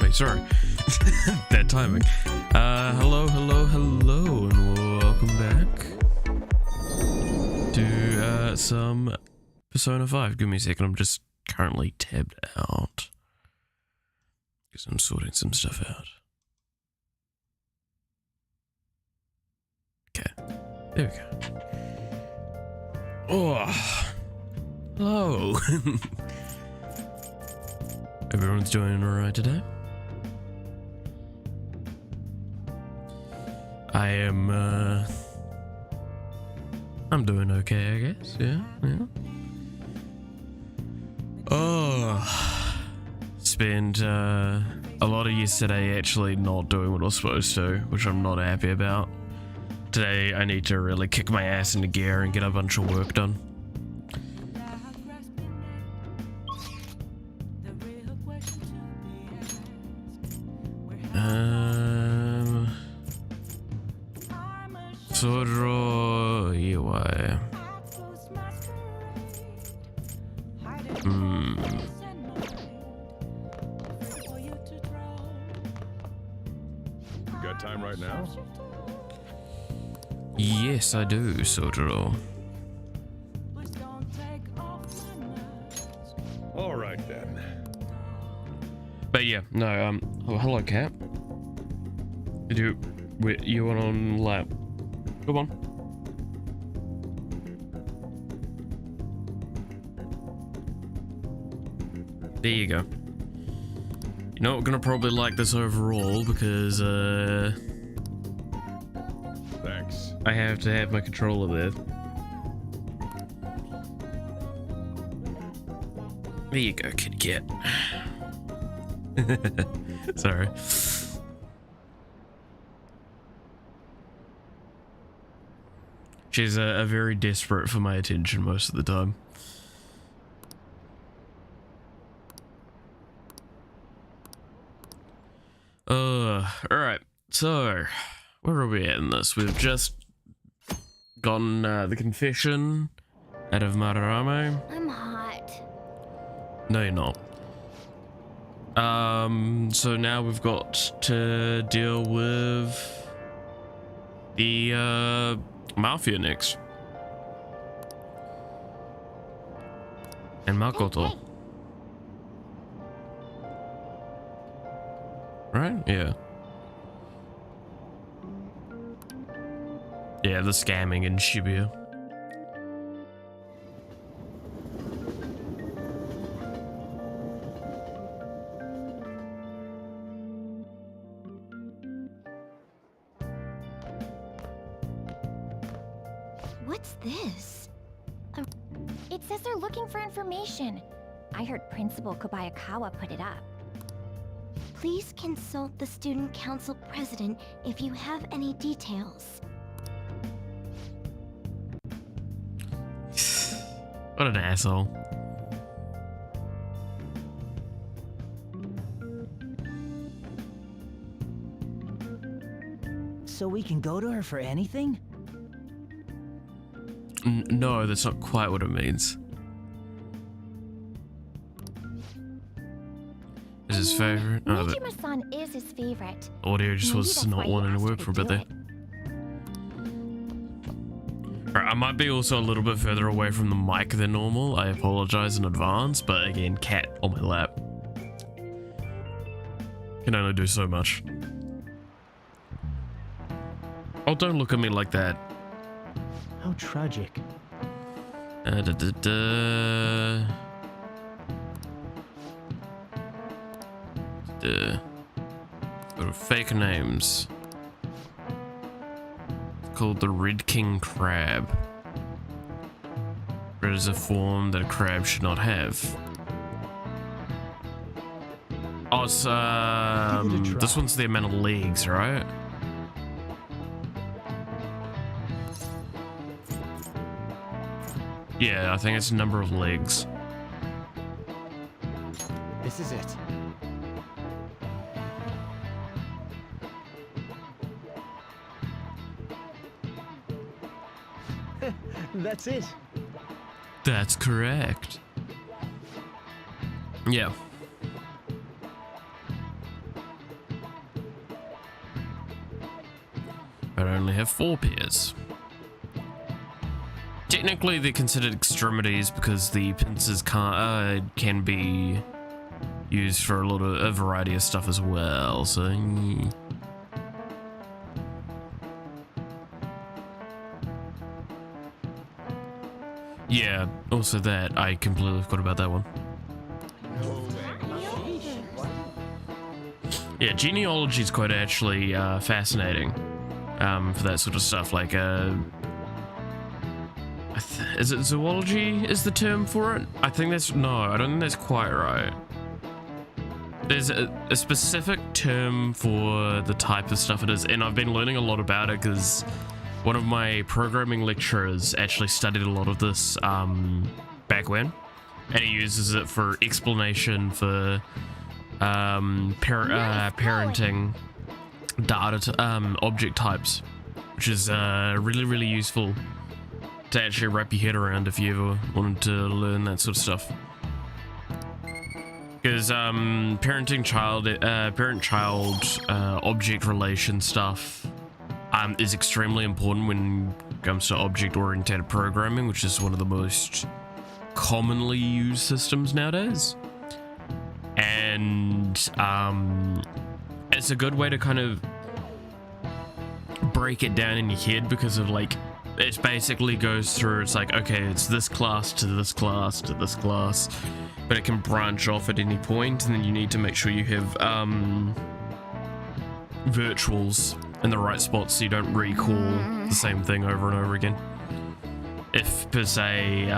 early, sorry. Bad timing. Hello, and welcome back to some Persona 5. Give me a second, I'm just currently tabbed out because I'm sorting some stuff out. Okay, there we go. Oh, hello. Everyone's doing alright today? I'm doing okay, I guess. Yeah. Oh, spent a lot of yesterday actually not doing what I was supposed to, which I'm not happy about. Today I need to really kick my ass into gear and get a bunch of work done. FYI. You got time right now? Yes, I do, Sotoro. All right then. But yeah, no, oh, hello, Cat. You want on lap? Come on. There you go. You're not gonna probably like this overall because Thanks. I have to have my controller there. There you go, kitty cat. Sorry. She's very desperate for my attention most of the time. Alright, so where are we at in this? We've just gotten the confession out of Mararame. I'm hot. No, you're not. So now we've got to deal with the Mafia next. And Makoto. Hey. Right? Yeah. Yeah, the scamming in Shibuya. What's this? It says they're looking for information. I heard Principal Kobayakawa put it up. Please consult the Student Council President if you have any details. What an asshole. So we can go to her for anything? No, that's not quite what it means. Is his favorite? Oh, the Nijima-san is his favorite. audio just Maybe was that's not why he wanting to asked her work to for a bit do there. Alright, I might be also a little bit further away from the mic than normal. I apologize in advance, but again, cat on my lap. Can only do so much. Oh, don't look at me like that. How tragic. Go to fake names. It's called the Red King Crab. It is a form that a crab should not have. Oh, it's this one's the amount of legs, right? Yeah, I think it's a number of legs. This is it. That's it. That's correct. Yeah. but only have 4 pairs. Technically, they're considered extremities because the pincers can be used for a variety of stuff as well. So, yeah. Also, that I completely forgot about that one. Yeah, genealogy is quite actually fascinating for that sort of stuff. Like, is it zoology is the term for it? I think that's, no, I don't think that's quite right. There's a specific term for the type of stuff it is, and I've been learning a lot about it because one of my programming lecturers actually studied a lot of this back when, and he uses it for explanation for parenting data object types, which is really useful to actually wrap your head around if you ever wanted to learn that sort of stuff. Because parent-child object relation stuff is extremely important when it comes to object-oriented programming, which is one of the most commonly used systems nowadays. And it's a good way to kind of break it down in your head because of, like, it basically goes through, it's like, okay, it's this class to this class to this class, but it can branch off at any point, and then you need to make sure you have virtuals in the right spots so you don't recall the same thing over and over again. If, per se,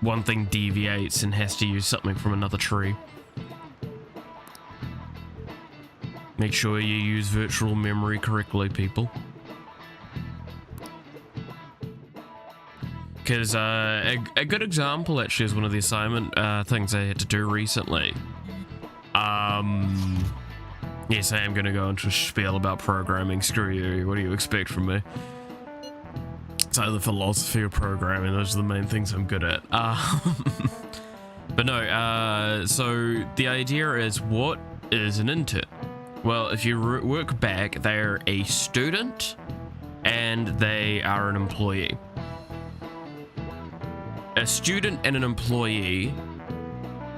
one thing deviates and has to use something from another tree. Make sure you use virtual memory correctly, people. Because a good example actually is one of the assignment things I had to do recently. Yes, I am going to go into a spiel about programming. Screw you. What do you expect from me? It's either philosophy or programming. Those are the main things I'm good at. But no, so the idea is, what is an intern? Well, if you work back, they're a student and they are an employee. A student and an employee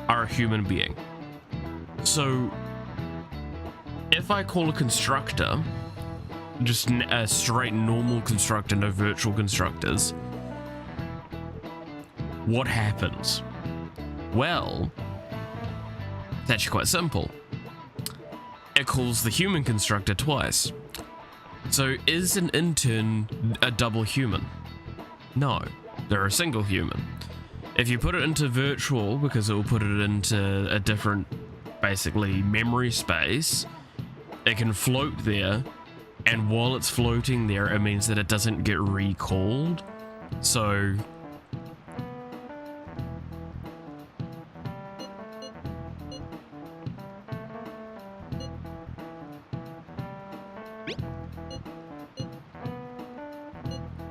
are a human being. So if I call a constructor, just a straight normal constructor, no virtual constructors, what happens? Well, it's actually quite simple. It calls the human constructor twice. So is an intern a double human? No. They're a single human. If you put it into virtual, because it will put it into a different, basically, memory space, it can float there, and while it's floating there, it means that it doesn't get recalled. So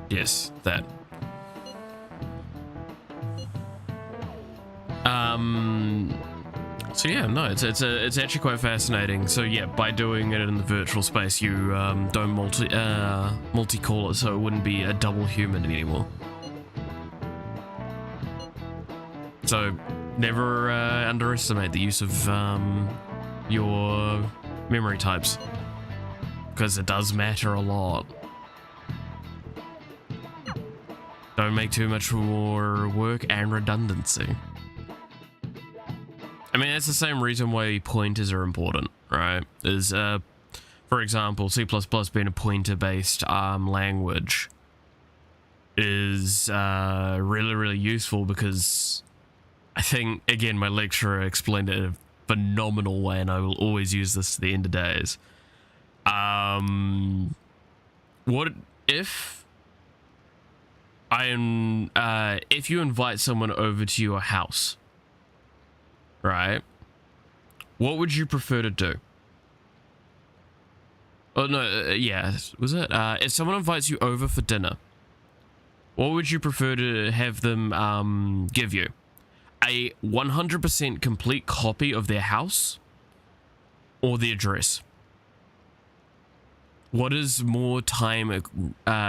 yes, that. So yeah, no, it's actually quite fascinating. So yeah, by doing it in the virtual space, you don't multi-call it, so it wouldn't be a double human anymore. So never underestimate the use of your memory types, because it does matter a lot. Don't make too much more work and redundancy. I mean, that's the same reason why pointers are important, right? Is, for example, C++ being a pointer-based language is really useful because I think, again, my lecturer explained it in a phenomenal way, and I will always use this to the end of days. What if if you invite someone over to your house, right? What would you prefer to do? Oh no, yeah, was it? If someone invites you over for dinner, what would you prefer to have them give you? A 100% complete copy of their house or the address? What is more time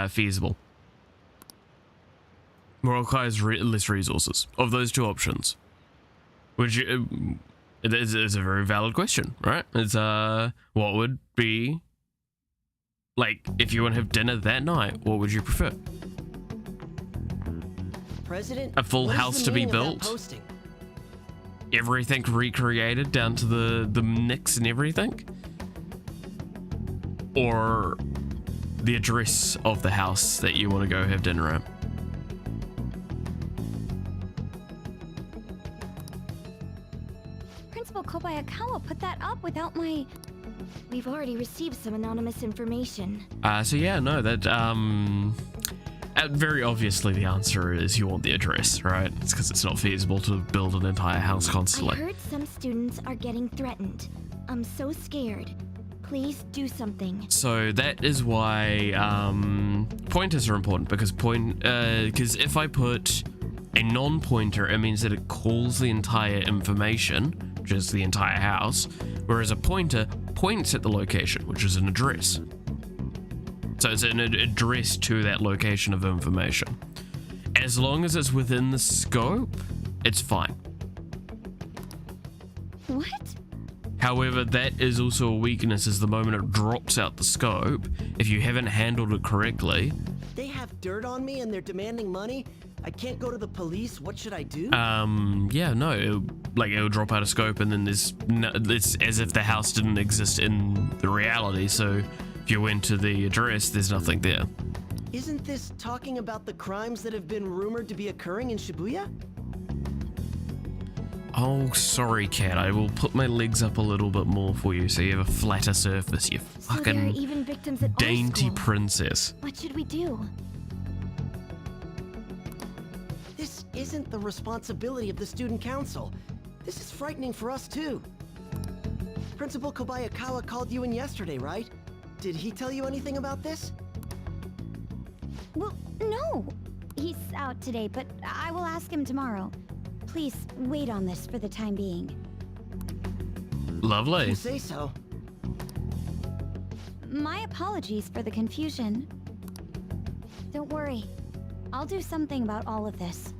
feasible? Or requires less resources? Of those two options, would you? It is a very valid question, right? It's what would be like if you want to have dinner that night? What would you prefer? President, A full what is house the to be meaning of that built? posting? Everything recreated down to the nicks and everything? Or the address of the house that you want to go have dinner at? Principal Kobayakawa put that up without my... We've already received some anonymous information. So yeah, no, that very obviously the answer is you want the address, right? It's because it's not feasible to build an entire house I constantly. heard some students are getting threatened. I'm so scared. Please do something. So that is why pointers are important, because if I put a non-pointer, it means that it calls the entire information, which is the entire house, whereas a pointer points at the location, which is an address. So it's an address to that location of information. As long as it's within the scope, it's fine. What? However, that is also a weakness, is the moment it drops out the scope, if you haven't handled it correctly. They have dirt on me and they're demanding money? I can't go to the police. What should I do? Yeah, no, it'll drop out of scope, and then it's as if the house didn't exist in the reality, so if you went to the address, there's nothing there. Isn't this talking about the crimes that have been rumored to be occurring in Shibuya? Oh, sorry, Cat, I will put my legs up a little bit more for you so you have a flatter surface, you So there are fucking even victims at our dainty school. princess. What should we do? This isn't the responsibility of the student council. This is frightening for us too. Principal Kobayakawa called you in yesterday, right? Did he tell you anything about this? Well, no. He's out today, but I will ask him tomorrow. Please wait on this for the time being. Lovely. You say so. My apologies for the confusion. Don't worry. I'll do something about all of this.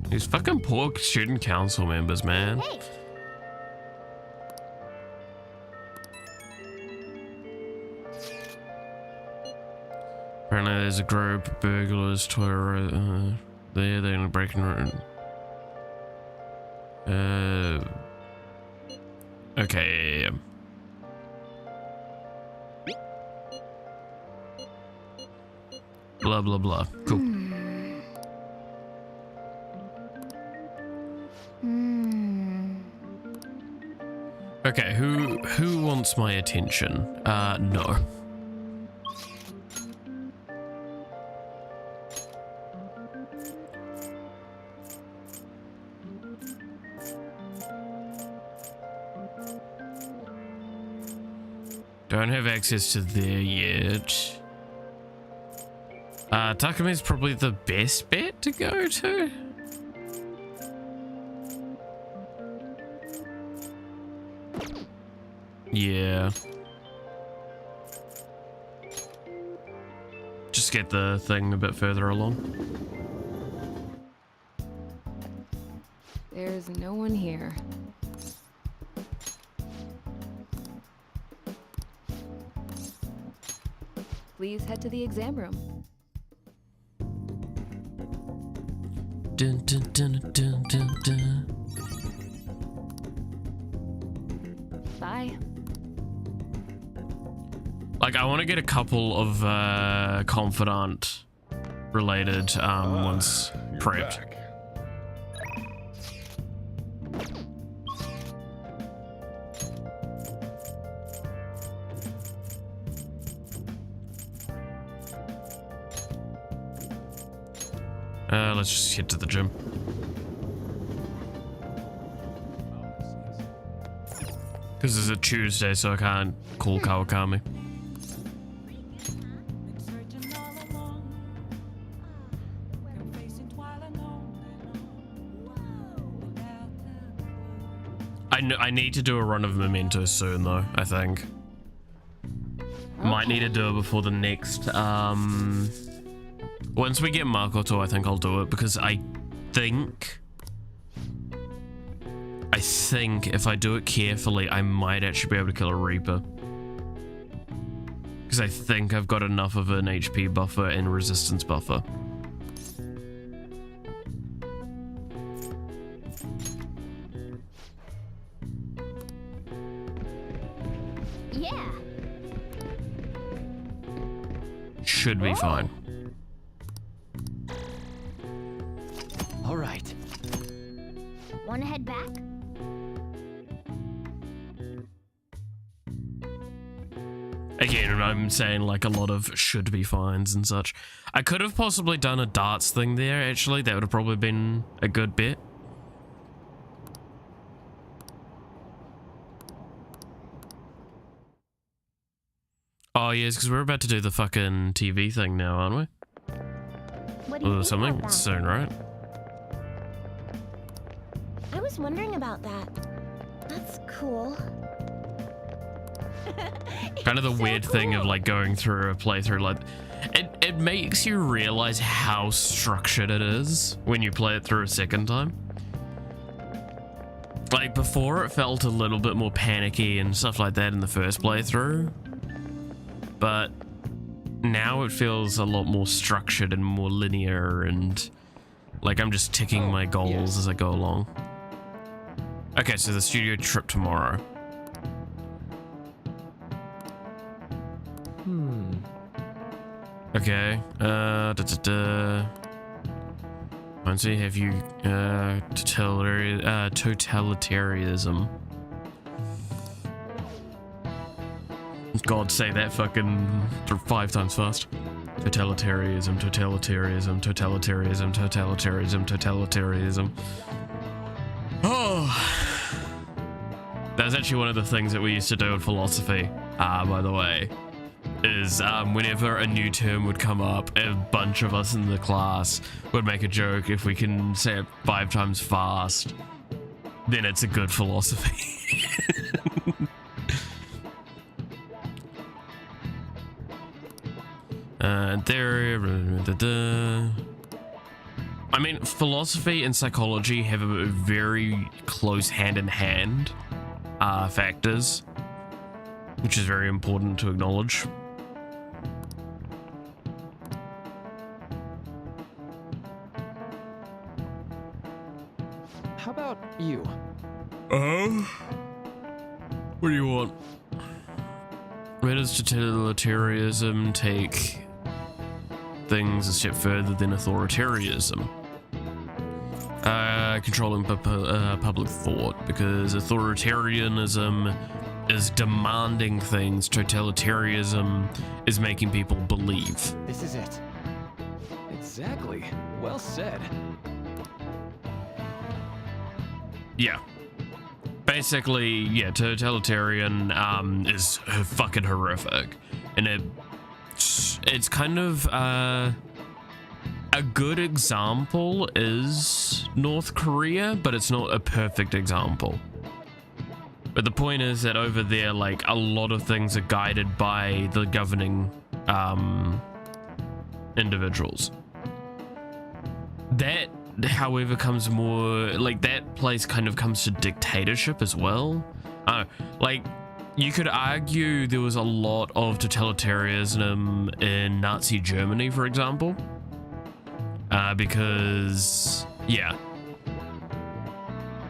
These fucking poor student council members, man. Hey! Apparently there's a group of burglars, they're gonna break and okay, yeah. Blah blah blah. Cool. Okay, who wants my attention? No. Don't have access to there yet. Takame's probably the best bet to go to. Yeah. Just get the thing a bit further along. There's no one here. Please head to the exam room. Dun, dun, dun, dun, dun, dun. Bye. Like, I want to get a couple of confidant related ones You're prepped. back. Let's just head to the gym. Because it's a Tuesday, so I can't call Kawakami. I need to do a run of Mementos soon, though, I think. Might need to do it before the next, once we get Makoto, I think I'll do it, because I think if I do it carefully, I might actually be able to kill a Reaper. Because I think I've got enough of an HP buffer and resistance buffer. Yeah. Should be fine. All right. Wanna head back? Again, I'm saying like a lot of should be fines and such. I could have possibly done a darts thing there, actually. That would have probably been a good bet. Oh, yes, because we're about to do the fucking TV thing now, aren't we? What do you Or think something about that? soon, right? I was wondering about that. That's cool. Kind of the It's so weird thing of cool. like going through a playthrough, like it makes you realize how structured it is when you play it through a second time. Like before it felt a little bit more panicky and stuff like that in the first playthrough, but now it feels a lot more structured and more linear, and like I'm just ticking my goals as I go along. Okay, so the studio trip tomorrow. Okay, Once we have you, totalitarianism. God, say that fucking 5 times fast. Totalitarianism, totalitarianism, totalitarianism, totalitarianism, totalitarianism. Oh! That's actually one of the things that we used to do in philosophy, by the way. Is whenever a new term would come up, a bunch of us in the class would make a joke. If we can say it 5 times fast, then it's a good philosophy. I mean, philosophy and psychology have a very close hand-in-hand factors, which is very important to acknowledge. How about you? What do you want? Where does totalitarianism take things a step further than authoritarianism? Controlling public thought, because authoritarianism is demanding things, totalitarianism is making people believe. This is it. Exactly. Well said. Yeah. Basically, yeah, totalitarian is fucking horrific. And it's kind of a good example is North Korea, but it's not a perfect example. But the point is that over there, like, a lot of things are guided by the governing individuals. That, however, comes more, like, that place kind of comes to dictatorship as well. Like, you could argue there was a lot of totalitarianism in Nazi Germany, for example. Because, yeah.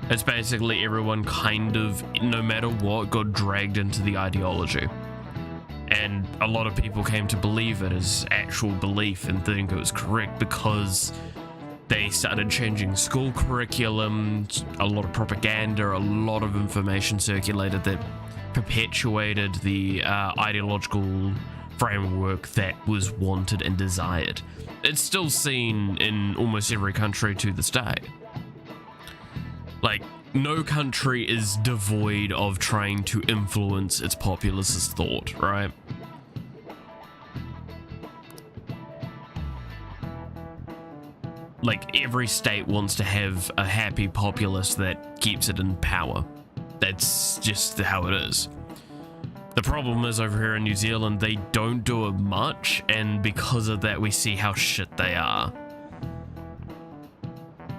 It's basically everyone kind of, no matter what, got dragged into the ideology. And a lot of people came to believe it as actual belief and think it was correct because they started changing school curriculum, a lot of propaganda, a lot of information circulated that perpetuated the ideological framework that was wanted and desired. It's still seen in almost every country to this day. Like, no country is devoid of trying to influence its populace's thought, right? Like, every state wants to have a happy populace that keeps it in power. That's just how it is. The problem is over here in New Zealand, they don't do it much, and because of that, we see how shit they are.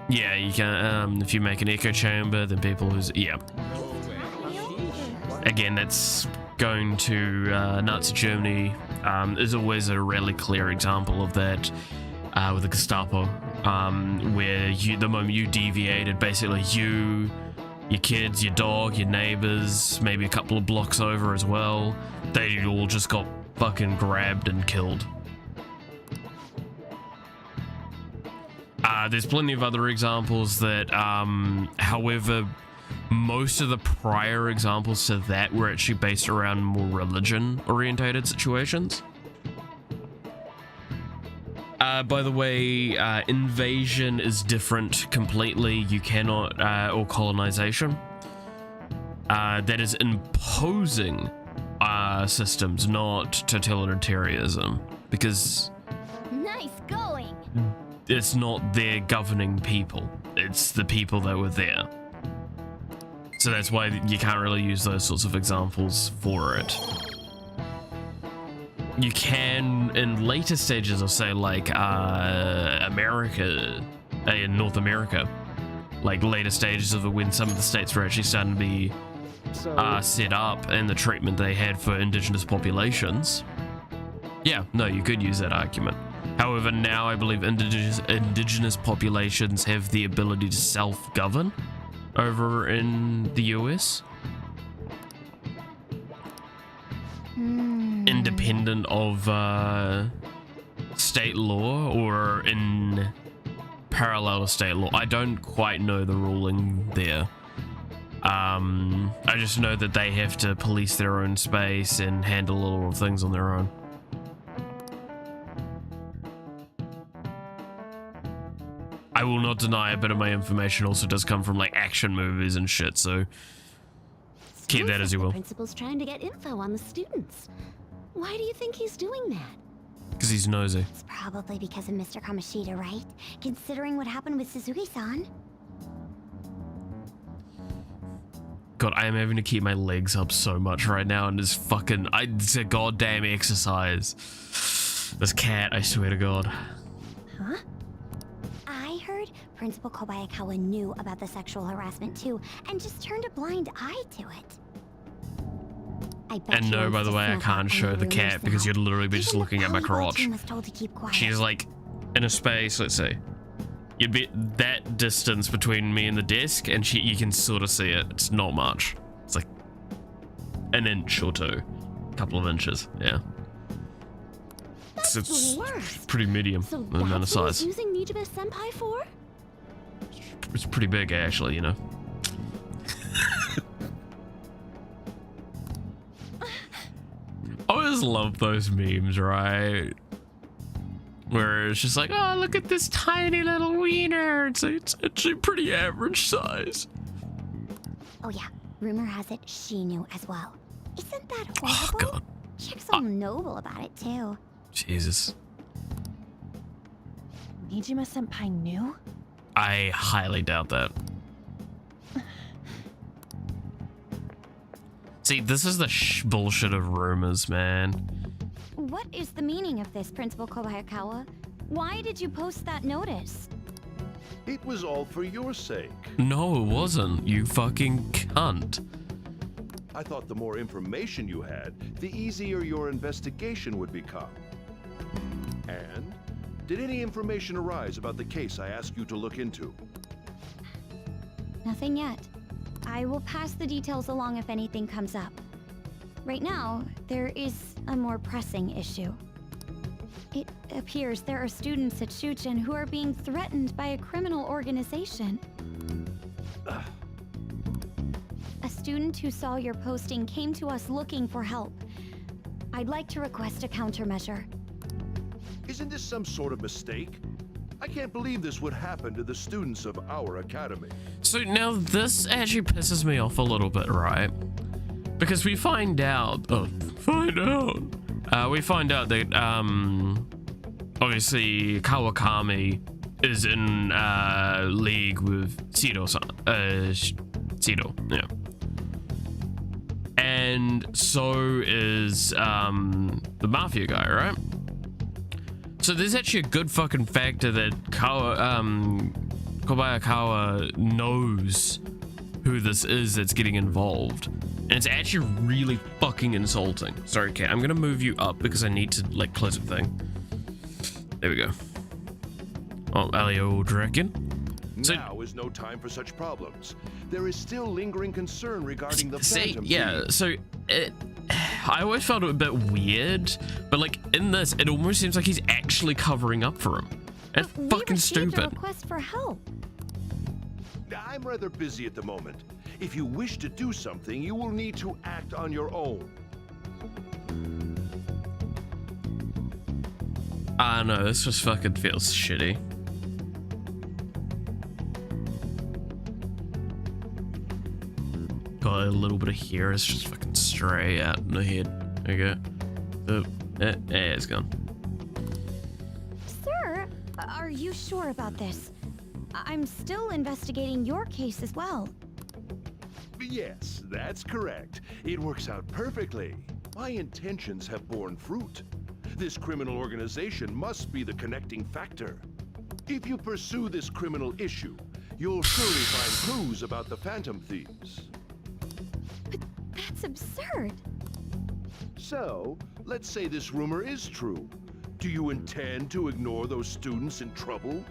Yeah, you can, if you make an echo chamber, then people who's, yeah. Again, that's going to Nazi Germany. Is always a really clear example of that with the Gestapo, where the moment you deviated, basically you, your kids, your dog, your neighbors, maybe a couple of blocks over as well, they all just got fucking grabbed and killed. There's plenty of other examples that, however, most of the prior examples to that were actually based around more religion-orientated situations. By the way, invasion is different completely. You cannot, or colonization. That is imposing systems, not totalitarianism, because Nice going. it's not their governing people. It's the people that were there. So that's why you can't really use those sorts of examples for it. You can, in later stages of, say, like, America, in North America, like later stages of it when some of the states were actually starting to be set up and the treatment they had for indigenous populations. Yeah, no, you could use that argument. However, now I believe indigenous populations have the ability to self-govern over in the US. Independent of state law or in parallel to state law. I don't quite know the ruling there. I just know that they have to police their own space and handle all of things on their own. I will not deny a bit of my information also does come from like action movies and shit, so keep that as you will. The principal's trying to get info on the students. Why do you think he's doing that? Because he's nosy. It's probably because of Mr. Kamoshida, right? Considering what happened with Suzuki-san. God, I am having to keep my legs up so much right now, and it's a goddamn exercise. This cat, I swear to God. Huh? I heard Principal Kobayakawa knew about the sexual harassment too, and just turned a blind eye to it. I bet And no, by the way, I can't show the cat because you'd literally be just looking at my crotch. She's like in a space, let's say. You'd be that distance between me and the desk, and you can sort of see it. It's not much. It's like an inch or two. A couple of inches, yeah. It's pretty medium, So the amount of that's what size. he's using Nijiba Senpai for? It's pretty big, actually, you know. I always love those memes, right? Where it's just like, oh, look at this tiny little wiener. It's actually pretty average size. Oh yeah, rumor has it she knew as well. Isn't that Oh, horrible? God. Chick's all noble about it too. Jesus. Nijima Senpai knew? I highly doubt that. See, this is the bullshit of rumors, man. What is the meaning of this, Principal Kobayakawa? Why did you post that notice? It was all for your sake. No, it wasn't. You fucking cunt. I thought the more information you had, the easier your investigation would become. And did any information arise about the case I asked you to look into? Nothing yet. I will pass the details along if anything comes up. Right now, there is a more pressing issue. It appears there are students at Shuchen who are being threatened by a criminal organization. A student who saw your posting came to us looking for help. I'd like to request a countermeasure. Isn't this some sort of mistake? I can't believe this would happen to the students of our academy. So now this actually pisses me off a little bit, right? Because we find out, we find out that, obviously Kawakami is in, league with Sido-san, Sido, yeah. and so is the mafia guy, right? So there's actually a good fucking factor that Kobayakawa knows who this is that's getting involved, and it's actually really fucking insulting. Sorry, Kat, I'm gonna move you up because I need to like close the thing. There we go. Oh, Elio Draken. Now is no time for such problems. There is still lingering concern regarding the Phantom yeah, Thief. so I always found it a bit weird, but like in this, it almost seems like he's actually covering up for him. It's We fucking received a stupid. request for help. I'm rather busy at the moment. If you wish to do something, you will need to act on your own. I know, this just fucking feels shitty. Got a little bit of hair, it's just fucking stray out in the head. There you go. It's gone. Sir, are you sure about this? I'm still investigating your case as well. Yes, that's correct. It works out perfectly. My intentions have borne fruit. This criminal organization must be the connecting factor. If you pursue this criminal issue, you'll surely find clues about the Phantom Thieves. But that's absurd. So, let's say this rumor is true. Do you intend to ignore those students in trouble?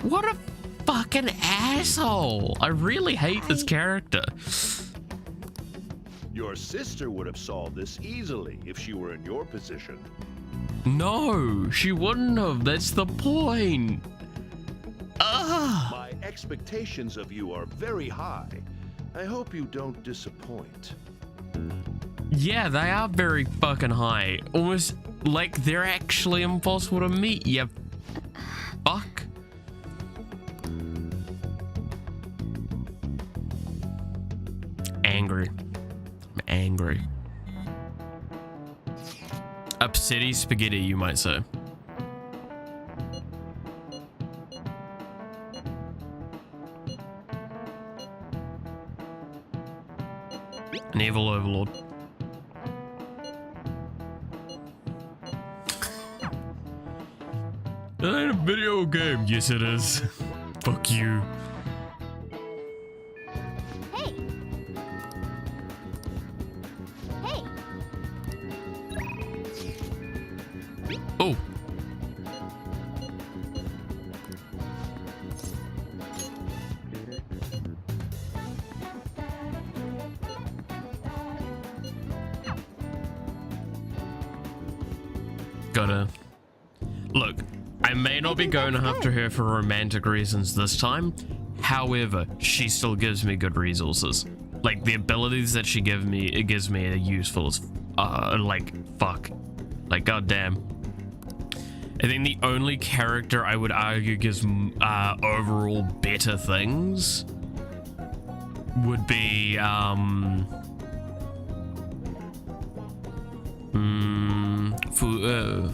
What a fucking asshole! I really hate this character. Your sister would have solved this easily if she were in your position. No, she wouldn't have. That's the point. Ugh. My expectations of you are very high. I hope you don't disappoint. Yeah, they are very fucking high. Almost like they're actually impossible to meet, you fuck. Angry. I'm angry. Upsetty spaghetti, you might say. An evil overlord. It ain't a video game. Yes, it is. Fuck you. Hey! Hey! Oh. Gotta look. I may not be going after her for romantic reasons this time. However, she still gives me good resources. Like the abilities that she gives me, it gives me a useful as like fuck. Like goddamn. I think the only character I would argue gives overall better things would be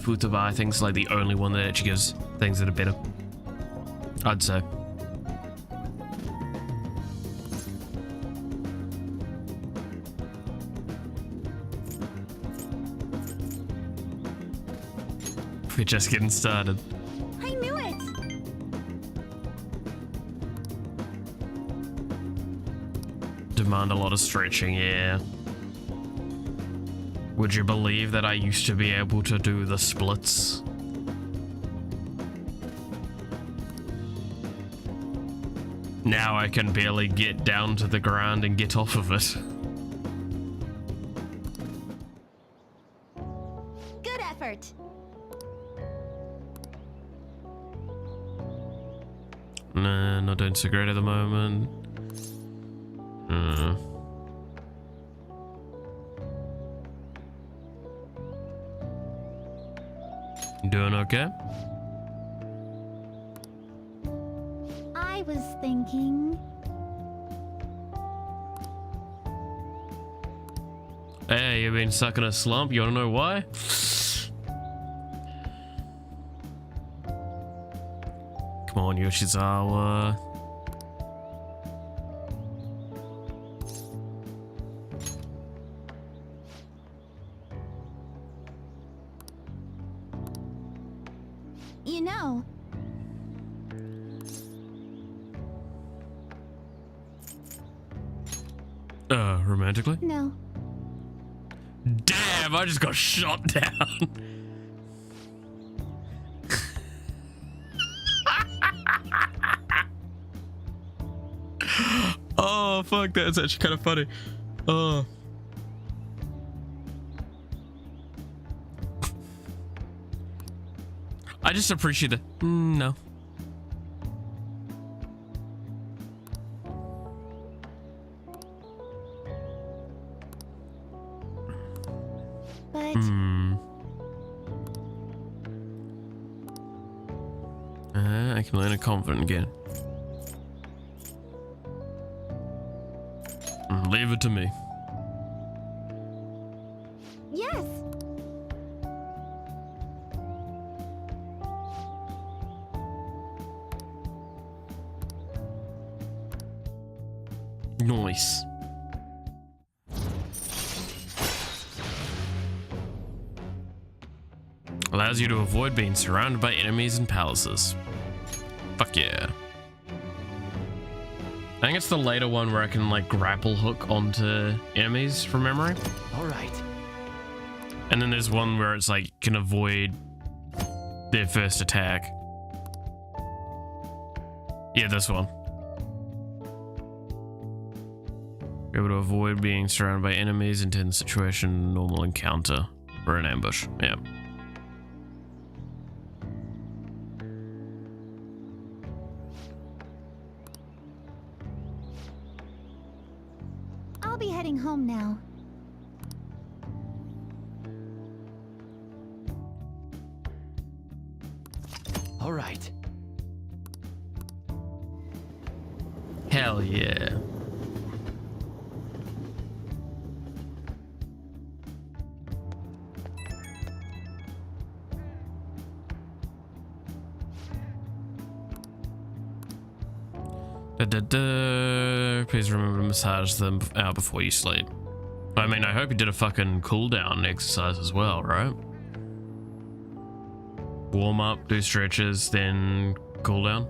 Futaba. I think is like the only one that actually gives things that are better, I'd say. We're just getting started. I knew it! Demand a lot of stretching, yeah. Would you believe that I used to be able to do the splits? Now I can barely get down to the ground and get off of it. Good effort! Nah, not doing so great at the moment. Doing okay? I was thinking... Hey, you've been stuck in a slump? You wanna know why? Come on, Yoshizawa. You know, Romantically? no. Damn, I just got shot down. Oh, fuck, that's actually kind of funny. Oh. I just appreciate the no. But I can learn a confident again. Leave it to me. yes. Nice. Allows you to avoid being surrounded by enemies and palaces. Fuck yeah. I think it's the later one where I can like grapple hook onto enemies from memory. All right. And then there's one where it's like you can avoid their first attack. Yeah, this one. Be able to avoid being surrounded by enemies and turn the situation normal encounter or an ambush. Yeah. I'll be heading home now. All right. Hell yeah. Please remember to massage them out before you sleep. I mean, I hope you did a fucking cool down exercise as well, right? Warm up, do stretches, then cool down.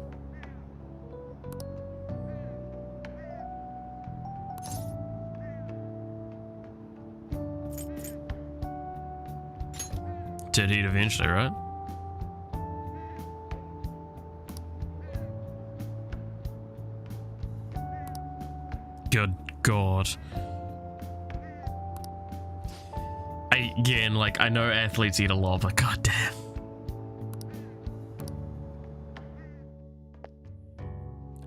Did eat eventually, right? Good God. Again, like, I know athletes eat a lot, but goddamn.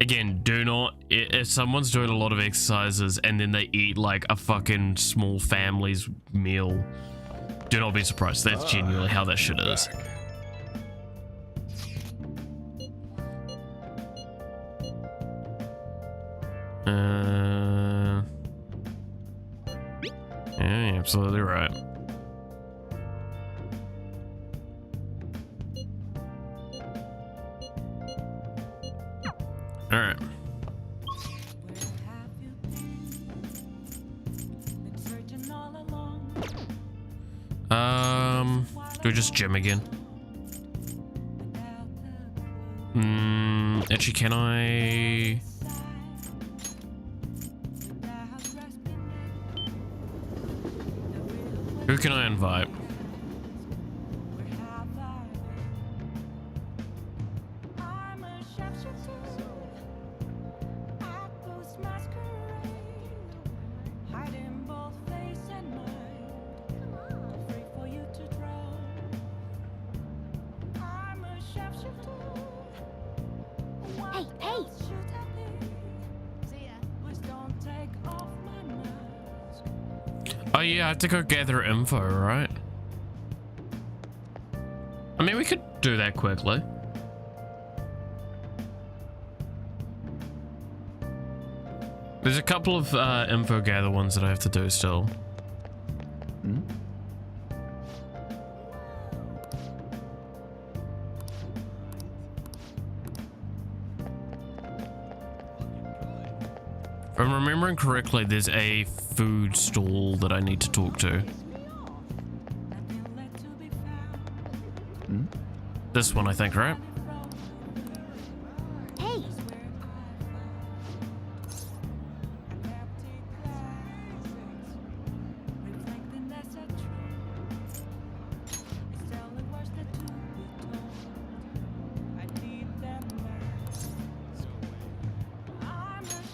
Again, do not, if someone's doing a lot of exercises and then they eat like a fucking small family's meal, do not be surprised. That's genuinely how that shit is. Yeah, you're absolutely right. All right. Do we just gym again? Actually, can I? Who can I invite? Hey, hey! Oh yeah, I have to go gather info, right? I mean, we could do that quickly. There's a couple of info gather ones that I have to do still. If I'm remembering correctly, there's a food stall that I need to talk to. This one, I think, right? Hey,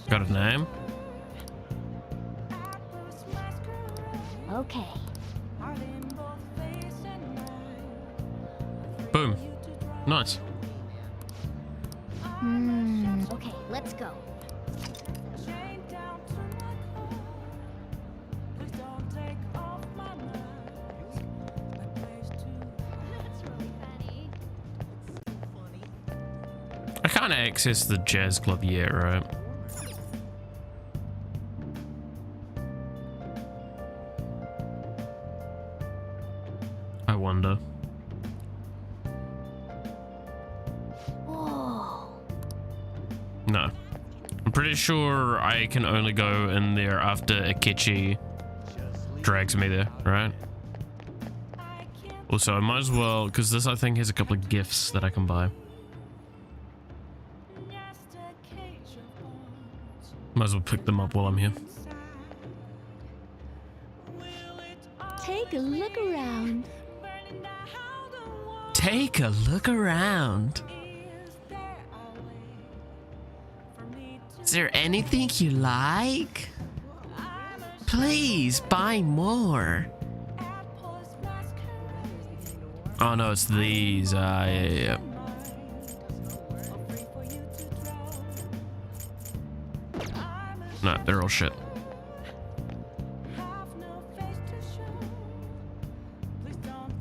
Got a name? okay. Boom. Nice. Okay, let's go. I can't access the jazz club yet, right? I wonder. Whoa. No. I'm pretty sure I can only go in there after Akechi drags me there, right? Also, I might as well, because this I think has a couple of gifts that I can buy. Might as well pick them up while I'm here. Take a look around. Take a look around. Is there anything you like? Please buy more. Oh no, it's these. Yeah. No, they're all shit.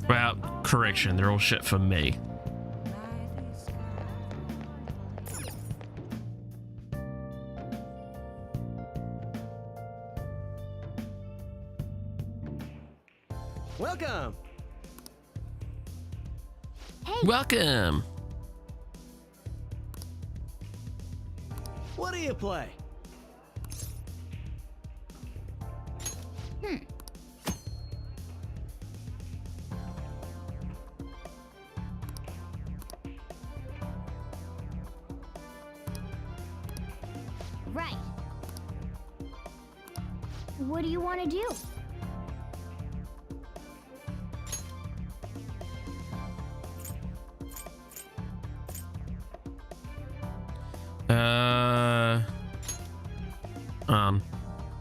Well, correction, they're all shit for me. Welcome. Welcome. What do you play? Right. What do you want to do?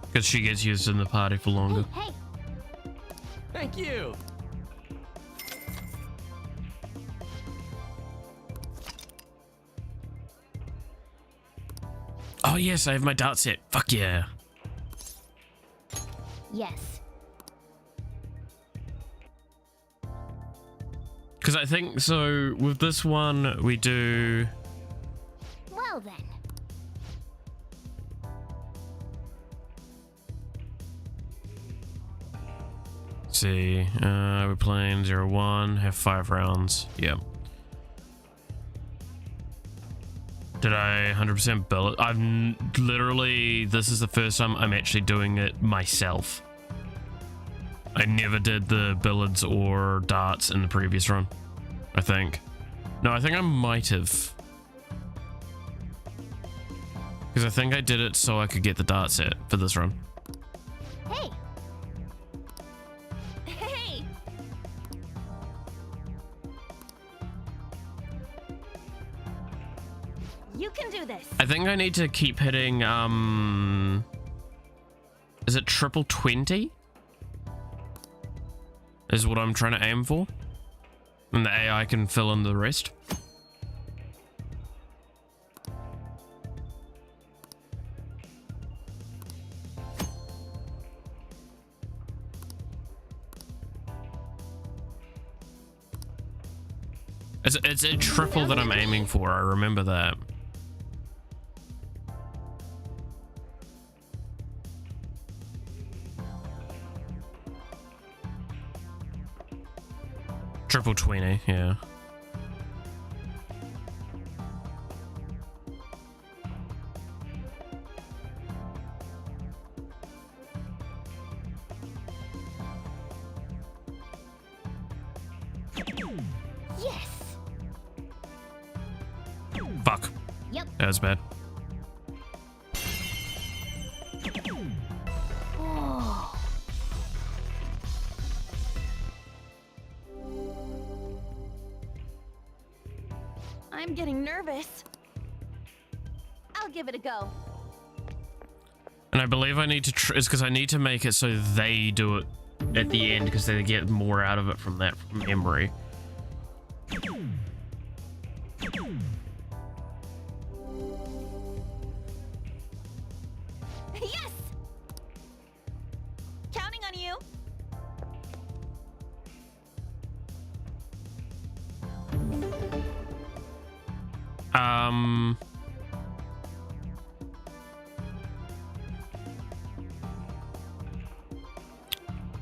Because she gets used in the party for longer. Hey, Thank you. Oh yes, I have my dart set. Fuck yeah. yes. Because I think so with this one we do. Well then. Let's see, we're playing 0-1, have 5 rounds. Yep. Did I 100% bill it? I've literally, this is the first time I'm actually doing it myself. I never did the billiards or darts in the previous run, I think. No, I think I might have. Because I think I did it so I could get the dart set for this run. Hey. Hey. You can do this. I think I need to keep hitting, is it triple 20? Is what I'm trying to aim for. And the AI can fill in the rest. It's a triple that I'm aiming for, I remember that. Triple 20, yeah. Yes. That was bad. Oh. I'm getting nervous. I'll give it a go. And I believe I need to it's because I need to make it so they do it at the end because they get more out of it from that memory. Yes! Counting on you.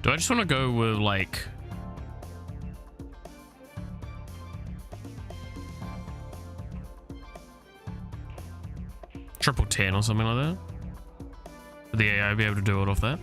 Do I just want to go with like triple 10 or something like that? Would the AI be able to do it off that?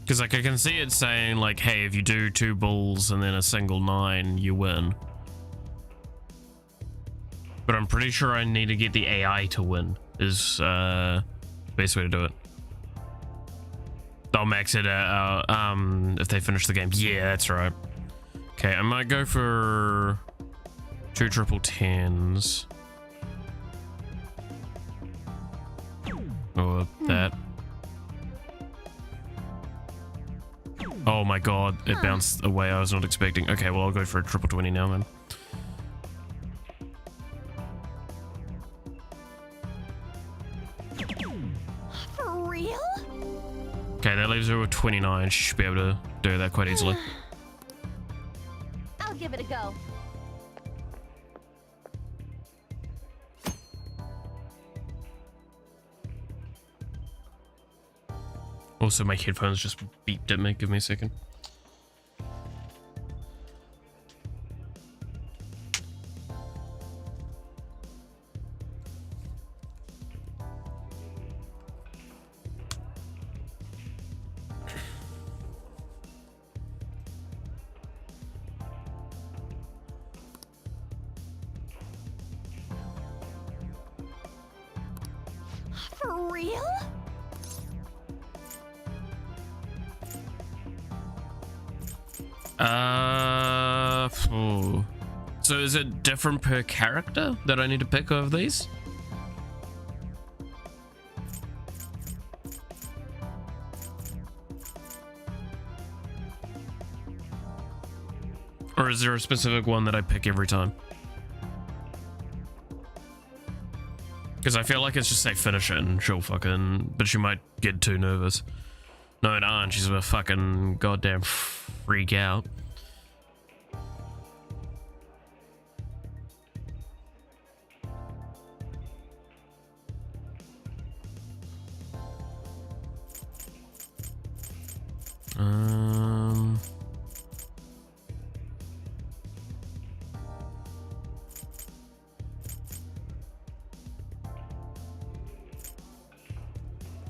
Because like I can see it saying like, hey, if you do 2 bulls and then a single 9, you win. But I'm pretty sure I need to get the AI to win is the best way to do it. I'll max it out if they finish the game. Yeah, that's right. Okay, I might go for 2 triple 10s. Or that. Oh my god, it bounced away. I was not expecting. Okay, well, I'll go for a triple 20 now then. For real? Okay, that leaves her with 29. She should be able to do that quite easily. I'll give it a go. Also, my headphones just beeped at me. Give me a second. For real? So is it different per character that I need to pick of these? Or is there a specific one that I pick every time? Because I feel like it's just say finish it and she'll fucking, but she might get too nervous. No, it aren't. She's a fucking goddamn freak out.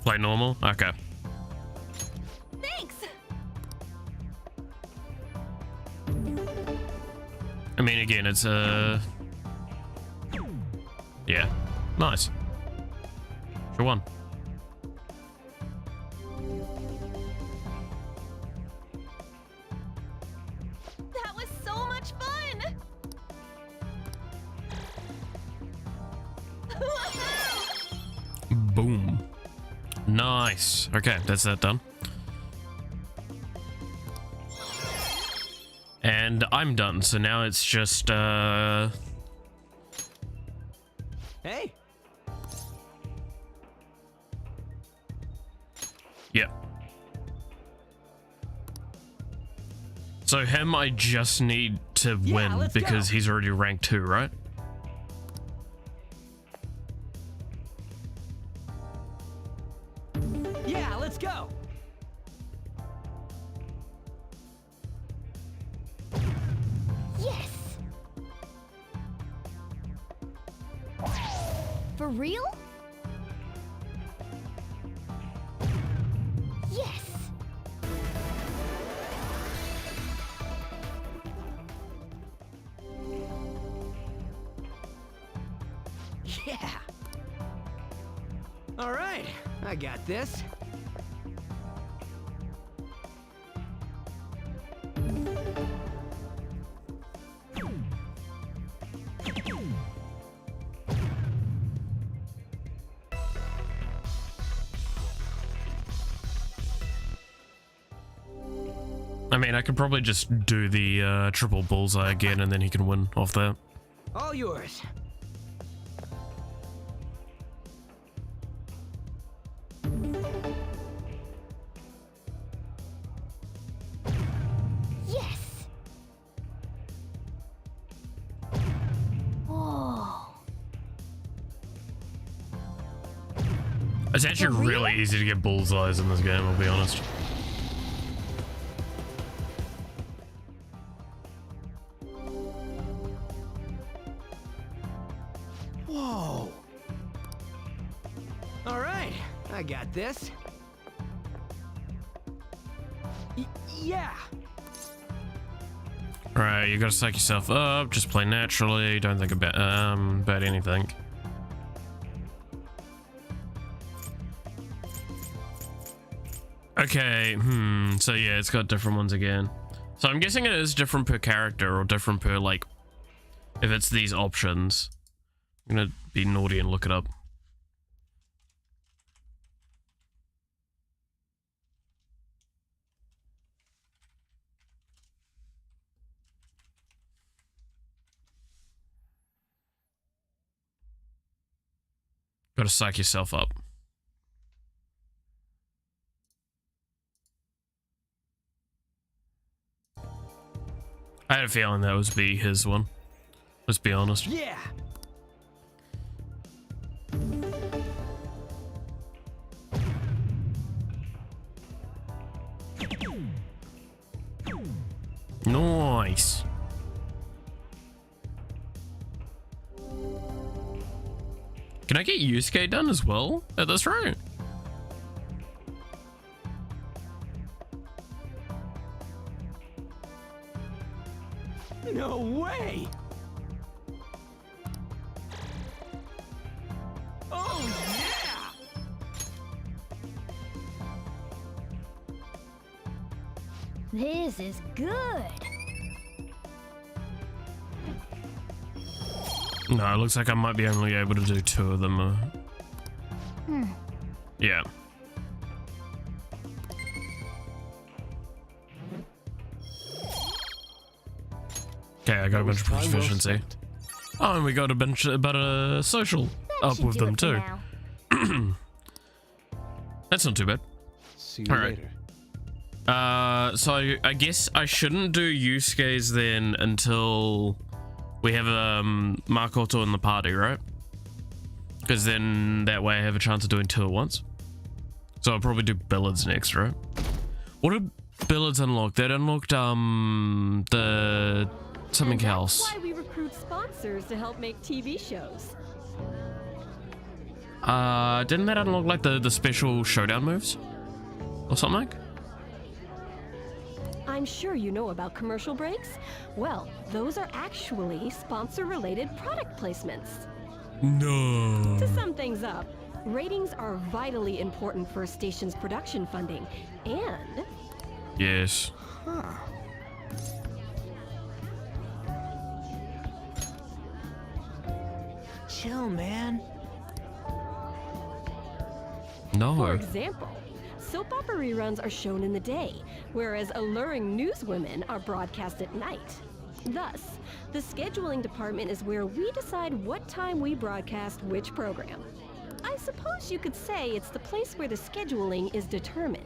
Play normal? Okay. Thanks. I mean, again, it's yeah, nice. Sure one. That was so much fun. Boom. Nice. Okay, that's that done. And I'm done, so now it's just Hey, yeah. So him I just need to win let's because go. he's already rank 2, right? yeah, let's go. For real? Yes! Yeah! Alright, I got this. I mean, I could probably just do the triple bullseye again and then he can win off that. All yours. Yes! Whoa. It's actually really easy to get bullseyes in this game, I'll be honest. Whoa! Alright, I got this. Yeah! Alright, you gotta psych yourself up, just play naturally, don't think about anything. Okay, so yeah, it's got different ones again. So I'm guessing it is different per character or different per, like, if it's these options. I'm gonna be naughty and look it up. Gotta psych yourself up. I had a feeling that would be his one. Let's be honest. Yeah! Nice. Can I get Yusuke done as well at this rate? No way! Oh yeah! This is good. No, it looks like I might be only able to do 2 of them. Yeah. Okay, I got a bunch of proficiency. Oh, and we got a bunch about a social up with them too. That's not too bad. See you later. So I guess I shouldn't do Yusuke's then until we have Makoto in the party, right? Because then that way I have a chance of doing 2 at once. So I'll probably do Billiards next, right? What did Billiards unlock? That unlocked the something else. That's why we recruit sponsors to help make TV shows. Didn't that unlock like the special showdown moves or something? I'm sure you know about commercial breaks. Well, those are actually sponsor-related product placements. No. To sum things up, ratings are vitally important for a station's production funding, and... Yes. Huh. Chill, man. No. For example, soap opera reruns are shown in the day, whereas alluring newswomen are broadcast at night. Thus, the scheduling department is where we decide what time we broadcast which program. I suppose you could say it's the place where the scheduling is determined.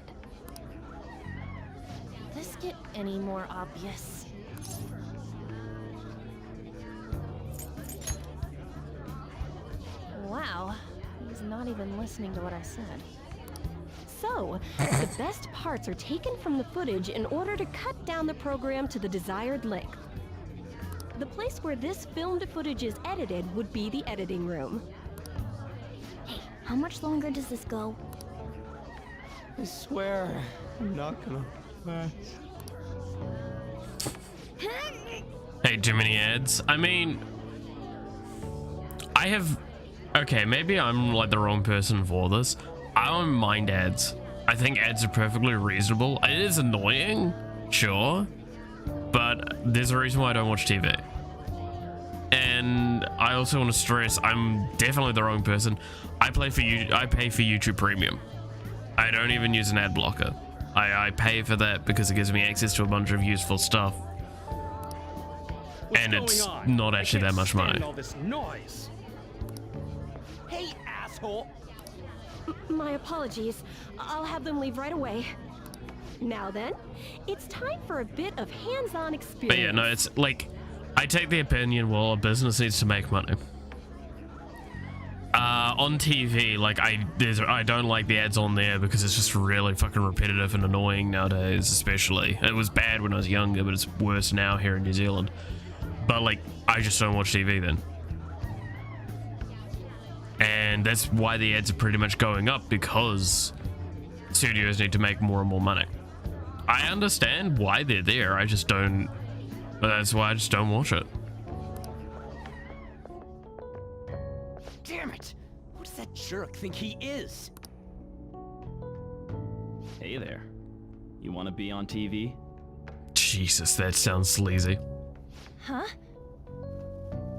Could this get any more obvious? Wow, he's not even listening to what I said. So, the best parts are taken from the footage in order to cut down the program to the desired length. The place where this filmed footage is edited would be the editing room. How much longer does this go? I swear, I'm not gonna pass. Hey, too many ads. I mean, I have... Okay, maybe I'm like the wrong person for this. I don't mind ads. I think ads are perfectly reasonable. It is annoying, sure, but there's a reason why I don't watch TV. And I also want to stress, I'm definitely the wrong person. I pay for YouTube Premium. I don't even use an ad blocker. I pay for that because it gives me access to a bunch of useful stuff. And it's not actually that much money. All this noise. Hey, asshole! My apologies. I'll have them leave right away. Now then, it's time for a bit of hands-on experience. But yeah, no, it's like, I take the opinion, well, a business needs to make money. On TV, like, I don't like the ads on there because it's just really fucking repetitive and annoying nowadays, especially. It was bad when I was younger, but it's worse now here in New Zealand. But like, I just don't watch TV then. And that's why the ads are pretty much going up, because studios need to make more and more money. I understand why they're there, I just don't, but that's why I just don't watch it. Damn it! Who does that jerk think he is? Hey there. You want to be on TV? Jesus, that sounds sleazy. Huh?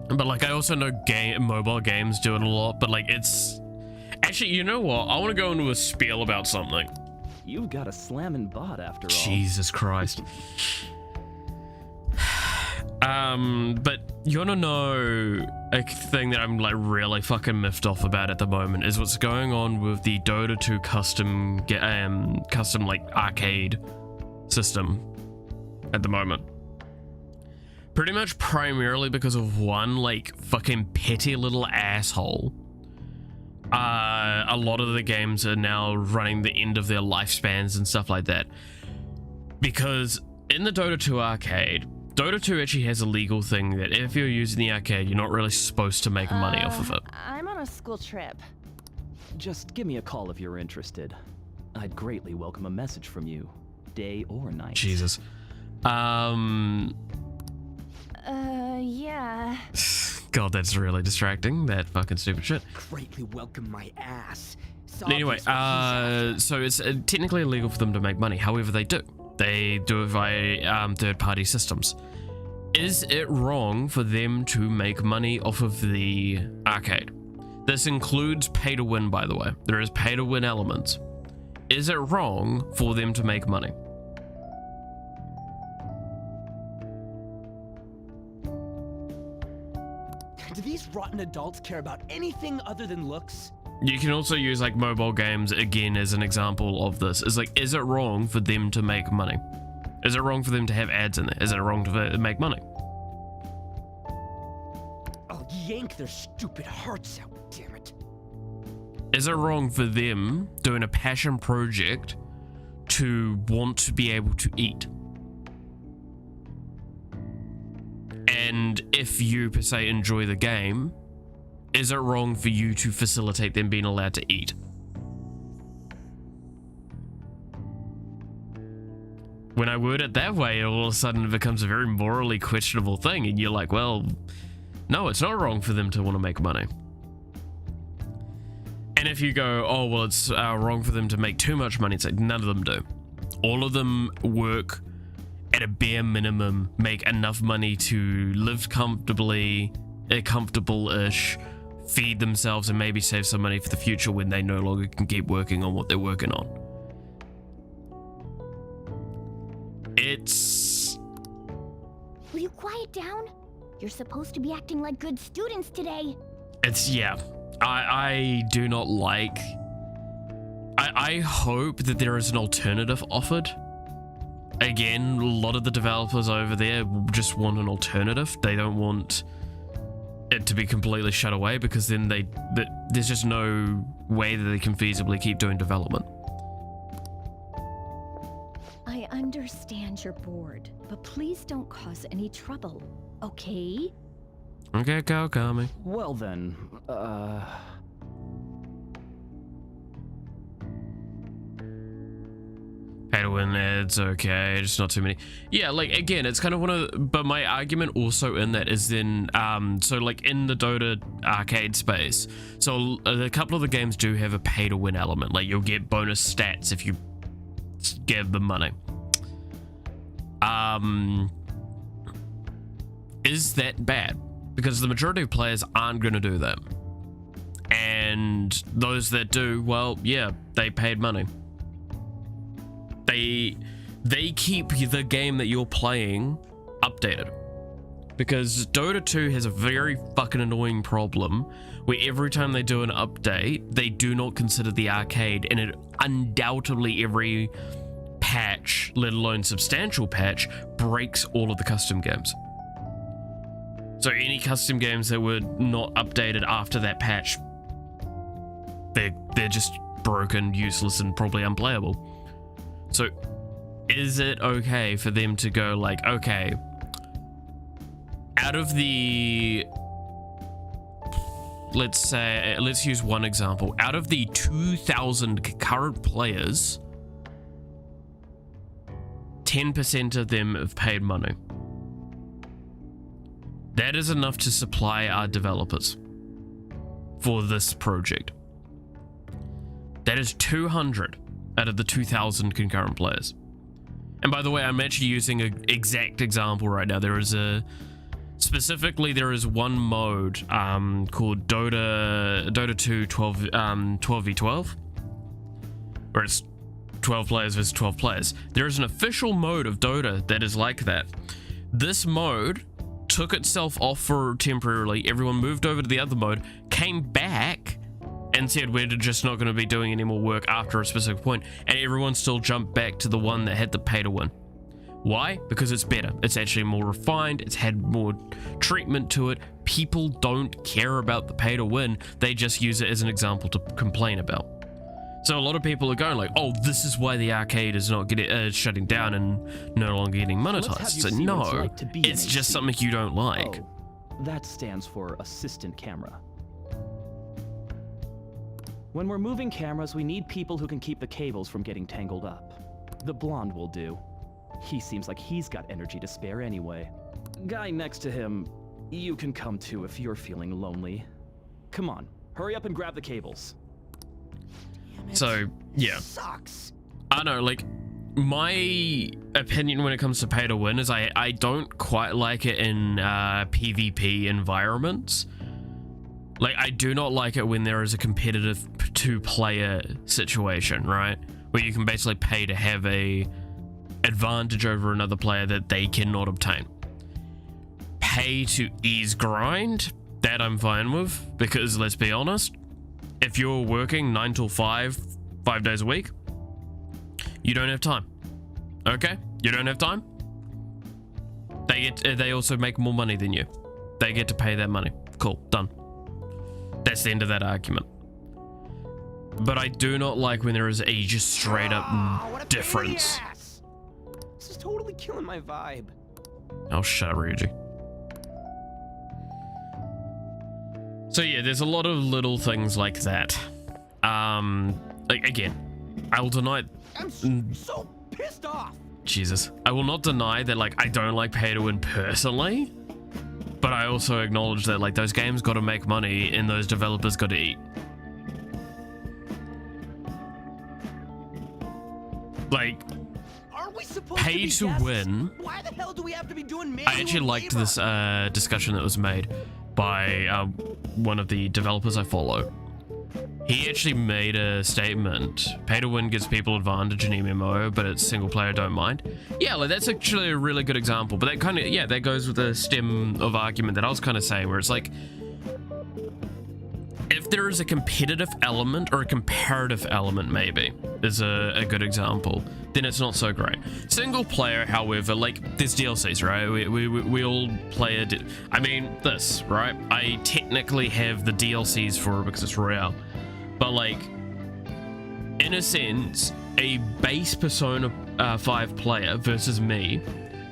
But like, I also know mobile games do it a lot, but like, it's... Actually, you know what? I want to go into a spiel about something. You've got a slamming bot after all. Jesus Christ. But you want to know a thing that I'm like really fucking miffed off about at the moment is what's going on with the Dota 2 custom like arcade system at the moment. Pretty much primarily because of one like fucking petty little asshole. A lot of the games are now running the end of their lifespans and stuff like that. Because in the Dota 2 arcade, Dota 2 actually has a legal thing that if you're using the arcade, you're not really supposed to make money off of it. I'm on a school trip. Just give me a call if you're interested. I'd greatly welcome a message from you, day or night. Jesus. Yeah. God, that's really distracting. That fucking stupid shit. Greatly welcome my ass. Anyway, so it's technically illegal for them to make money. However, they do. They do it via third-party systems. Is it wrong for them to make money off of the arcade? This includes pay to win, by the way. There is pay to win elements. Is it wrong for them to make money? Do these rotten adults care about anything other than looks? You can also use like mobile games again as an example of this. It's like, is it wrong for them to make money? Is it wrong for them to have ads in there? Is it wrong to make money? I'll yank their stupid hearts out, damn it. Is it wrong for them doing a passion project to want to be able to eat? And if you, per se, enjoy the game, is it wrong for you to facilitate them being allowed to eat? When I word it that way, all of a sudden it becomes a very morally questionable thing, and you're like, well, no, it's not wrong for them to want to make money. And if you go, oh, well, it's wrong for them to make too much money, it's like, none of them do. All of them work at a bare minimum, make enough money to live comfortably, comfortable-ish, feed themselves, and maybe save some money for the future when they no longer can keep working on what they're working on. It's... Will you quiet down? You're supposed to be acting like good students today. It's, yeah. I do not like... I hope that there is an alternative offered. Again, a lot of the developers over there just want an alternative. They don't want it to be completely shut away, because then there's just no way that they can feasibly keep doing development. I understand you're bored, but please don't cause any trouble, okay? Okay, Kami. Well then, win ads, okay, just not too many. Yeah, like, again, it's kind of one of, but my argument also in that is then, so like in the Dota arcade space, so a couple of the games do have a pay to win element, like you'll get bonus stats if you give them money. Is that bad? Because the majority of players aren't going to do that. And those that do, well, yeah, they paid money. They keep the game that you're playing updated. Because Dota 2 has a very fucking annoying problem where every time they do an update, they do not consider the arcade, and it undoubtedly every patch, let alone substantial patch, breaks all of the custom games. So any custom games that were not updated after that patch, they're just broken, useless, and probably unplayable. So is it okay for them to go like, okay, out of the, let's use one example, out of the 2,000 current players, 10% of them have paid money. That is enough to supply our developers for this project. That is 200 out of the 2,000 concurrent players. And by the way, I'm actually using an exact example right now. There is specifically one mode called Dota 2 12v12, where it's 12 players versus 12 players. There is an official mode of Dota that is like that. This mode took itself off for temporarily. Everyone moved over to the other mode, came back, and said we're just not going to be doing any more work after a specific point, and everyone still jumped back to the one that had the pay to win. Why? Because it's better. It's actually more refined. It's had more treatment to it. People don't care about the pay to win. They just use it as an example to complain about. So a lot of people are going like, oh, this is why the arcade is not getting shutting down and no longer getting monetized. So no, it's just something you don't like. Oh, that stands for assistant camera. When we're moving cameras, we need people who can keep the cables from getting tangled up. The blonde will do. He seems like he's got energy to spare anyway. Guy next to him, you can come too if you're feeling lonely. Come on, hurry up and grab the cables. So, yeah. Sucks. I know, like, my opinion when it comes to pay to win is I don't quite like it in PvP environments. Like, I do not like it when there is a competitive two-player situation, right? Where you can basically pay to have a advantage over another player that they cannot obtain. Pay to ease grind, that I'm fine with, because let's be honest, if you're working 9 till 5 days a week, you don't have time. Okay? You don't have time? They also make more money than you. They get to pay that money. Cool, done. That's the end of that argument. But I do not like when there is a just straight up difference. This is totally killing my vibe. Oh, shut up, Ryuji. So yeah, there's a lot of little things like that. Like, again, I will deny. I'm so pissed off. Jesus, I will not deny that, like, I don't like pay to win personally, but I also acknowledge that, like, those games got to make money and those developers got to eat. Like, are we supposed pay to be win. Why the hell do we have to be doing manual I actually liked labor? this discussion that was made by one of the developers I follow. He actually made a statement. Pay to win gives people advantage in MMO, but it's single player don't mind. Yeah, like that's actually a really good example. But that kind of, yeah, that goes with the stem of argument that I was kind of saying, where it's like, if there is a competitive element or a comparative element, maybe is a good example, then it's not so great. Single player, however, like there's DLCs, right? We all play I mean, this, right? I technically have the DLCs for it because it's Royale. But like, in a sense, a base Persona 5 player versus me,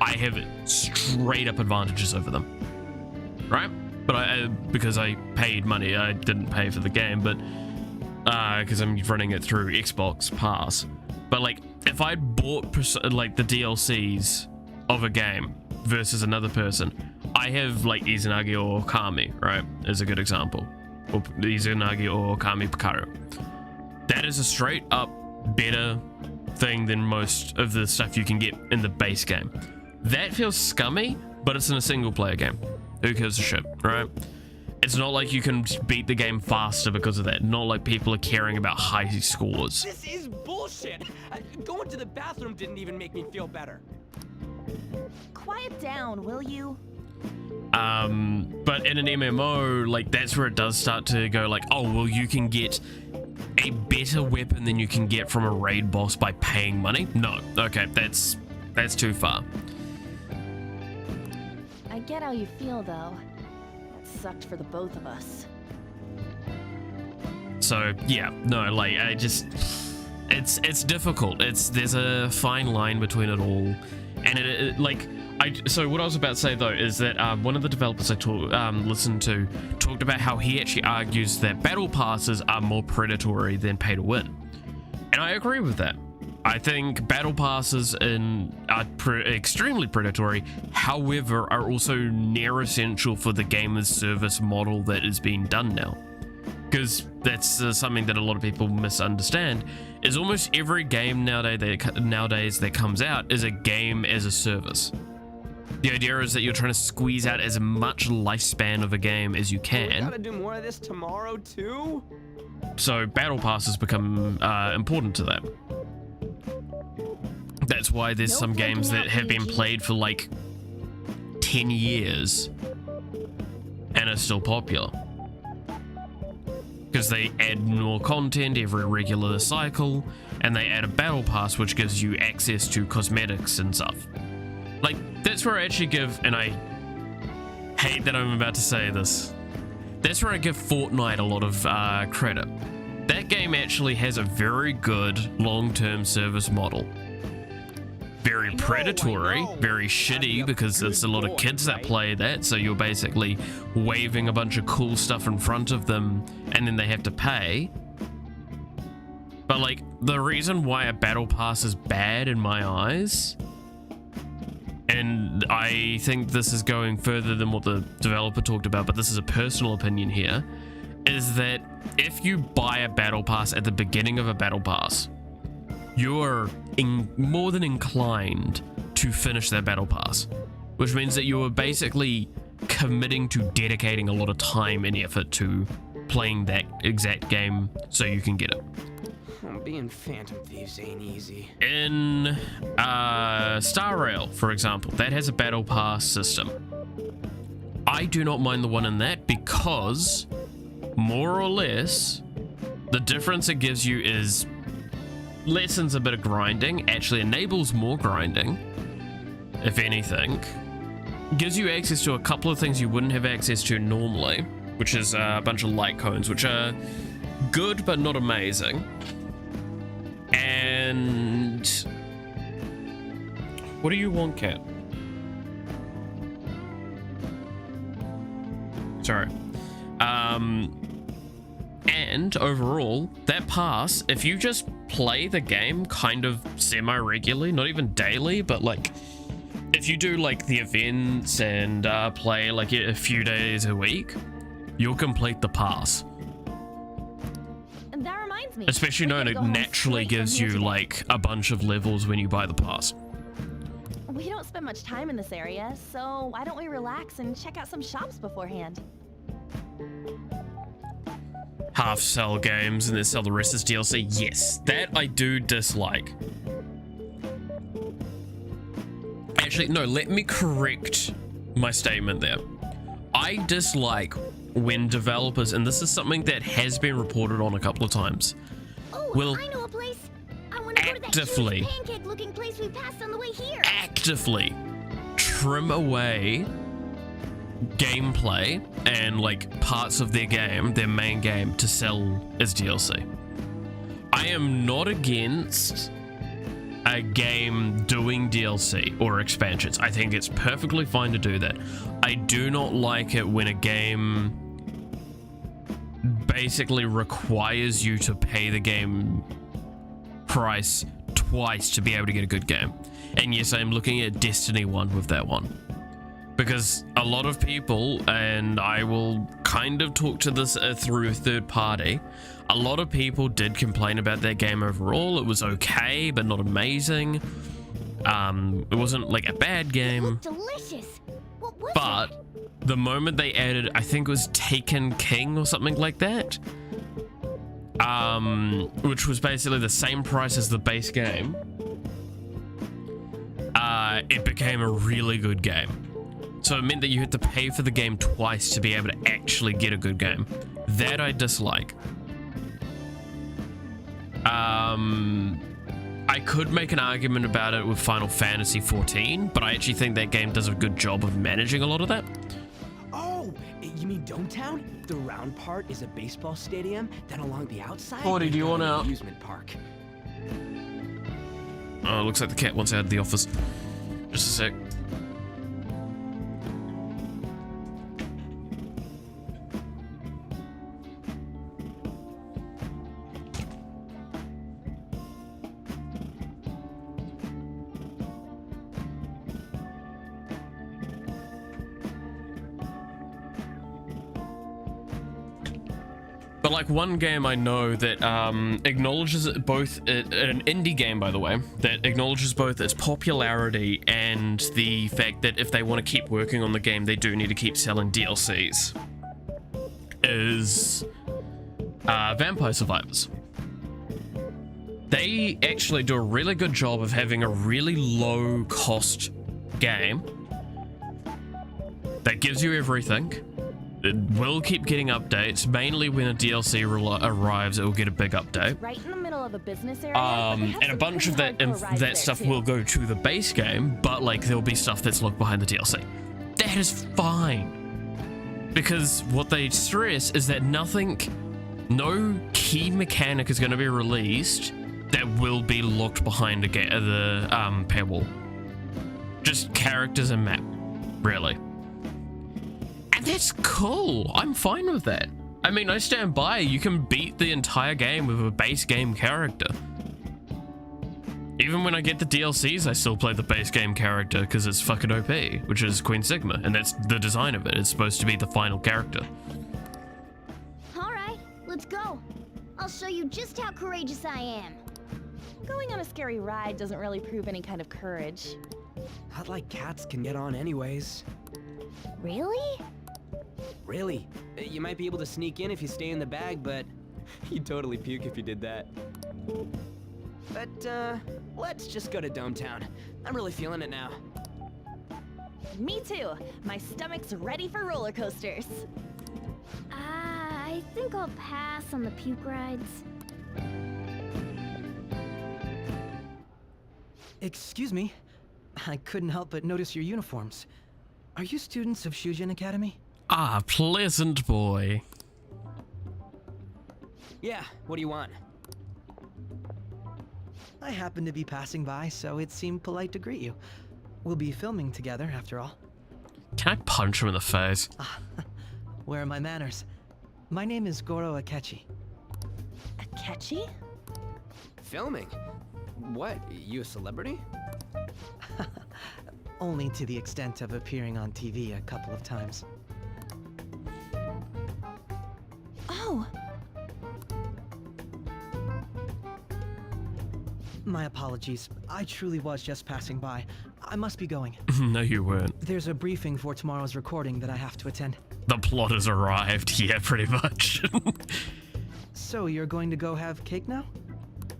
I have straight up advantages over them, right? But because I paid money, I didn't pay for the game, but because I'm running it through Xbox Pass. But like, if I'd bought like the DLCs of a game versus another person, I have like Izanagi or Kami, right, as a good example, or Izanagi or Kami Pikaru. That is a straight up better thing than most of the stuff you can get in the base game. That feels scummy, but it's in a single player game. Who gives a shit, right? It's not like you can beat the game faster because of that. Not like people are caring about high scores. This is bullshit. Going to the bathroom didn't even make me feel better. Quiet down, will you? But in an MMO, like, that's where it does start to go like, oh, well, you can get a better weapon than you can get from a raid boss by paying money. No, okay, that's too far. I get how you feel, though. That sucked for the both of us. So yeah, no, like, I just, it's difficult. There's a fine line between it all, and so what I was about to say though is that one of the developers I listened to talked about how he actually argues that battle passes are more predatory than pay to win, and I agree with that. I think battle passes are extremely predatory, however, are also near essential for the game as service model that is being done now. Because that's something that a lot of people misunderstand, is almost every game nowadays that comes out is a game as a service. The idea is that you're trying to squeeze out as much lifespan of a game as you can. We gotta do more of this tomorrow too? So battle passes become important to that. That's why there's some games that have been played for like 10 years and are still popular. Because they add more content every regular cycle, and they add a battle pass which gives you access to cosmetics and stuff. Like, that's where I actually give, and I hate that I'm about to say this, that's where I give Fortnite a lot of credit. That game actually has a very good long-term service model. Very predatory, very shitty, because there's a lot of kids that play that, so you're basically waving a bunch of cool stuff in front of them and then they have to pay. But like, the reason why a battle pass is bad in my eyes, and I think this is going further than what the developer talked about, but this is a personal opinion here, is that if you buy a battle pass at the beginning of a battle pass, you're more than inclined to finish that battle pass, which means that you are basically committing to dedicating a lot of time and effort to playing that exact game so you can get it. Being Phantom Thieves ain't easy. In Star Rail, for example, that has a battle pass system. I do not mind the one in that because, more or less, the difference it gives you is lessens a bit of grinding, actually enables more grinding, if anything. Gives you access to a couple of things you wouldn't have access to normally, which is a bunch of light cones, which are good but not amazing. And what do you want, Cat? Sorry. And overall, that pass, if you just play the game kind of semi-regularly, not even daily, but like if you do like the events and play like a few days a week, you'll complete the pass. And that reminds me. Especially knowing it naturally gives you like a bunch of levels when you buy the pass. We don't spend much time in this area, so why don't we relax and check out some shops beforehand? Half sell games and then sell the rest as DLC. Yes, that I do dislike. Actually, no, let me correct my statement there. I dislike when developers, and this is something that has been reported on a couple of times, will I know a place. I want to go to that actively, huge pancake-looking place we passed on the way here. actively trim away gameplay and like parts of their game, their main game, to sell as DLC. I am not against a game doing DLC or expansions. I think it's perfectly fine to do that. I do not like it when a game basically requires you to pay the game price twice to be able to get a good game. And yes, I'm looking at Destiny 1 with that one. Because a lot of people, and I will kind of talk to this through a third party, a lot of people did complain about that game overall. It was okay, but not amazing. It wasn't like a bad game. Delicious. What was But the moment they added, I think it was Taken King or something like that, which was basically the same price as the base game, it became a really good game. So it meant that you had to pay for the game twice to be able to actually get a good game. That I dislike. I could make an argument about it with Final Fantasy XIV, but I actually think that game does a good job of managing a lot of that. Oh, you mean Dometown? The round part is a baseball stadium, then along the outside, Forty, do you want an out? amusement park. Oh, looks like the cat wants out of the office. Just a sec. But like one game I know that acknowledges both, an indie game by the way, that acknowledges both its popularity and the fact that if they want to keep working on the game, they do need to keep selling DLCs, is Vampire Survivors. They actually do a really good job of having a really low cost game that gives you everything. It will keep getting updates. Mainly when a DLC arrives, it will get a big update. Right in the middle of a business area. And a bunch of that stuff will go to the base game, but like there'll be stuff that's locked behind the DLC. That is fine. Because what they stress is that no key mechanic is going to be released that will be locked behind the paywall. Just characters and map, really. And that's cool. I'm fine with that. I mean, I stand by. You can beat the entire game with a base game character. Even when I get the DLCs, I still play the base game character because it's fucking OP, which is Queen Sigma, and that's the design of it. It's supposed to be the final character. All right, let's go. I'll show you just how courageous I am. Going on a scary ride doesn't really prove any kind of courage. Not like cats can get on anyways. Really? Really? You might be able to sneak in if you stay in the bag, but you'd totally puke if you did that. But, let's just go to Dometown. I'm really feeling it now. Me too. My stomach's ready for roller coasters. I think I'll pass on the puke rides. Excuse me. I couldn't help but notice your uniforms. Are you students of Shujin Academy? Ah, pleasant boy. Yeah, what do you want? I happened to be passing by, so it seemed polite to greet you. We'll be filming together, after all. Can I punch him in the face? Where are my manners? My name is Goro Akechi. Akechi? Filming? What? You a celebrity? Only to the extent of appearing on TV a couple of times. Oh. My apologies. I truly was just passing by. I must be going. No, you weren't. There's a briefing for tomorrow's recording that I have to attend. The plot has arrived. Yeah, pretty much. So you're going to go have cake now?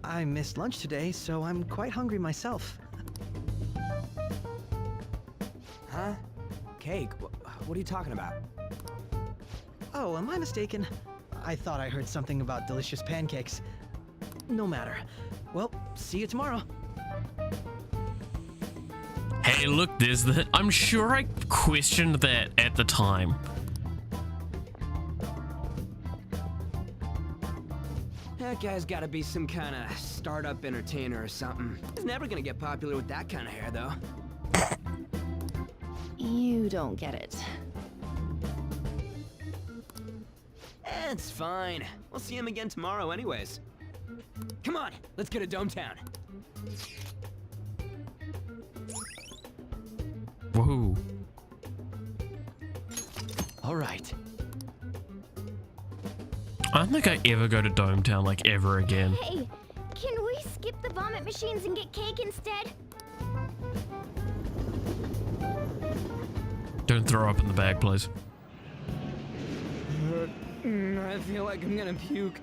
I missed lunch today, so I'm quite hungry myself. Huh? Cake? What are you talking about? Oh, am I mistaken? I thought I heard something about delicious pancakes. No matter. Well, see you tomorrow. Hey, look, there's the... I'm sure I questioned that at the time. That guy's gotta be some kind of startup entertainer or something. He's never gonna get popular with that kind of hair, though. You don't get it. It's fine. We'll see him again tomorrow anyways. Come on, let's go to Dometown. Woohoo. All right. I don't think I ever go to Dome Town like ever again. Hey, can we skip the vomit machines and get cake instead? Don't throw up in the bag, please. I feel like I'm gonna puke.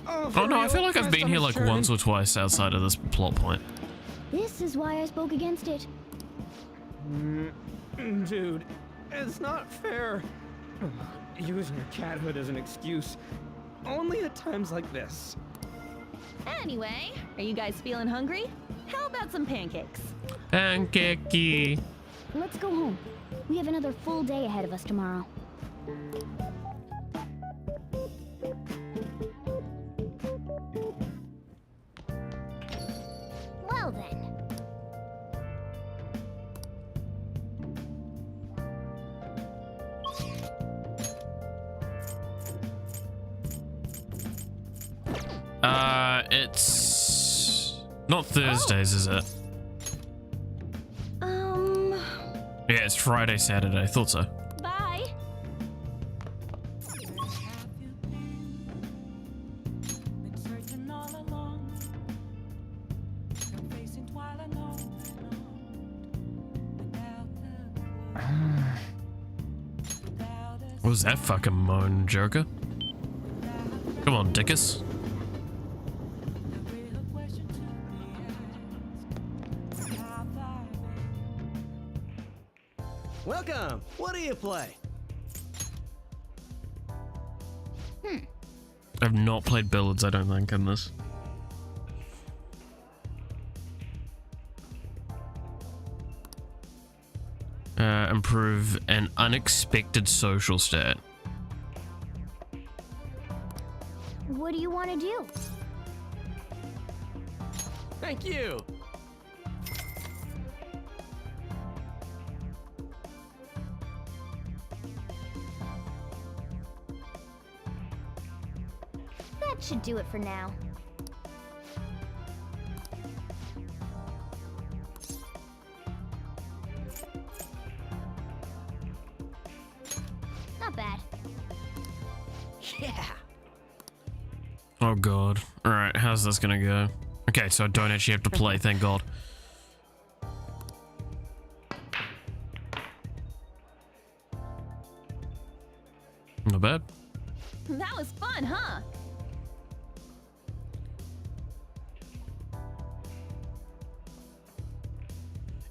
Oh no, I feel like I've been here like once or twice outside of this plot point. This is why I spoke against it. Dude, it's not fair. Using your cathood as an excuse. Only at times like this. Anyway, are you guys feeling hungry? How about some pancakes? Pancakey. Let's go home. We have another full day ahead of us tomorrow. Well then. It's not Thursdays, is it? Yeah, it's Friday, Saturday. I thought so. Bye. What was that fucking moan, Joker? Come on, Dickus. Welcome. What do you play? I've not played billiards, I don't think, in this. Improve an unexpected social stat. What do you want to do? Thank you. That should do it for now. Not bad. Yeah. Oh god. Alright, how's this gonna go? Okay, so I don't actually have to play, thank god. Not bad. That was fun, huh?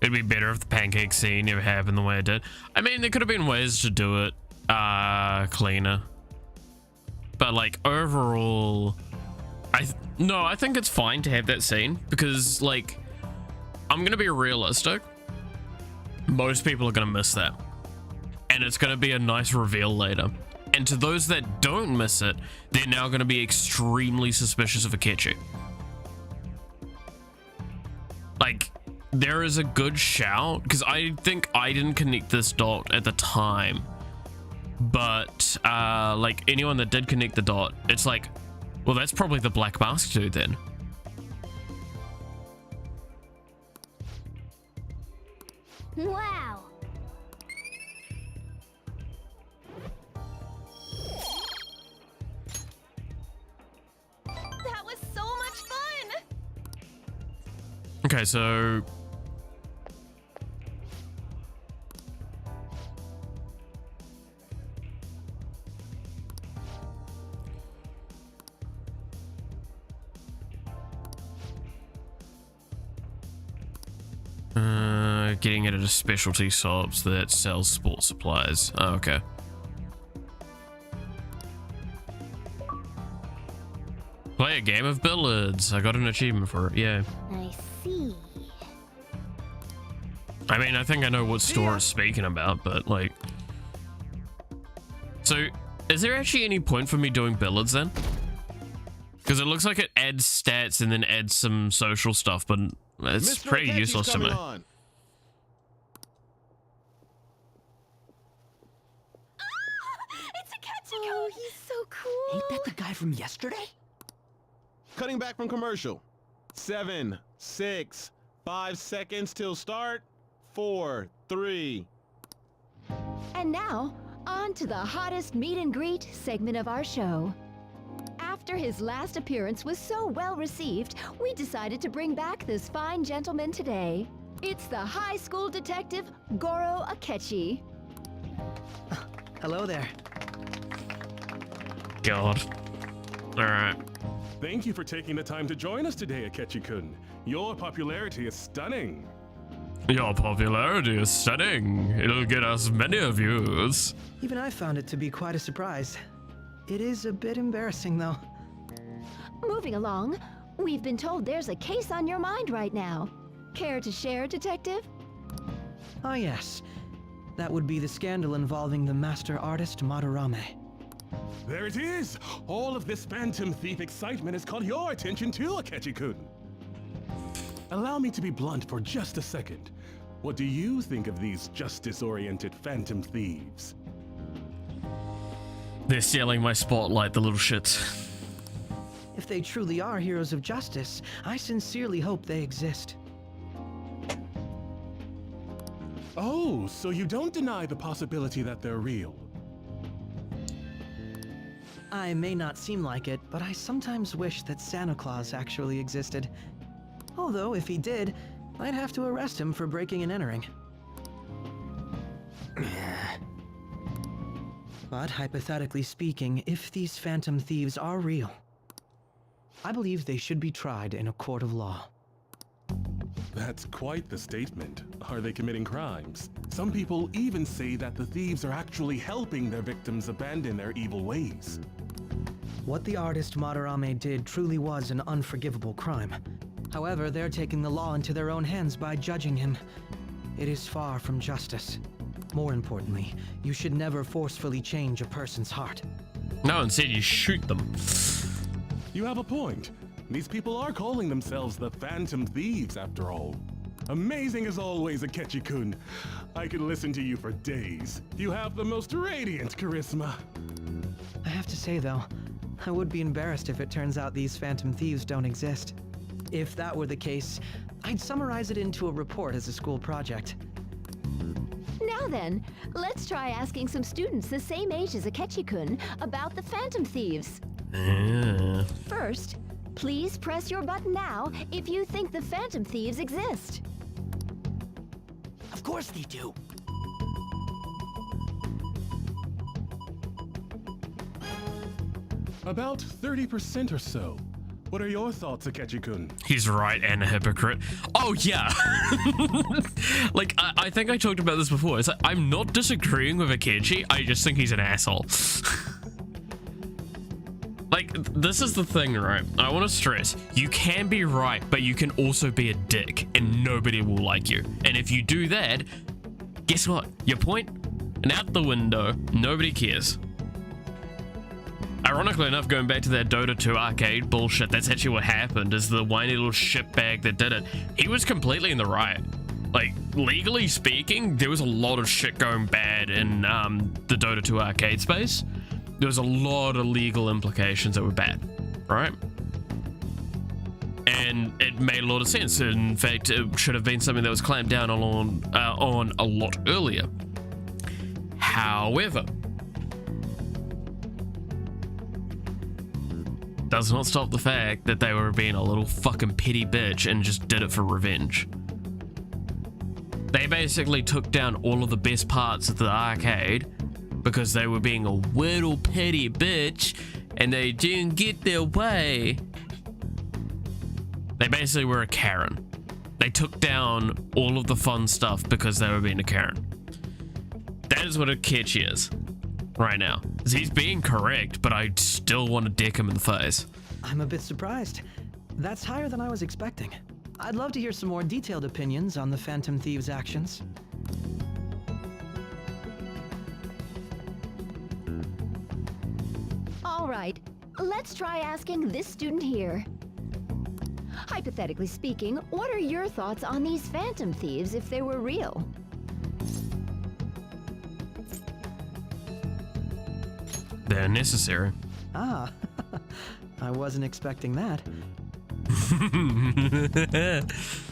It'd be better if the pancake scene never happened the way it did. I mean, there could have been ways to do it cleaner. But like overall, I think it's fine to have that scene because like, I'm gonna be realistic. Most people are gonna miss that. And it's gonna be a nice reveal later. And to those that don't miss it, they're now gonna be extremely suspicious of Akechi. Like, there is a good shout, because I think I didn't connect this dot at the time. But, like, anyone that did connect the dot, it's like, well, that's probably the Black Mask dude then. Wow. That was so much fun! Okay, so... getting it at a specialty shops that sells sports supplies. Oh, okay. Play a game of billiards. I got an achievement for it. Yeah. I see. I mean, I think I know what store it's speaking about, but like... So, is there actually any point for me doing billiards then? Because it looks like it adds stats and then adds some social stuff, but it's Mr. pretty Akechi's useless to me. coming on. It's Akechi! Oh, he's so cool! Ain't that the guy from yesterday? Cutting back from commercial. 7, 6, 5 seconds till start. 4, 3. And now, on to the hottest meet and greet segment of our show. After his last appearance was so well received, we decided to bring back this fine gentleman today. It's the high school detective, Goro Akechi. Hello there. God. Alright. Thank you for taking the time to join us today, Akechi-kun. Your popularity is stunning. Your popularity is stunning. It'll get us many views. Even I found it to be quite a surprise. It is a bit embarrassing, though. Moving along, we've been told there's a case on your mind right now. Care to share, Detective? Ah, yes. That would be the scandal involving the master artist Madarame. There it is! All of this Phantom Thief excitement has caught your attention too, Akechi-kun. Allow me to be blunt for just a second. What do you think of these justice-oriented Phantom Thieves? They're stealing my spotlight, the little shits. If they truly are heroes of justice, I sincerely hope they exist. Oh, so you don't deny the possibility that they're real? I may not seem like it, but I sometimes wish that Santa Claus actually existed. Although, if he did, I'd have to arrest him for breaking and entering. But hypothetically speaking, if these Phantom Thieves are real, I believe they should be tried in a court of law. That's quite the statement. Are they committing crimes? Some people even say that the thieves are actually helping their victims abandon their evil ways. What the artist Madarame did truly was an unforgivable crime. However, they're taking the law into their own hands by judging him. It is far from justice. More importantly, you should never forcefully change a person's heart. No, instead you shoot them. You have a point. These people are calling themselves the Phantom Thieves, after all. Amazing as always, Akechi-kun. I could listen to you for days. You have the most radiant charisma. I have to say, though, I would be embarrassed if it turns out these Phantom Thieves don't exist. If that were the case, I'd summarize it into a report as a school project. Now then, let's try asking some students the same age as Akechi-kun about the Phantom Thieves. First, please press your button now if you think the Phantom Thieves exist. Of course they do. About 30% or so. What are your thoughts, Akechi-kun? He's right and a hypocrite. Oh, yeah. Like, I think I talked about this before. It's like, I'm not disagreeing with Akechi. I just think he's an asshole. Like, this is the thing, right? I want to stress, you can be right, but you can also be a dick, and nobody will like you. And if you do that, guess what? Your point? And out the window, nobody cares. Ironically enough, going back to that Dota 2 arcade bullshit, that's actually what happened, is the whiny little shitbag that did it. He was completely in the right. Like, legally speaking, there was a lot of shit going bad in the Dota 2 arcade space. There was a lot of legal implications that were bad, right? And it made a lot of sense. In fact, it should have been something that was clamped down on a lot earlier. However, does not stop the fact that they were being a little fucking petty bitch and just did it for revenge. They basically took down all of the best parts of the arcade because they were being a little petty bitch and they didn't get their way. They basically were a Karen. They took down all of the fun stuff because they were being a Karen. That is what a Akechi is right now. He's being correct, but I still want to dick him in the face. I'm a bit surprised. That's higher than I was expecting. I'd love to hear some more detailed opinions on the Phantom Thieves' actions. All right, let's try asking this student here. Hypothetically speaking, what are your thoughts on these Phantom Thieves if they were real? They're necessary. Ah, I wasn't expecting that.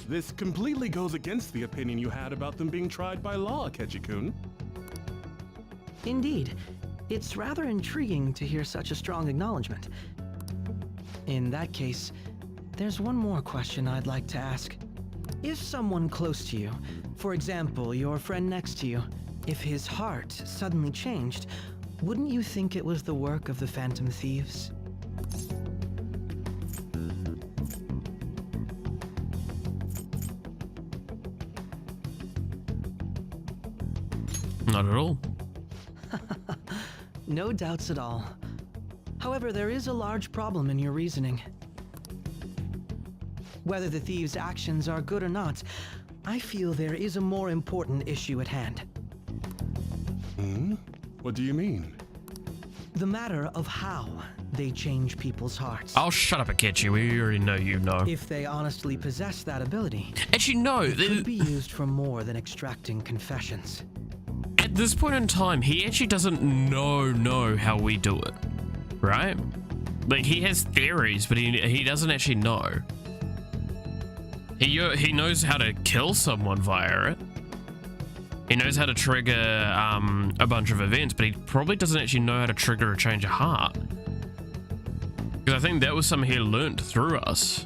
This completely goes against the opinion you had about them being tried by law, Akechi-kun. Indeed. It's rather intriguing to hear such a strong acknowledgement. In that case, there's one more question I'd like to ask. If someone close to you, for example, your friend next to you, if his heart suddenly changed, wouldn't you think it was the work of the Phantom Thieves? Not at all. No doubts at all. However, there is a large problem in your reasoning. Whether the thieves' actions are good or not, I feel there is a more important issue at hand. Hmm? What do you mean? The matter of how they change people's hearts. Oh, shut up, Akechi. We already know you know. If they honestly possess that ability, Actually, no. it could be used for more than extracting confessions. At this point in time, he actually doesn't know how we do it, right? Like, he has theories, but he doesn't actually know. He knows how to kill someone via it. He knows how to trigger a bunch of events, but he probably doesn't actually know how to trigger a change of heart. Because I think that was something he learned through us.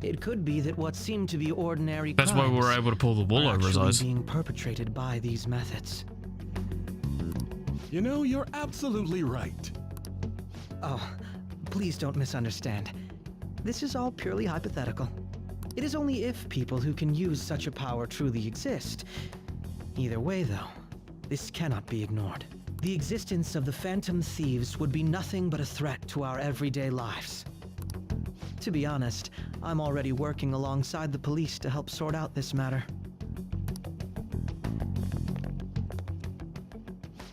It could be that what seemed to be ordinary That's why we're able to pull the wool are over his actually eyes. being perpetrated by these methods. You know, you're absolutely right. Oh, please don't misunderstand. This is all purely hypothetical. It is only if people who can use such a power truly exist. Either way, though, this cannot be ignored. The existence of the Phantom Thieves would be nothing but a threat to our everyday lives. To be honest, I'm already working alongside the police to help sort out this matter.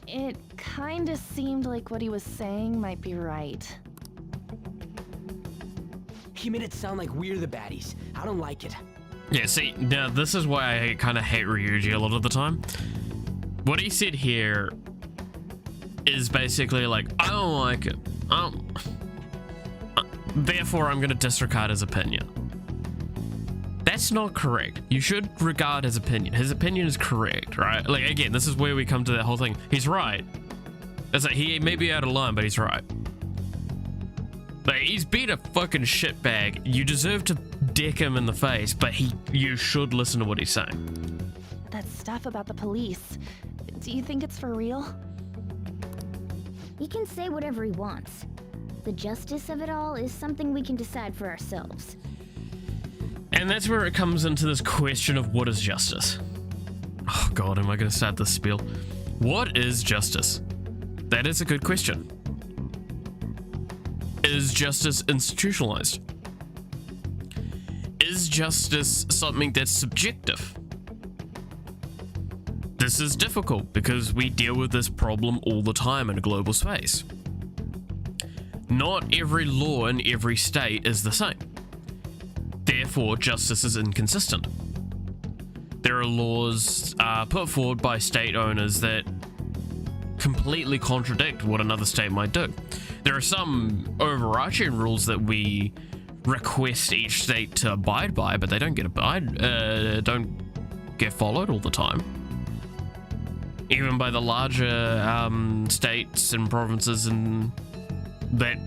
It kinda seemed like what he was saying might be right. He made it sound like we're the baddies. I don't like it. Yeah, see, now this is why I kind of hate Ryuji a lot of the time. What he said here is basically like, I don't like it. Therefore, I'm going to disregard his opinion. That's not correct. You should regard his opinion. His opinion is correct, right? Like, again, this is where we come to that whole thing. He's right. It's like, he may be out of line, but he's right. Like, he's been a fucking shitbag. You deserve to dick him in the face, but you should listen to what he's saying. That stuff about the police. Do you think it's for real? He can say whatever he wants. The justice of it all is something we can decide for ourselves. And that's where it comes into this question of what is justice? Oh god, am I going to start this spiel? What is justice? That is a good question. Is justice institutionalized? Is justice something that's subjective? This is difficult because we deal with this problem all the time in a global space. Not every law in every state is the same. Therefore, justice is inconsistent. There are laws put forward by state owners that completely contradict what another state might do. There are some overarching rules that we request each state to abide by, but they don't get followed all the time. Even by the larger states and provinces and that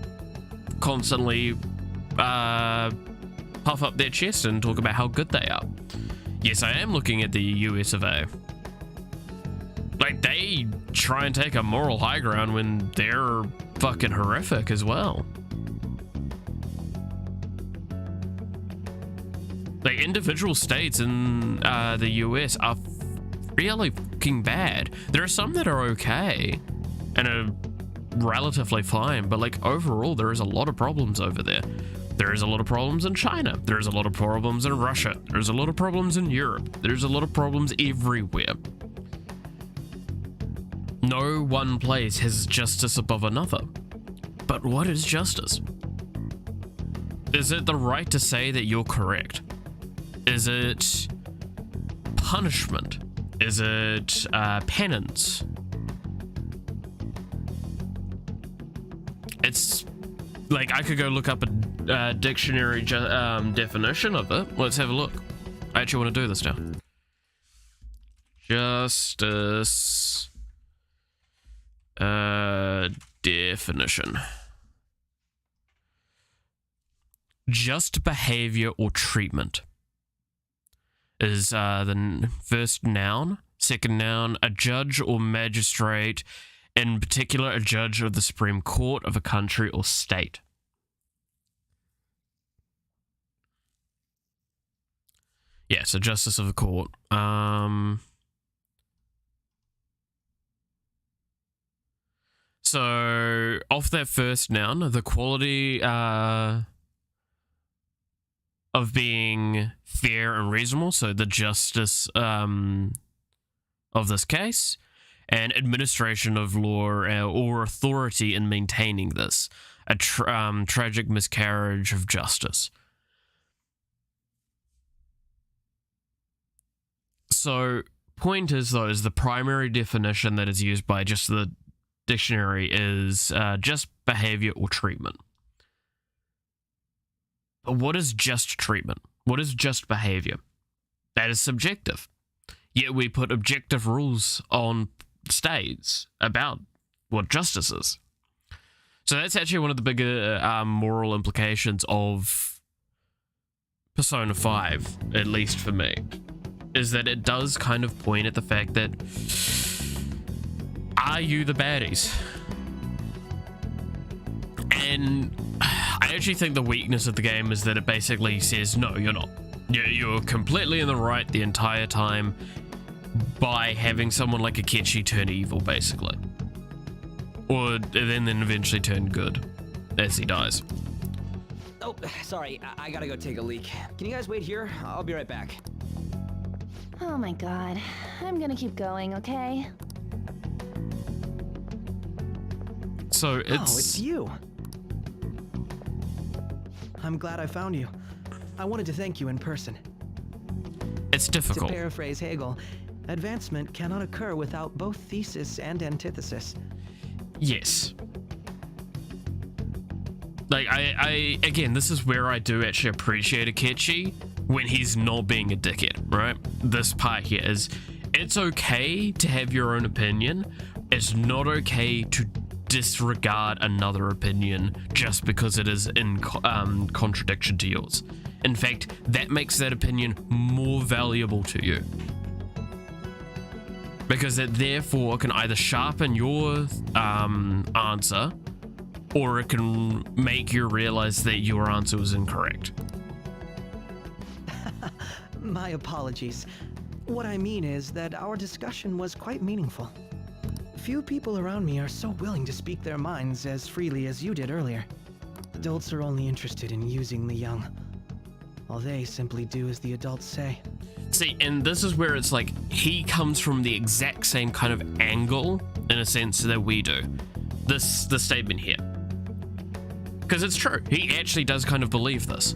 constantly puff up their chest and talk about how good they are. Yes, I am looking at the US of A. Like, they try and take a moral high ground when they're fucking horrific as well. Like, individual states in the US are really fucking bad. There are some that are okay and are relatively fine, but like overall there is a lot of problems over there. There is a lot of problems in China. There's a lot of problems in Russia. There's a lot of problems in Europe. There's a lot of problems everywhere. No one place has justice above another. But what is justice? Is it the right to say that you're correct? Is it punishment? Is it penance? It's Like, I could go look up a dictionary definition of it. Let's have a look. I actually want to do this now. Justice definition. Just behavior or treatment is the first noun. Second noun, a judge or magistrate, in particular a judge of the Supreme Court of a country or state. Yeah, so justice of the court. So off that first noun, the quality of being fair and reasonable, so the justice of this case, and administration of law or authority in maintaining this, a tragic miscarriage of justice. So point is, though, is the primary definition that is used by just the dictionary is just behavior or treatment. But what is just treatment? What is just behavior? That is subjective. Yet we put objective rules on states about what justice is. So that's actually one of the bigger moral implications of Persona 5, at least for me, is that it does kind of point at the fact that, are you the baddies? And I actually think the weakness of the game is that it basically says, no, you're not. You're completely in the right the entire time by having someone like Akechi turn evil, basically. Or then eventually turn good as he dies. Oh, sorry, I gotta go take a leak. Can you guys wait here? I'll be right back. Oh my god. I'm gonna keep going, okay? So it's... Oh, it's you. I'm glad I found you. I wanted to thank you in person. It's difficult. To paraphrase Hegel, advancement cannot occur without both thesis and antithesis. Yes. Like, I again, this is where I do actually appreciate Akechi when he's not being a dickhead, right? This part here is, it's okay to have your own opinion. It's not okay to disregard another opinion just because it is in contradiction to yours. In fact, that makes that opinion more valuable to you, because it therefore can either sharpen your answer, or it can make you realize that your answer was incorrect. My apologies. What I mean is that our discussion was quite meaningful. Few people around me are so willing to speak their minds as freely as you did earlier. Adults are only interested in using the young, while they simply do as the adults say. See, and this is where it's like, he comes from the exact same kind of angle, in a sense, that we do. The statement here. Because it's true. He actually does kind of believe this.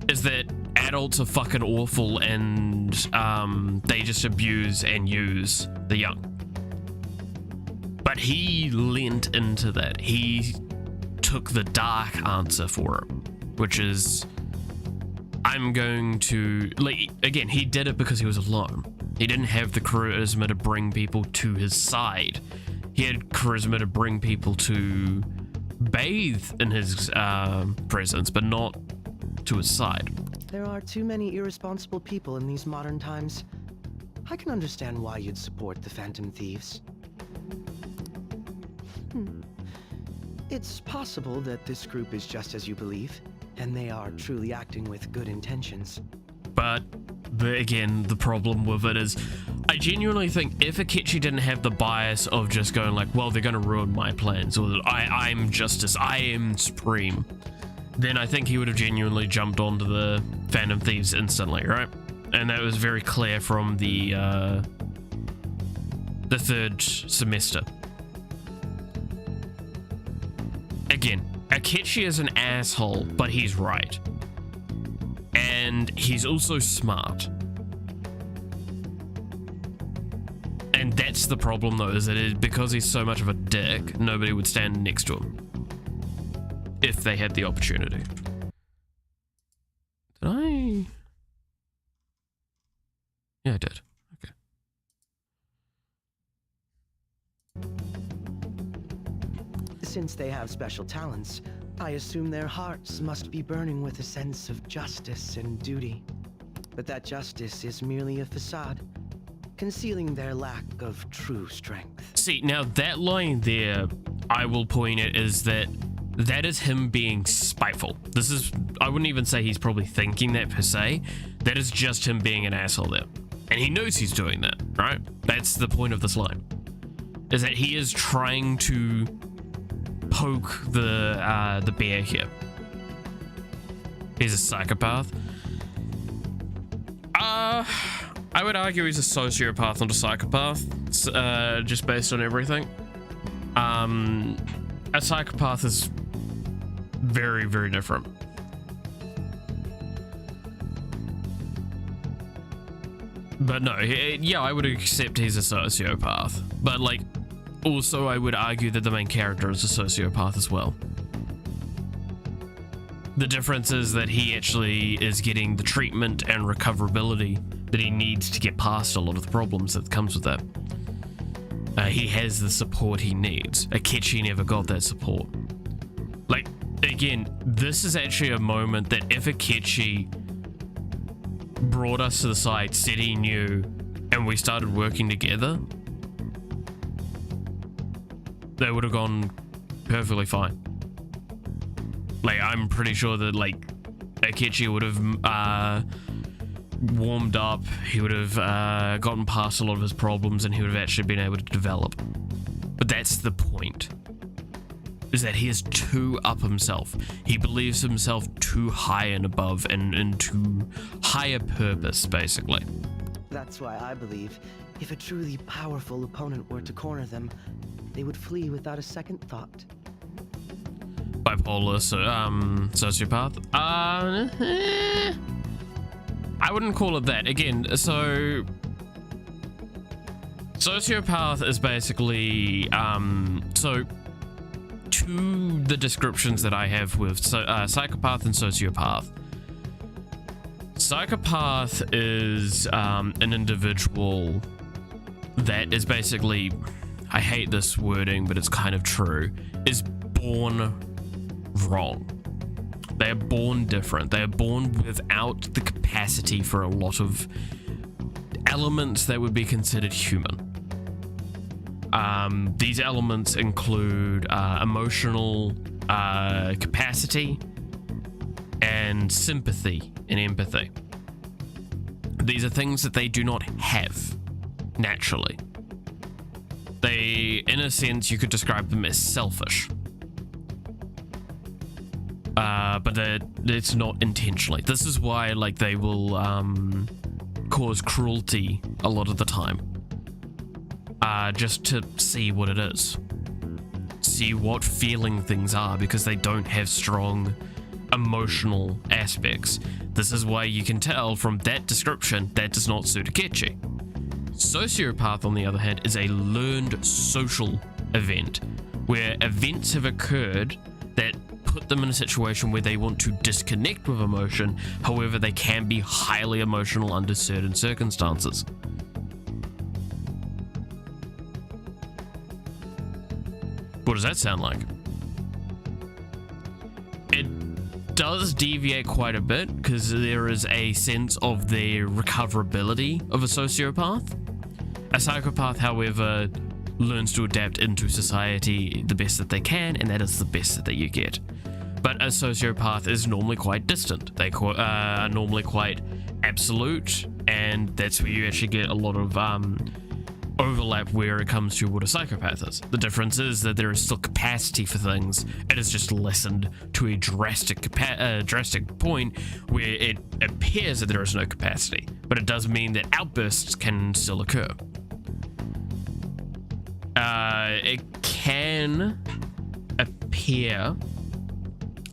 Is that adults are fucking awful and they just abuse and use the young. But he leant into that. He took the dark answer for it, which is, I'm going to, like, again, he did it because he was alone. He didn't have the charisma to bring people to his side. He had charisma to bring people to bathe in his presence, but not to his side. There are too many irresponsible people in these modern times. I can understand why you'd support the Phantom Thieves. It's possible that this group is just as you believe, and they are truly acting with good intentions. But again, the problem with it is, I genuinely think if Akechi didn't have the bias of just going like, well, they're going to ruin my plans, or I'm justice, I am supreme, then I think he would have genuinely jumped onto the Phantom Thieves instantly, right? And that was very clear from the third semester. Again, Akechi is an asshole, but he's right. And he's also smart. And that's the problem, though, is that because he's so much of a dick, nobody would stand next to him. if they had the opportunity. Did I? Yeah, I did. Okay. Since they have special talents, I assume their hearts must be burning with a sense of justice and duty. But that justice is merely a facade, concealing their lack of true strength. See, now that line there, I will point it is that is him being spiteful. This is, I wouldn't even say he's probably thinking that per se. That is just him being an asshole there. And he knows he's doing that, right? That's the point of this line. Is that he is trying to poke the bear here. He's a psychopath. I would argue he's a sociopath, not a psychopath, just based on everything. A psychopath is very, very different. But no, yeah, I would accept he's a sociopath. But like, also I would argue that the main character is a sociopath as well. The difference is that he actually is getting the treatment and recoverability that he needs to get past a lot of the problems that comes with that. He has the support he needs. Akechi never got that support. Like, again, this is actually a moment that if Akechi brought us to the side, said he knew, and we started working together, they would have gone perfectly fine. Like, I'm pretty sure that, like, Akechi would have warmed up, he would have gotten past a lot of his problems, and he would have actually been able to develop. But that's the point, is that he is too up himself. He believes himself too high and above and into higher purpose, basically. That's why I believe if a truly powerful opponent were to corner them, they would flee without a second thought. Bipolar, sociopath? I wouldn't call it that. Again, so sociopath is basically, so to the descriptions that I have with psychopath and sociopath. Psychopath is an individual that is basically, I hate this wording, but it's kind of true, is born wrong. They are born different. They are born without the capacity for a lot of elements that would be considered human. These elements include emotional capacity and sympathy and empathy. These are things that they do not have naturally. They, in a sense, you could describe them as selfish. But it's not intentionally. This is why, like, they will cause cruelty a lot of the time. Just to see what it is. See what feeling things are, because they don't have strong emotional aspects. This is why you can tell from that description that does not suit Akechi. Sociopath, on the other hand, is a learned social event, where events have occurred that put them in a situation where they want to disconnect with emotion. However, they can be highly emotional under certain circumstances. What does that sound like? It does deviate quite a bit, because there is a sense of the recoverability of a sociopath. A psychopath, however, learns to adapt into society the best that they can, and that is the best that you get. But a sociopath is normally quite distant. They are normally quite absolute, and that's where you actually get a lot of overlap where it comes to what a psychopath is. The difference is that there is still capacity for things. It is just lessened to a drastic point where it appears that there is no capacity, but it does mean that outbursts can still occur. It can appear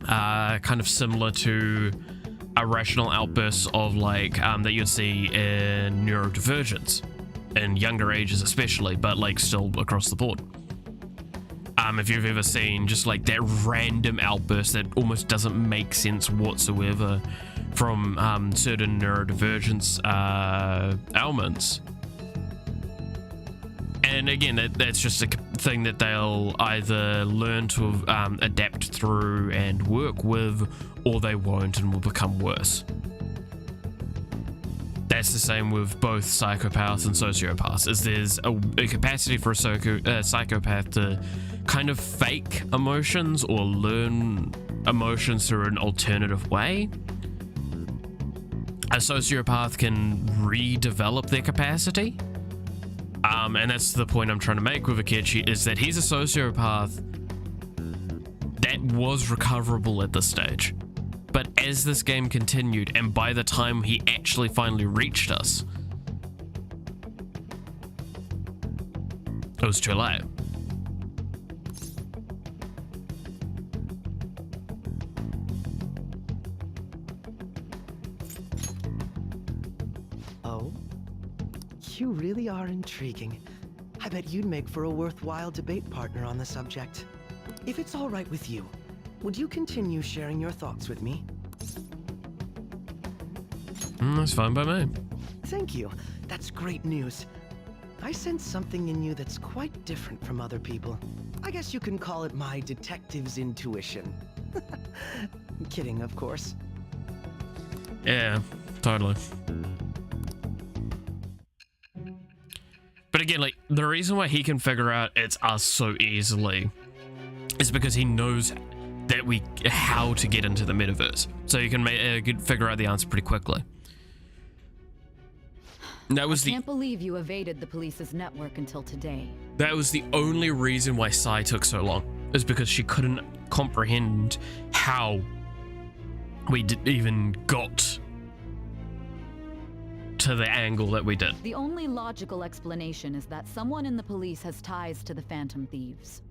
kind of similar to irrational outbursts of like that you'd see in neurodivergence in younger ages especially, but like still across the board. If you've ever seen just like that random outburst that almost doesn't make sense whatsoever from certain neurodivergence ailments. And again, that's just a thing that they'll either learn to adapt through and work with, or they won't and will become worse. That's the same with both psychopaths and sociopaths, is there's a capacity for a psychopath to kind of fake emotions or learn emotions through an alternative way. A sociopath can redevelop their capacity. And that's the point I'm trying to make with Akechi, is that he's a sociopath that was recoverable at this stage. But as this game continued, and by the time he actually finally reached us, it was too late. Oh? You really are intriguing. I bet you'd make for a worthwhile debate partner on the subject. If it's all right with you, would you continue sharing your thoughts with me? That's fine by me. Thank you. That's great news. I sense something in you that's quite different from other people. I guess you can call it my detective's intuition. Kidding, of course. Yeah, totally. But again, like, the reason why he can figure out it's us so easily is because he knows that how to get into the metaverse. So you can figure out the answer pretty quickly. I can't believe you evaded the police's network until today. That was the only reason why Sai took so long, is because she couldn't comprehend how we even got to the angle that we did. The only logical explanation is that someone in the police has ties to the Phantom Thieves.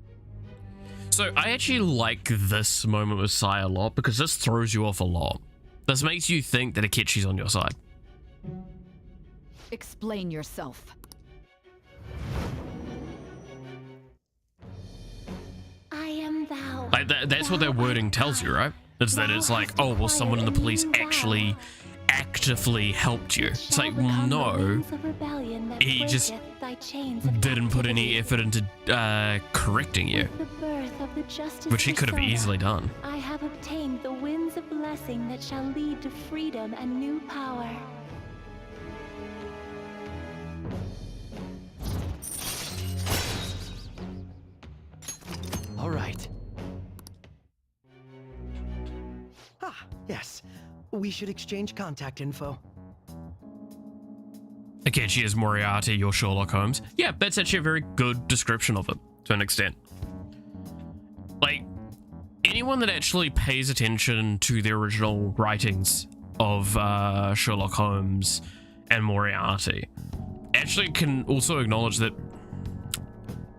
So I actually like this moment with Sai a lot, because this throws you off a lot. This makes you think that Akechi's on your side. Explain yourself. I am thou. Like that's what their wording tells you, right? Is that it's like, oh, well, someone in the police actually actively helped you. It's like, no, he just didn't put any effort into correcting you, which he could have easily done. I have obtained the winds of blessing that shall lead to freedom and new power. All right. Ah, yes. We should exchange contact info. Akechi is Moriarty, your Sherlock Holmes. Yeah, that's actually a very good description of it, to an extent. Like, anyone that actually pays attention to the original writings of Sherlock Holmes and Moriarty actually can also acknowledge that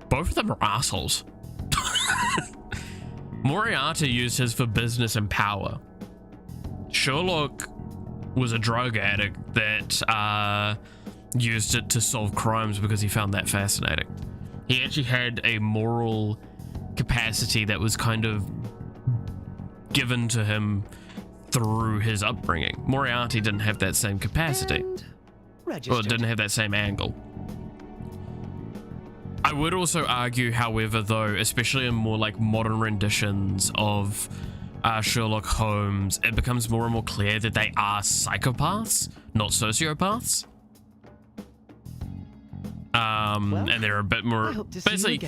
both of them are assholes. Moriarty used his for business and power. Sherlock was a drug addict that used it to solve crimes because he found that fascinating. He actually had a moral capacity that was kind of given to him through his upbringing. Moriarty didn't have that same capacity. Well, didn't have that same angle. I would also argue, however, though, especially in more like modern renditions of Sherlock Holmes, it becomes more and more clear that they are psychopaths, not sociopaths. And they're a bit more. Basically,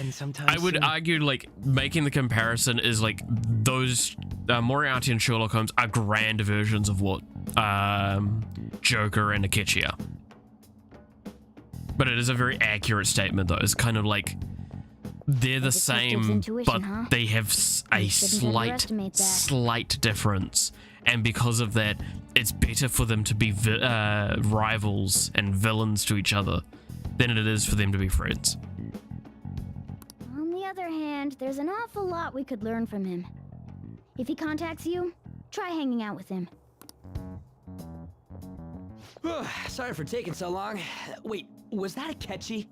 I would argue like making the comparison is like those Moriarty and Sherlock Holmes are grand versions of what Joker and Akechi are. But it is a very accurate statement, though. It's kind of like they're the same, but they have a slight difference. And because of that, it's better for them to be rivals and villains to each other than it is for them to be friends. On the other hand, there's an awful lot we could learn from him. If he contacts you, try hanging out with him. Sorry for taking so long. Wait, was that Akechi?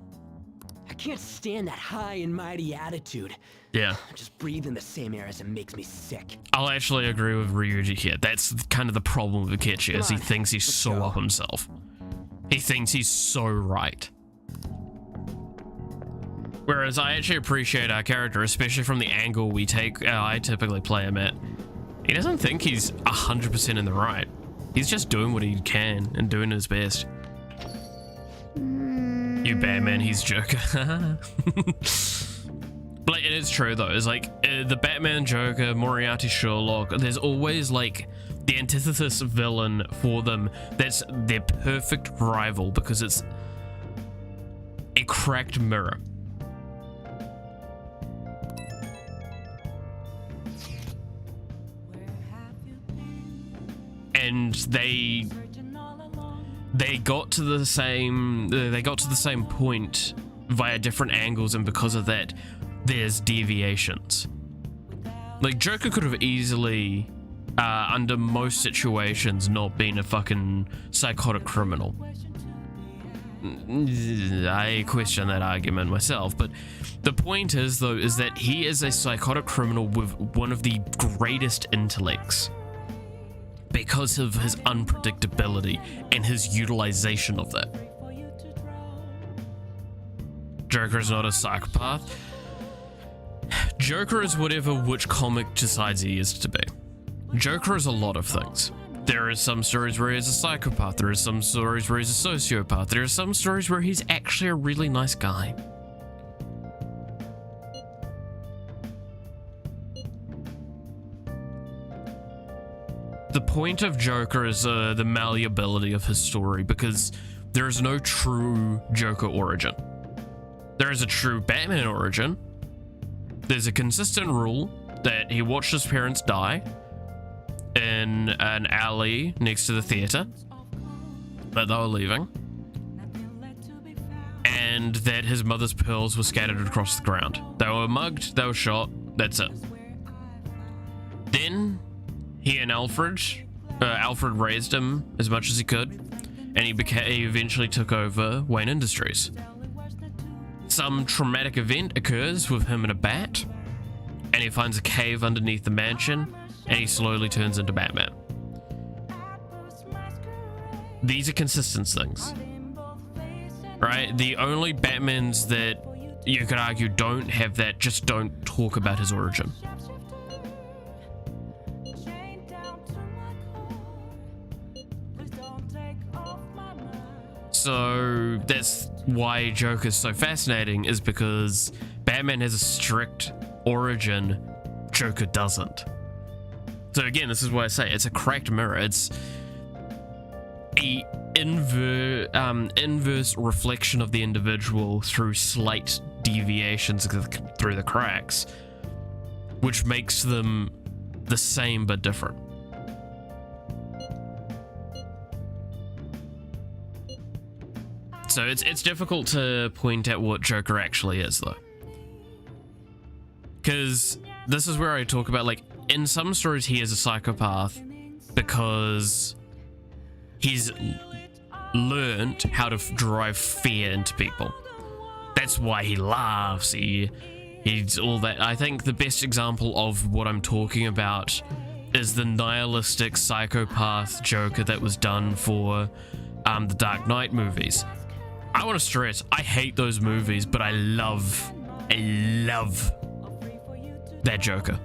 can't stand that high and mighty attitude. Yeah. Just breathing the same air as him makes me sick. I'll actually agree with Ryuji here. That's kind of the problem with Akechi, is he thinks he's so up himself. He thinks he's so right. Whereas I actually appreciate our character, especially from the angle I typically play him at. He doesn't think he's 100% in the right. He's just doing what he can and doing his best. You Batman, he's Joker. But it is true though, it's like the Batman, Joker, Moriarty, Sherlock, there's always like the antithesis villain for them that's their perfect rival because it's a cracked mirror. And they got to the same point via different angles, and because of that there's deviations. Like Joker could have easily under most situations not been a fucking psychotic criminal. I question that argument myself, but the point is though is that he is a psychotic criminal with one of the greatest intellects because of his unpredictability and his utilization of that. Joker is not a psychopath. Joker is whatever which comic decides he is to be. Joker is a lot of things. There are some stories where he's a psychopath, there are some stories where he's a sociopath, there are some stories where he's actually a really nice guy. The point of Joker is the malleability of his story, because there is no true Joker origin. There is a true Batman origin. There's a consistent rule that he watched his parents die in an alley next to the theater that they were leaving, and that his mother's pearls were scattered across the ground. They were mugged, they were shot, that's it. Then he and Alfred raised him as much as he could, and he eventually took over Wayne Industries. Some traumatic event occurs with him and a bat, and he finds a cave underneath the mansion, and he slowly turns into Batman. These are consistent things, right? The only Batmans that you could argue don't have that just don't talk about his origin. So that's why Joker's so fascinating, is because Batman has a strict origin, Joker doesn't. So again, this is why I say it's a cracked mirror. It's a inverse reflection of the individual through slight deviations through the cracks, which makes them the same but different. So it's difficult to point out what Joker actually is, though. Because this is where I talk about, like, in some stories he is a psychopath because he's learned how to drive fear into people. That's why he laughs, he's all that. I think the best example of what I'm talking about is the nihilistic psychopath Joker that was done for the Dark Knight movies. I want to stress, I hate those movies, but I love that Joker.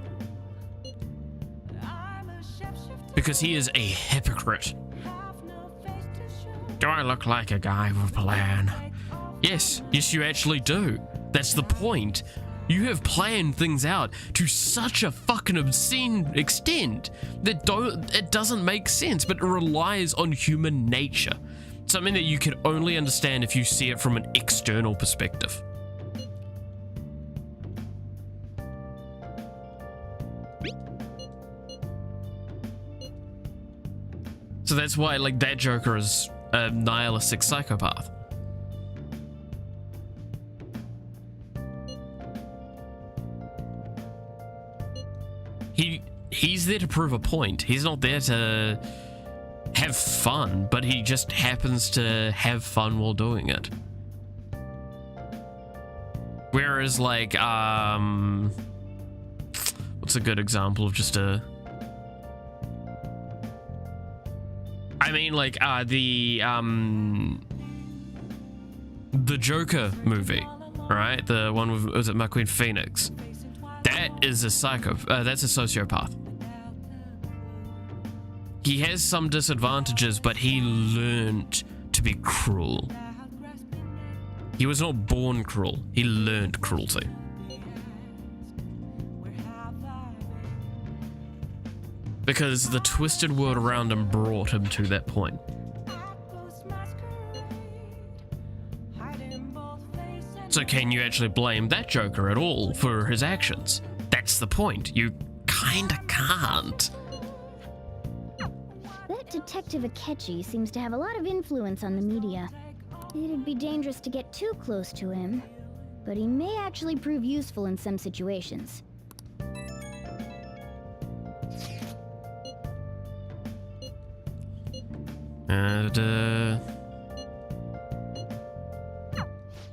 Because he is a hypocrite. Do I look like a guy with a plan? Yes, you actually do. That's the point. You have planned things out to such a fucking obscene extent that it doesn't make sense, but it relies on human nature. Something that you can only understand if you see it from an external perspective. So that's why, like, that Joker is a nihilistic psychopath. He's there to prove a point. He's not there to have fun, but he just happens to have fun while doing it. Whereas like what's a good example of just a, I mean like the Joker movie, right? The one with, was it McQueen Phoenix? That is a that's a sociopath. He has some disadvantages, but he learned to be cruel. He was not born cruel, he learned cruelty. Because the twisted world around him brought him to that point. So can you actually blame that Joker at all for his actions? That's the point. You kinda can't. That Detective Akechi seems to have a lot of influence on the media. It'd be dangerous to get too close to him, but he may actually prove useful in some situations.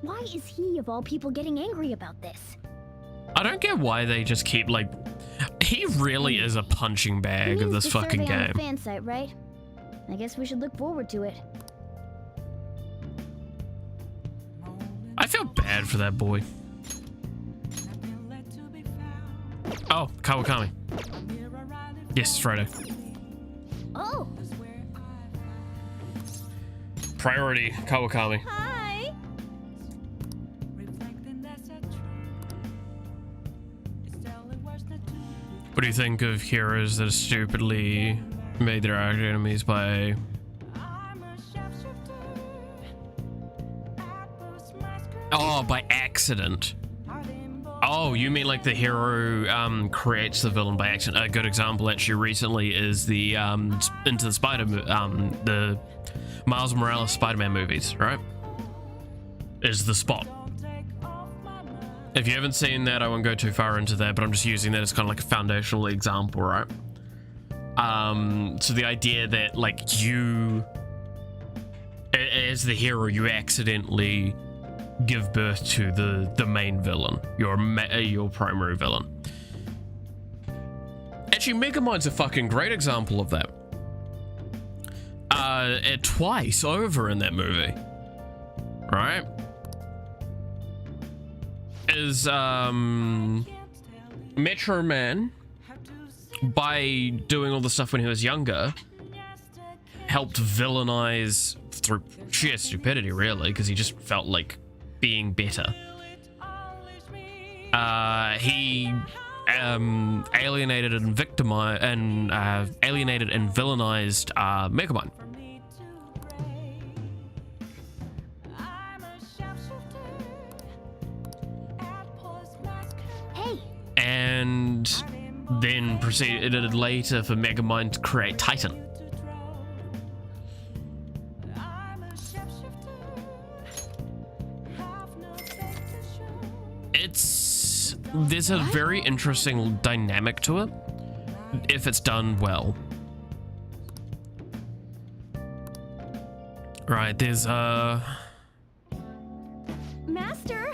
Why is he, of all people, getting angry about this? I don't get why they just keep like, he really is a punching bag of this fucking survey on game. the fan site, right? I guess we should look forward to it. I feel bad for that boy. Oh, Kawakami. Yes, Friday. Oh! Priority, Kawakami. Hi! What do you think of heroes that stupidly made their arch enemies by... Oh, by accident. Oh, you mean like the hero creates the villain by accident? A good example actually recently is the Into the the Miles Morales Spider-Man movies, right? Is the Spot. If you haven't seen that, I won't go too far into that, but I'm just using that as kind of like a foundational example, right? So the idea that like you, as the hero, you accidentally give birth to the main villain, your primary villain. Actually, Megamind's a fucking great example of that. Twice over in that movie, right? Is Metro Man, by doing all the stuff when he was younger, helped villainize through sheer stupidity, really, because he just felt like being better. He alienated and victimized and alienated and villainized Megamind. And then proceeded later for Megamind to create Titan. There's a very interesting dynamic to it if it's done well. Right, there's Master?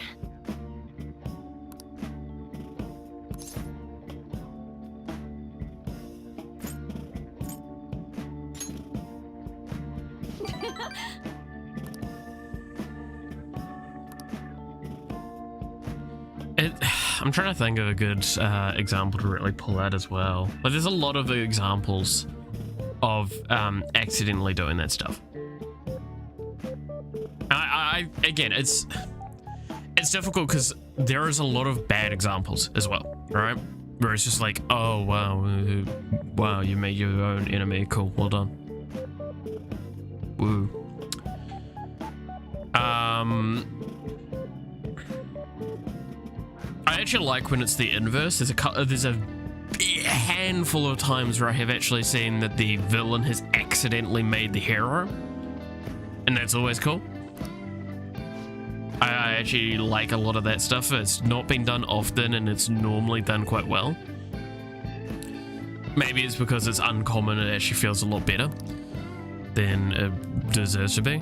I'm trying to think of a good example to really pull out as well. But there's a lot of examples of accidentally doing that stuff. Again, it's difficult because there is a lot of bad examples as well, right? Where it's just like, oh wow, you made your own enemy, cool, well done. Woo. I actually like when it's the inverse. There's a handful of times where I have actually seen that the villain has accidentally made the hero, and that's always cool. I actually like a lot of that stuff. It's not been done often, and it's normally done quite well. Maybe it's because it's uncommon. It actually feels a lot better than it deserves to be.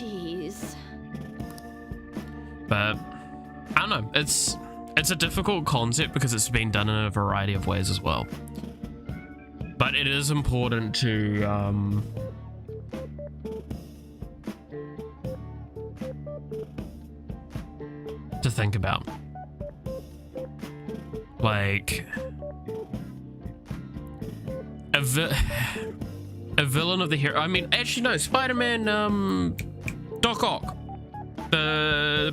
Jeez. But I don't know. It's a difficult concept because it's been done in a variety of ways as well. But it is important to think about. Like a villain of the hero. I mean, actually no, Spider-Man, Doc Ock,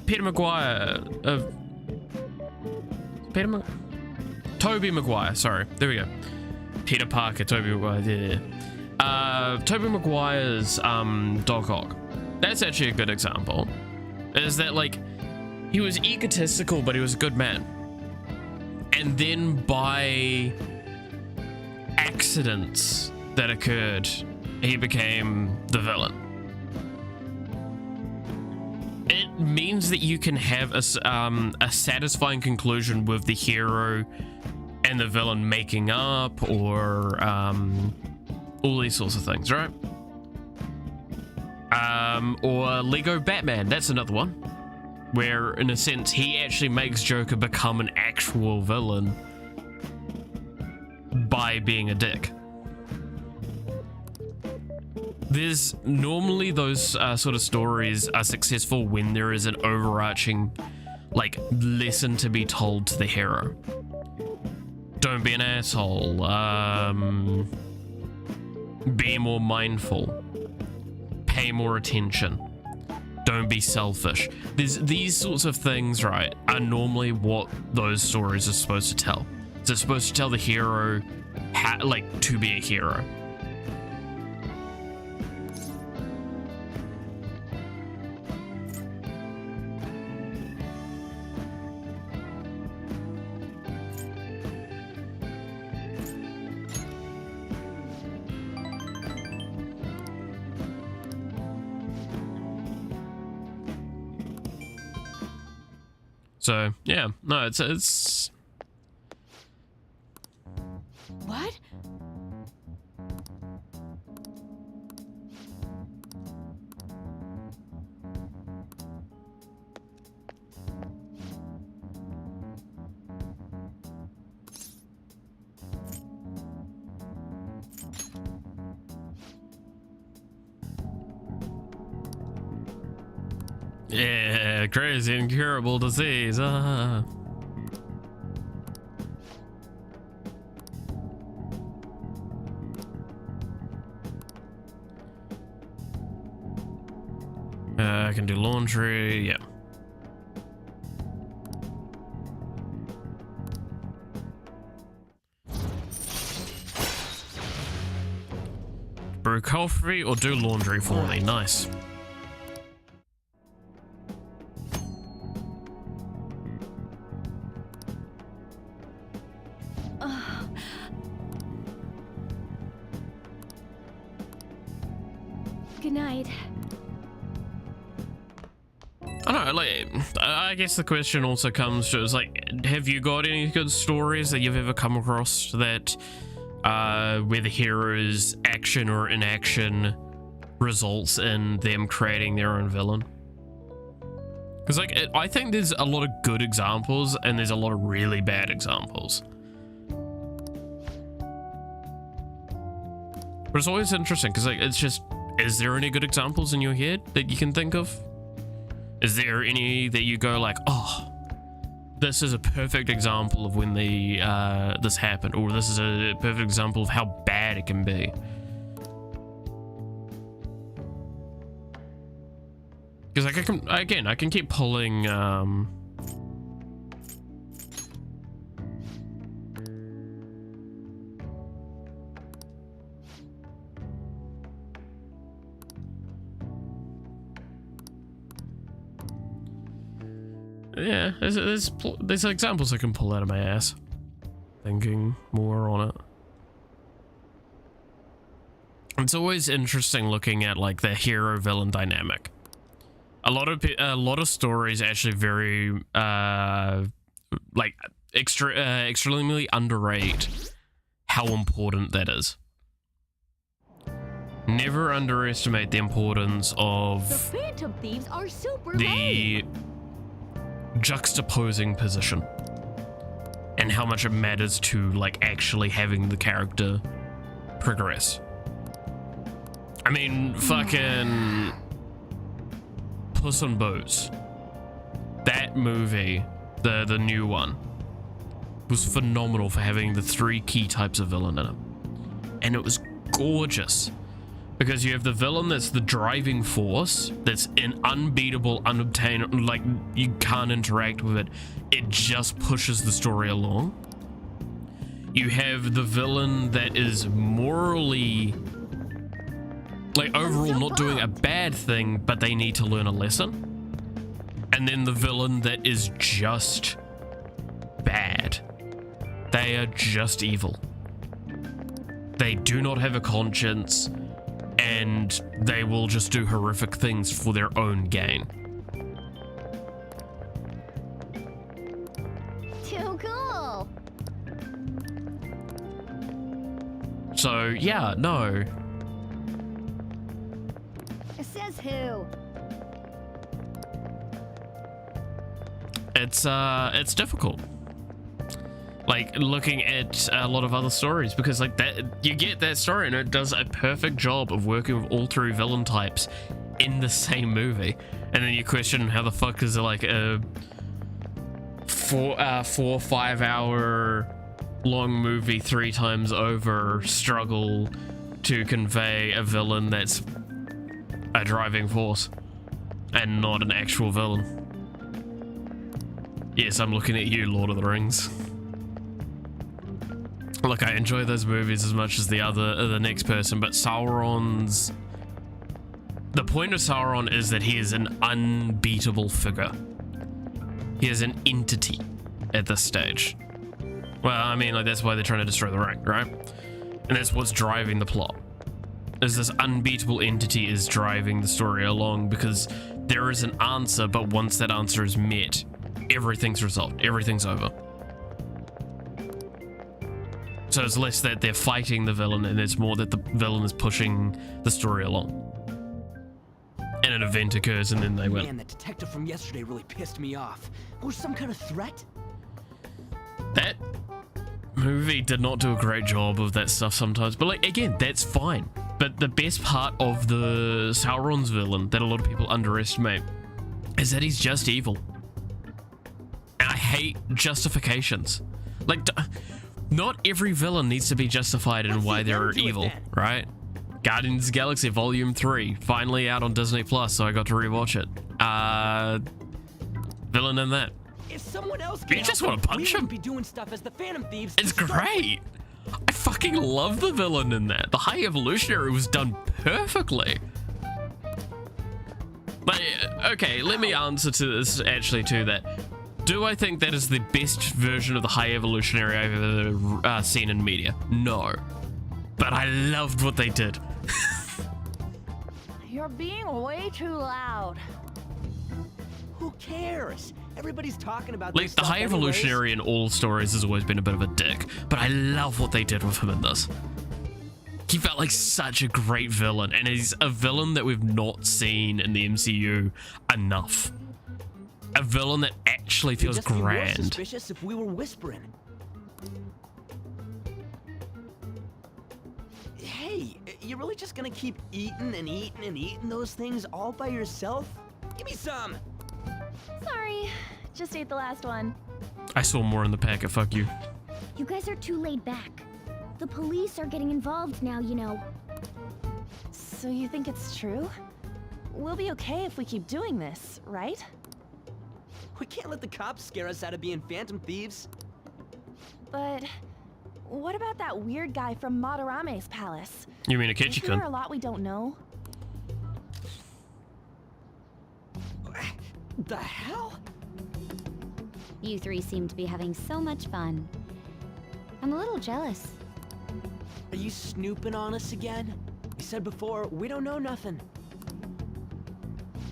Peter Maguire of Tobey Maguire. Sorry, there we go. Peter Parker, Tobey Maguire. Yeah. Tobey Maguire's Doc Ock. That's actually a good example. Is that like he was egotistical, but he was a good man. And then by accidents that occurred, he became the villain. It means that you can have a satisfying conclusion with the hero and the villain making up, or all these sorts of things, right? Or Lego Batman, that's another one, where in a sense he actually makes Joker become an actual villain by being a dick. There's normally those sort of stories are successful when there is an overarching like lesson to be told to the hero. Don't be an asshole, be more mindful, pay more attention, don't be selfish. There's these sorts of things, right, are normally what those stories are supposed to tell. They're supposed to tell the hero how, like, to be a hero. So yeah, no, it's What? yeah, crazy incurable disease. I can do laundry, yeah. Brew coffee or do laundry for me, nice. Good night. I don't know, like, I guess the question also comes to is like, have you got any good stories that you've ever come across that where the hero's action or inaction results in them creating their own villain? Because like, I think there's a lot of good examples and there's a lot of really bad examples. But it's always interesting because like, it's just, is there any good examples in your head that you can think of? Is there any that you go like, oh, this is a perfect example of when this happened, or this is a perfect example of how bad it can be? Because like I can keep pulling yeah, there's examples I can pull out of my ass. Thinking more on it. It's always interesting looking at like the hero villain dynamic. A lot of stories actually very like extremely underrate how important that is. Never underestimate the importance of The Phantom Thieves are super the juxtaposing position and how much it matters to like actually having the character progress. I mean, fucking Puss in Boots, that movie, the new one, was phenomenal for having the 3 key types of villain in it, and it was gorgeous. Because you have the villain that's the driving force, that's an unbeatable, unobtainable, like you can't interact with it. It just pushes the story along. You have the villain that is morally, like overall not doing a bad thing, but they need to learn a lesson. And then the villain that is just bad. They are just evil. They do not have a conscience, and they will just do horrific things for their own gain. Too cool. So yeah, no. It says who? It's difficult. Like looking at a lot of other stories, because like that, you get that story and it does a perfect job of working with all 3 villain types in the same movie, and then you question how the fuck is it like a 4-5 hour long movie 3 times over struggle to convey a villain that's a driving force and not an actual villain. Yes, I'm looking at you, Lord of the Rings. Look, I enjoy those movies as much as the next person, but Sauron's... The point of Sauron is that he is an unbeatable figure. He is an entity at this stage. Well, I mean, like, that's why they're trying to destroy the ring, right? And that's what's driving the plot. Is this unbeatable entity is driving the story along, because there is an answer, but once that answer is met, everything's resolved, everything's over. So it's less that they're fighting the villain, and it's more that the villain is pushing the story along. And an event occurs, and then they win. Man, that detective from yesterday really pissed me off. Was some kind of threat? That movie did not do a great job of that stuff sometimes, but like, again, that's fine. But the best part of the Sauron's villain that a lot of people underestimate is that he's just evil. And I hate justifications. Like, not every villain needs to be justified in why they're evil, right? Guardians of the Galaxy Volume 3, finally out on Disney Plus, so I got to rewatch it. Villain in that. If someone else You just want to punch him. be doing stuff as the Phantom Thieves. It's great. I fucking love the villain in that. The High Evolutionary was done perfectly. But okay, let me answer to this actually to that. Do I think that is the best version of the High Evolutionary I've ever seen in media? No. But I loved what they did. You're being way too loud. Who cares? Everybody's talking about Like, this the stuff High anyways. Evolutionary in all stories has always been a bit of a dick, but I love what they did with him in this. He felt like such a great villain, and he's a villain that we've not seen in the MCU enough. A villain that actually feels Just be more grand. suspicious if we were whispering. Hey, you really just gonna keep eating and eating and eating those things all by yourself? Give me some. Sorry, just ate the last one. I saw more in the packet, fuck you. You guys are too laid back. The police are getting involved now, you know. So you think it's true? We'll be okay if we keep doing this, right? We can't let the cops scare us out of being Phantom Thieves. But what about that weird guy from Madarame's palace? You mean Isn't there Akechi-kun? a lot we don't know? The hell? You 3 seem to be having so much fun. I'm a little jealous. Are you snooping on us again? You said before, we don't know nothing.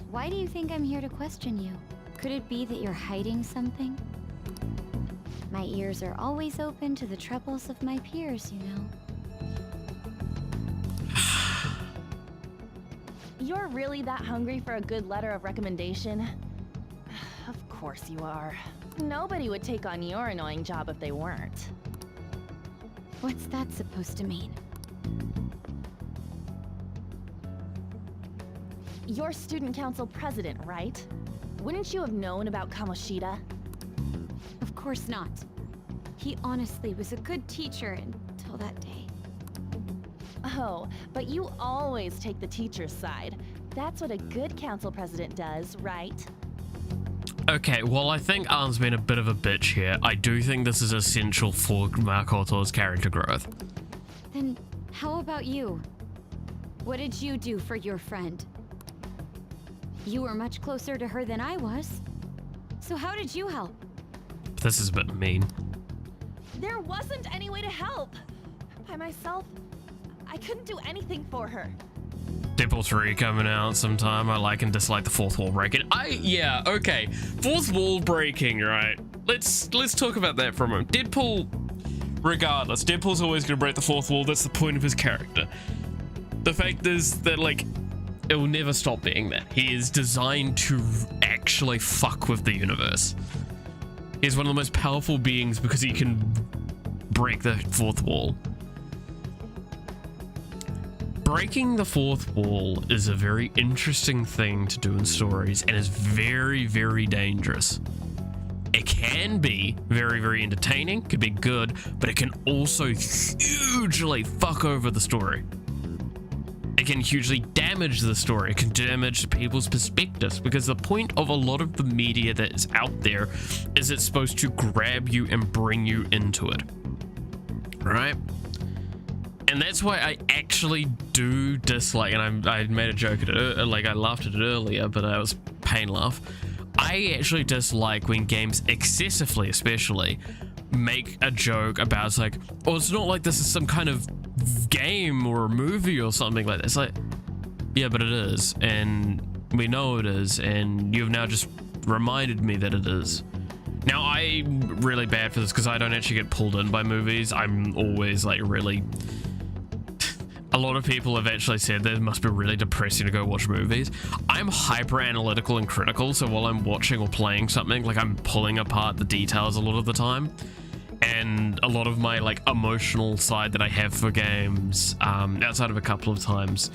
Why do you think I'm here to question you? Could it be that you're hiding something? My ears are always open to the troubles of my peers, you know. You're really that hungry for a good letter of recommendation? Of course you are. Nobody would take on your annoying job if they weren't. What's that supposed to mean? You're student council president, right? Wouldn't you have known about Kamoshida? Of course not. He honestly was a good teacher until that day. Oh, but you always take the teacher's side. That's what a good council president does, right? Okay, well, I think Arn's been a bit of a bitch here. I do think this is essential for Makoto's character growth. Then how about you? What did you do for your friend? You were much closer to her than I was. So how did you help? This is a bit mean. There wasn't any way to help. By myself, I couldn't do anything for her. Deadpool 3 coming out sometime. I like and dislike the fourth wall breaking. Yeah, okay. Fourth wall breaking, right? Let's talk about that for a moment. Deadpool, regardless, Deadpool's always gonna break the fourth wall. That's the point of his character. The fact is that, like, it will never stop being that. He is designed to actually fuck with the universe. He's one of the most powerful beings because he can break the fourth wall. Breaking the fourth wall is a very interesting thing to do in stories and is very, very dangerous. It can be very, very entertaining, could be good, but it can also hugely fuck over the story. It can hugely damage the story. It can damage people's perspectives, because the point of a lot of the media that is out there is it's supposed to grab you and bring you into it, right? And that's why I actually do dislike, and I made a joke at it, like I laughed at it earlier, but I was pain laugh. I actually dislike when games excessively, especially, make a joke about, it's like, oh, it's not like this is some kind of game or a movie or something like that. It's like, yeah, but it is, and we know it is, and you've now just reminded me that it is. Now, I'm really bad for this because I don't actually get pulled in by movies. I'm always like really... A lot of people have actually said that it must be really depressing to go watch movies. I'm hyper analytical and critical, so while I'm watching or playing something, like I'm pulling apart the details a lot of the time. And a lot of my like emotional side that I have for games, outside of a couple of times,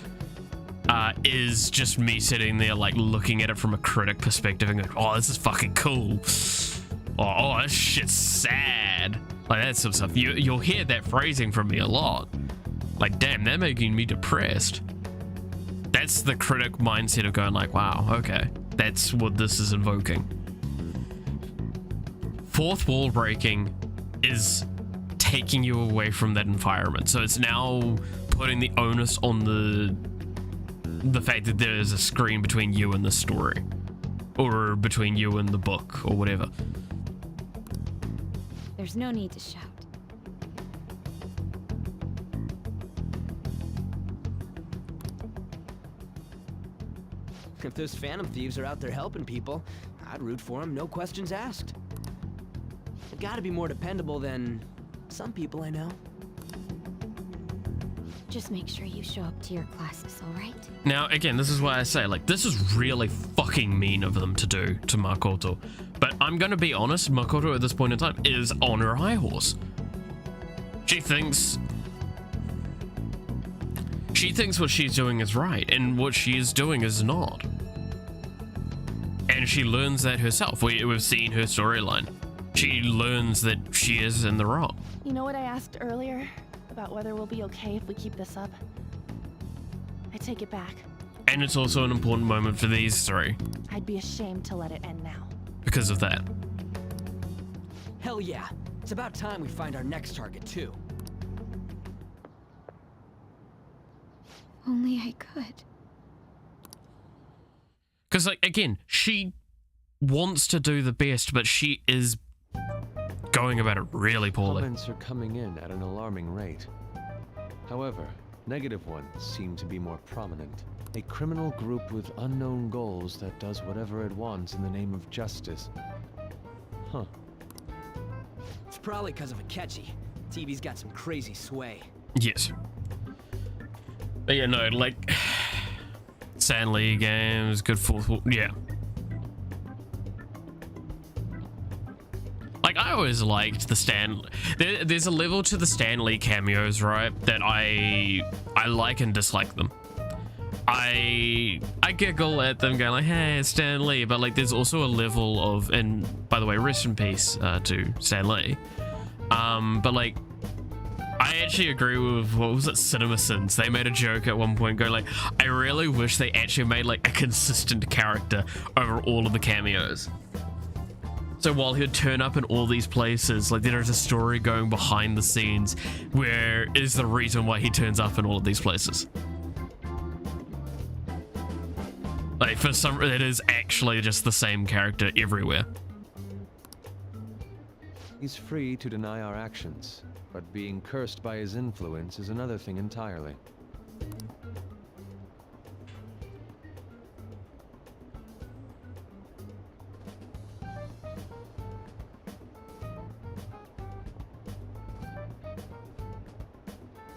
is just me sitting there like looking at it from a critic perspective and going, oh, this is fucking cool. Oh, this shit's sad. Like that sort of stuff. You'll hear that phrasing from me a lot. Like, damn, they're making me depressed. That's the critic mindset of going like, wow, okay, that's what this is invoking. Fourth wall breaking is taking you away from that environment. So it's now putting the onus on the fact that there is a screen between you and the story, or between you and the book, or whatever. There's no need to shout. If those Phantom Thieves are out there helping people, I'd root for them, no questions asked. They've got to be more dependable than some people I know. Just make sure you show up to your classes, all right? Now, again, this is why I say, like, this is really fucking mean of them to do to Makoto. But I'm gonna be honest, Makoto at this point in time is on her high horse. She thinks what she's doing is right, and what she is doing is not. And she learns that herself. We've seen her storyline. She learns that she is in the wrong. You know what I asked earlier? About whether we'll be okay if we keep this up? I take it back. And it's also an important moment for these three. I'd be ashamed to let it end now. Because of that. Hell yeah. It's about time we find our next target, too. Only I could. Because, like, again, she wants to do the best, but she is going about it really poorly. Comments are coming in at an alarming rate. However, negative ones seem to be more prominent. A criminal group with unknown goals that does whatever it wants in the name of justice. Huh. It's probably because of Akechi. TV's got some crazy sway. Yes. But yeah, no, like... Stan Lee games, good fourth wall, yeah. Like, I always liked the Stan... There's a level to the Stan Lee cameos, right, that I like and dislike them. I giggle at them going like, hey, it's Stan Lee, but like there's also a level of, and by the way, rest in peace to Stan Lee. But like, I actually agree with, what was it, CinemaSins? They made a joke at one point going like, I really wish they actually made like a consistent character over all of the cameos. So while he would turn up in all these places, like there's a story going behind the scenes where is the reason why he turns up in all of these places. Like for some, it is actually just the same character everywhere. He's free to deny our actions, but being cursed by his influence is another thing entirely.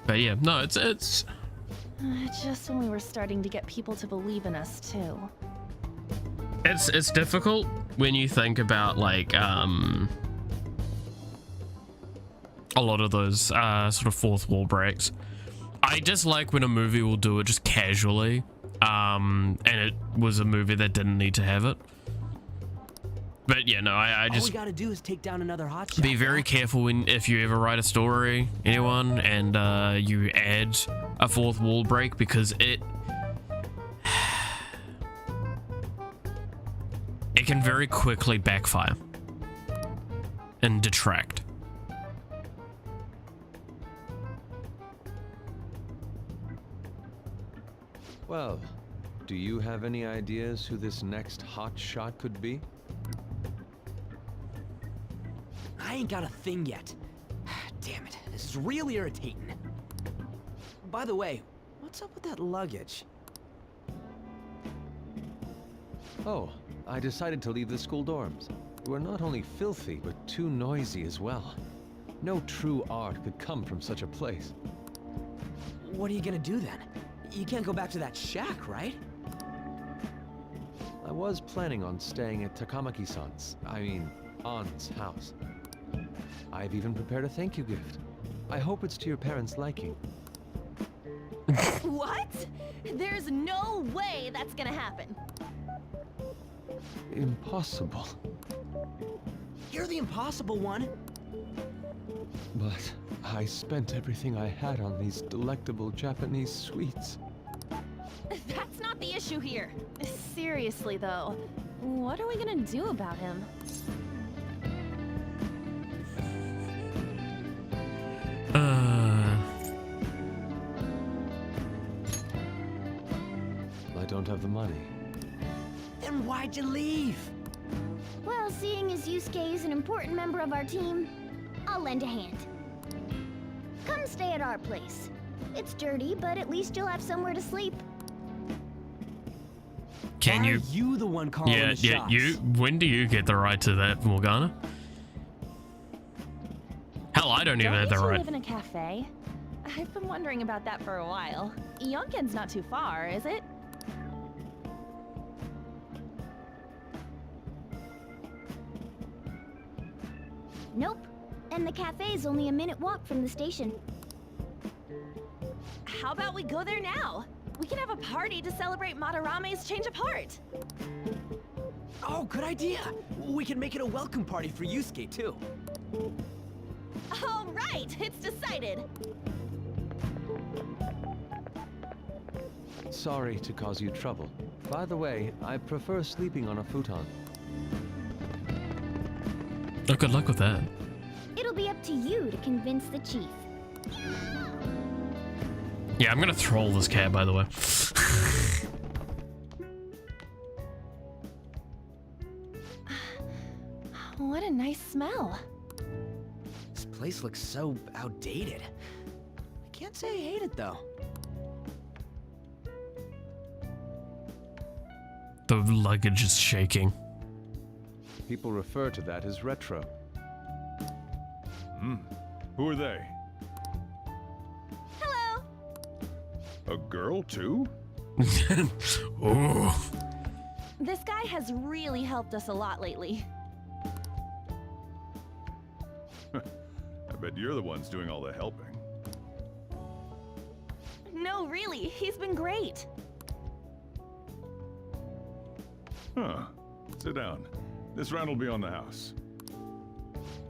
But yeah, no, it's Just when we were starting to get people to believe in us too. it's difficult when you think about like a lot of those sort of fourth wall breaks. I just like when a movie will do it just casually, and it was a movie that didn't need to have it. But yeah, no, I just all we gotta do is take down another hotshot. be very careful if you ever write a story, anyone, and you add a fourth wall break, because it can very quickly backfire and detract. Well, do you have any ideas who this next hot shot could be? I ain't got a thing yet. Damn it, this is real irritating. By the way, what's up with that luggage? Oh, I decided to leave the school dorms. We're not only filthy, but too noisy as well. No true art could come from such a place. What are you gonna do then? You can't go back to that shack, right? I was planning on staying at Takamaki-san's, Ann's house. I've even prepared a thank you gift. I hope it's to your parents' liking. What? There's no way that's gonna happen. Impossible. You're the impossible one. But I spent everything I had on these delectable Japanese sweets. That's not the issue here. Seriously though, what are we gonna do about him? I don't have the money. Then why'd you leave? Well, seeing as Yusuke is an important member of our team, I'll lend a hand. Come stay at our place. It's dirty, but at least you'll have somewhere to sleep. Can you? Are you the one calling the shots? you. When do you get the right to that, Morgana? Hell, I don't even have the you right. live in a cafe? I've been wondering about that for a while. Yonken's not too far, is it? Nope. And the cafe's only a minute walk from the station. How about we go there now? We can have a party to celebrate Madarame's change of heart. Oh, good idea. We can make it a welcome party for Yusuke, too. All right, it's decided. Sorry to cause you trouble. By the way, I prefer sleeping on a futon. Oh, good luck with that. It'll be up to you to convince the chief. Yeah, I'm gonna troll this cat, by the way. What a nice smell. This place looks so outdated. I can't say I hate it, though. The luggage is shaking. People refer to that as retro. Who are they? Hello. A girl, too? Ooh. This guy has really helped us a lot lately. I bet you're the ones doing all the helping. No, really, he's been great. Huh. Sit down. This round will be on the house.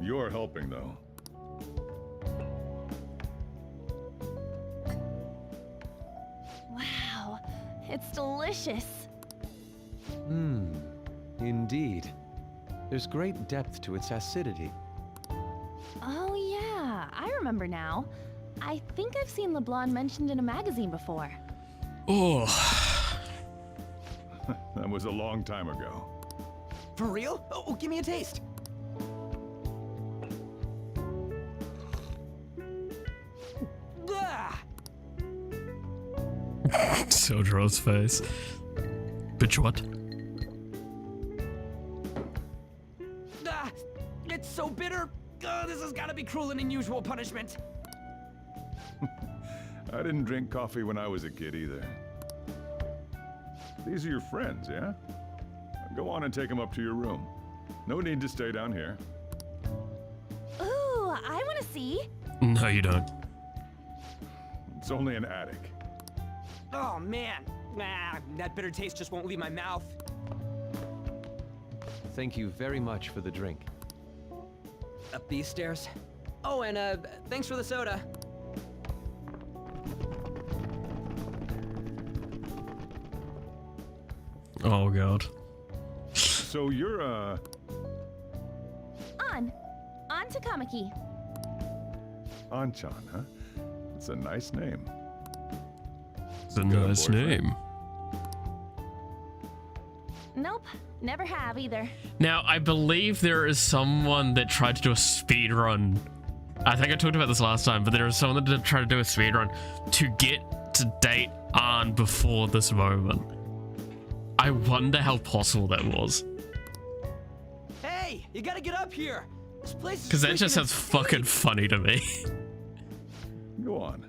You're helping, though. Wow, it's delicious. Indeed. There's great depth to its acidity. Oh yeah, I remember now. I think I've seen LeBlanc mentioned in a magazine before. Oh. That was a long time ago. For real? Oh, give me a taste. Ah! Soldier's face. Bitch, what? Ah, it's so bitter. This has got to be cruel and unusual punishment. I didn't drink coffee when I was a kid either. These are your friends, yeah? Go on and take them up to your room. No need to stay down here. Ooh, I want to see. No, you don't. It's only an attic. Oh man, that bitter taste just won't leave my mouth. Thank you very much for the drink. Up these stairs. Oh, and thanks for the soda. Oh god. So you're, On to Kamiki. Anchan, huh? It's a nice name. It's a Got a nice boyfriend? name. Nope, never have either. Now, I believe there is someone that tried to do a speed run. I think I talked about this last time, but there is someone that did try to do a speed run to get to date Arn before this moment. I wonder how possible that was. Hey, you gotta get up here. This place is Because that just freaking sounds insane. fucking funny to me. Go on.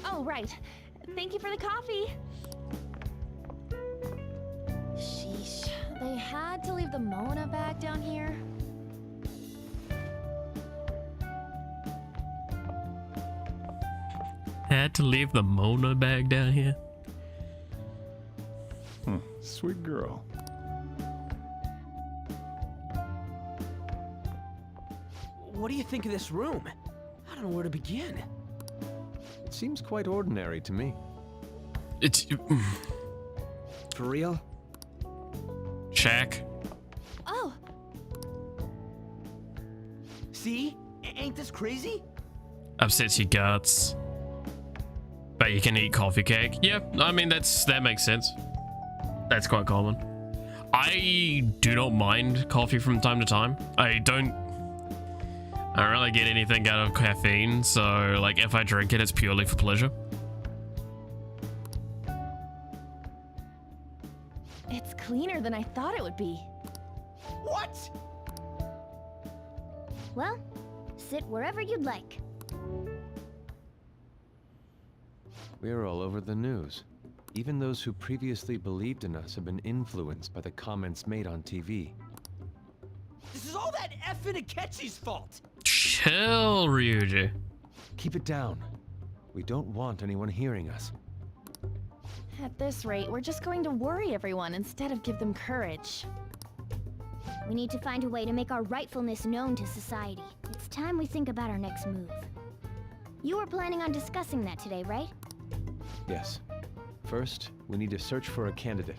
Oh, right. Thank you for the coffee. Sheesh, they had to leave the Mona bag down here. Had to leave the Mona bag down here. Sweet girl. What do you think of this room? I don't know where to begin. It seems quite ordinary to me. It's For real? Shaq. Oh, See? Ain't this crazy? Upsets your guts. But you can eat coffee cake. Yeah, I mean that makes sense. That's quite common. I do not mind coffee from time to time. I don't really get anything out of caffeine, so like if I drink it, it's purely for pleasure. it's cleaner than I thought it would be. What? Well, sit wherever you'd like. We're all over the news. Even those who previously believed in us have been influenced by the comments made on TV. This is all that effing Akechi's fault. Chill, Ryuji. Keep it down. We don't want anyone hearing us. At this rate, we're just going to worry everyone instead of give them courage. We need to find a way to make our rightfulness known to society. It's time we think about our next move. You were planning on discussing that today, right? Yes. First, we need to search for a candidate.